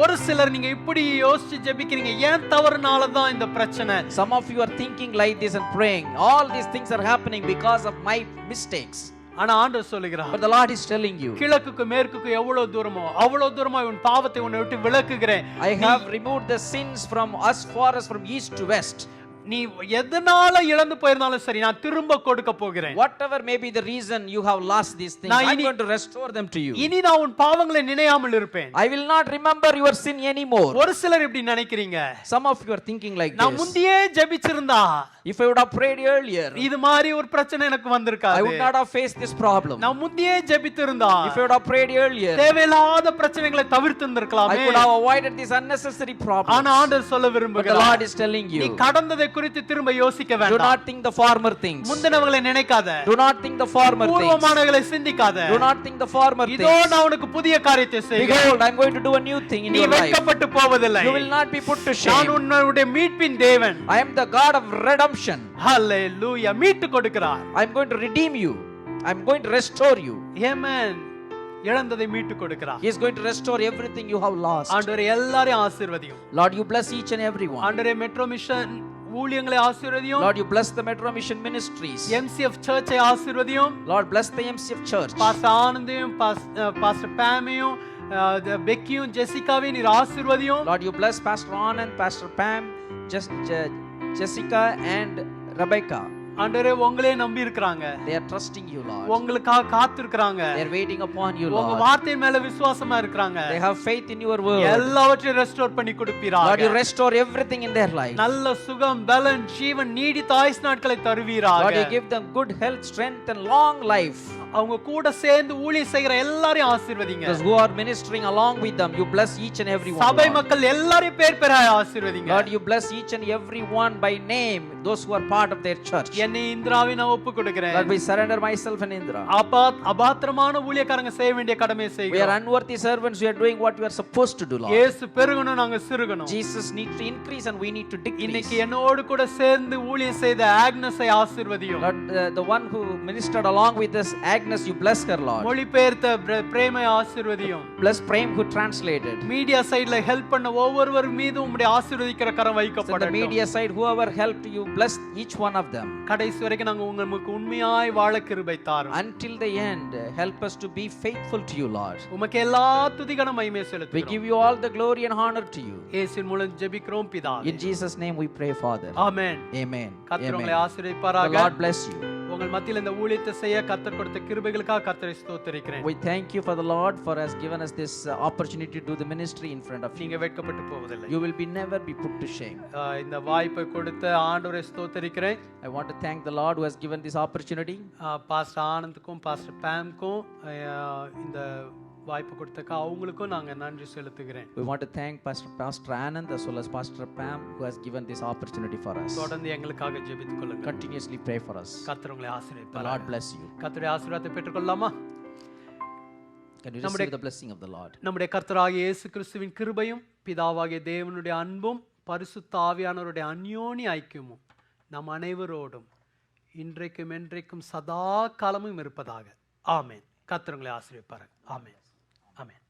ஒரு சிலர் நீங்க இப்படி யோசிச்சு ஜெபிக்கிறீங்க, ஏன் தவறுனால தான் இந்த பிரச்சனை. Some of you are thinking like this and praying, all these things are happening because of my mistakes. ஆனா ஆண்டவர் சொல்லுகிறார், But the Lord is telling you, கிழக்குக்கு மேற்குக்கு எவ்வளவு தூரமோ அவ்வளவு தூரமா உன் பாவத்தை உன்னை விட்டு விலக்குகிறேன். I have removed the sins from us far as from east to west. நீ எதனால இழந்து போயிருந்தாலும் சரி, நான் திரும்ப கொடுக்க போகிறேன். Whatever may be the reason you have lost these things, I am going to restore them to you. இனி நான் உன் பாவங்களை நினையாமல் இருப்பேன். I will not remember your sin anymore. ஒரு சிலர் இப்படி நினைக்கிறீங்க. Some of you are thinking like நான் this. முந்தியே ஜெபிச்சிருந்தா If I would have prayed earlier, இது மாதிரி ஒரு பிரச்சனை எனக்கு வந்திருக்காது. I would not have faced this problem. நான் முந்தியே ஜெபித்திருந்தா If I would have prayed earlier, தேவையில்லாத பிரச்சனைகளை தவிர்த்து I இருந்திருக்கலாமே. could have avoided this unnecessary problem. ஆனா ஆண்டவர் சொல்ல But the விரும்புகிறார், Lord is telling நீ you, கடந்ததை குறித்து திரும்ப யோசிக்க Do வேண்டாம். not think the former things. முந்தினவங்களை நினைக்காத. Do not think the former things. பூர்வமானவங்களை சிந்திக்காத. Do not think the former இதோ things. நான் உனக்கு புதிய காரியத்தை செய்கிறேன். Behold, I am going to do a new thing in நீ your life. வெட்கப்பட்டு போவதில்லை. You will not be put to நான் shame. உன்னுடைய மீட்பின் தேவன். I am the God of redemption. ஹல்லேலூயா. மீட்டு கொடுக்கிறார். I am going to redeem you. I am going to restore you. ஆமென். இழந்ததை மீட்டு கொடுக்கிறார். He is going to restore everything you have lost. ஆண்டவரே எல்லாரையும் ஆசீர்வதியும். Lord, you bless each and every one. ஆண்டவரே metro mission ஊழியங்களை ஆசீர்வதியும். Lord, you bless the Metro Mission Ministries. MCF சர்ச்சை ஆசீர்வதியும். Lord, bless the MCF Church. Pastor ஆனந்தையும் pastor பேமையும் பெக்கியும் ஜெசிகாவையும் நீர் ஆசீர்வதியும். Lord, you bless Pastor Anand, Pastor Pam, Jessica and Rebecca. ஆண்டவரே உங்களே நம்பி இருக்காங்க. They are trusting you, Lord. உங்களுக்காக காத்திருக்காங்க. They are waiting upon you, உங்க Lord. வார்த்தையின் மேல விசுவாசமா இருக்காங்க. They have faith in your word. எல்லாவற்றையும் ரெஸ்டோர் பண்ணி கொடுப்பீராக. Lord, you restore everything in their life. நல்ல சுகம் பலன் ஜீவன் நீடித்த ஆயுசு நாட்களை தருவீராக. Lord, you give them good health, strength and long life. அவங்க கூட சேர்ந்து ஊழியம் செய்கிற எல்லாரையும் ஆசீர்வதிங்க. Those who are ministering along with them, you bless each and every one. சபை மக்கள் எல்லாரையும் பேராய் ஆசீர்வதிங்க. Lord, you bless each and every one by name, those who are part of their church. என்னை இந்திராவை நான் ஒப்பு கொடுக்கிறேன். Lord, we surrender myself and Indra. அபாத்திரமான ஊழியக்காரங்க செய்ய வேண்டிய கடமையை We are செய்கிறோம். unworthy servants. We are doing what we are supposed to do, Lord. இயேசு பெருகணும், நாங்க சிறுகணும். Jesus needs to increase and we need to decrease. இன்னைக்கு என்னோடு கூட சேர்ந்து ஊழியம் செய்த ஆக்னஸை ஆசீர்வதியும். Lord, the one who ministered along with us, Agnes, you bless her, Lord. மொழிபெயர்த்த பிரேமை ஆசீர்வதியும். Bless Prem who translated. Media சைடுல ஹெல்ப் பண்ண ஒவ்வொருவர் மீதும் உம்முடைய ஆசீர்வதிக்கிற கரம் So the வைக்கப்படட்டும். media side, whoever helped you, bless each one of them. கடைசி வரைக்கும் நாங்க உங்களுக்கு உண்மையாய் வாழ கிருபை தாரும். Until the end, help us to be faithful to you, Lord. உமக்கு எல்லா துதிகன மகிமை We செலுத்துகிறோம். give you all the glory and honor to you. இயேசுவின் மூலம் ஜெபிக்கிறோம் பிதாவே. In Jesus' name we pray, Father. Amen. Amen. கர்த்தர் உங்களை Amen. The ஆசீர்வதிப்பாராக. Lord bless you. உங்கள் மத்தியில் இந்த ஊழியத்தை செய்ய கர்த்தர் கொடுத்த கிருபைகளுக்காக கர்த்தரை ஸ்தோத்திரிக்கிறேன். We thank you for the Lord for has given us this opportunity to do the ministry in front of you. நீங்க வெட்கப்பட்டு போவதில்லை. You will be never be put to shame. இந்த வாய்ப்பை கொடுத்த ஆண்டவரை ஸ்தோத்திரிக்கிறேன். I want to thank the Lord who has given this opportunity. Pastor ஆனந்துக்கும் pastor பேம்க்கும் இந்த வாய்ப்பு கொடுத்தக்க அவங்களுக்கும் நாங்க நன்றி செலுத்துகிறேன். We want to thank Pastor Anand as well as Pastor Pam who has given this opportunity for us. தொடர்ந்து எங்களுக்காக ஜெபித்துக் கொள்ளுங்க. Continuously pray for us. கர்த்தர் உங்களை The ஆசீர்வதிப்பார். Lord bless you. கர்த்தருடைய ஆசீர்வாதத்தை பெற்றுக்கொள்ளலாமா? Can you receive the blessing of the Lord? நம்முடைய கர்த்தராகிய இயேசு கிறிஸ்துவின் கிருபையும் பிதாவாகிய தேவனுடைய அன்பும் பரிசுத்த ஆவியானவருடைய அந்யோன்ய ஐக்கியமும் நம் அனைவரோடும் இன்றைக்கும் என்றைக்கும் சதா காலமும் இருப்பதாக. ஆமென். கர்த்தர் உங்களை ஆசீர்வதிப்பார். ஆமென். ஆமென்.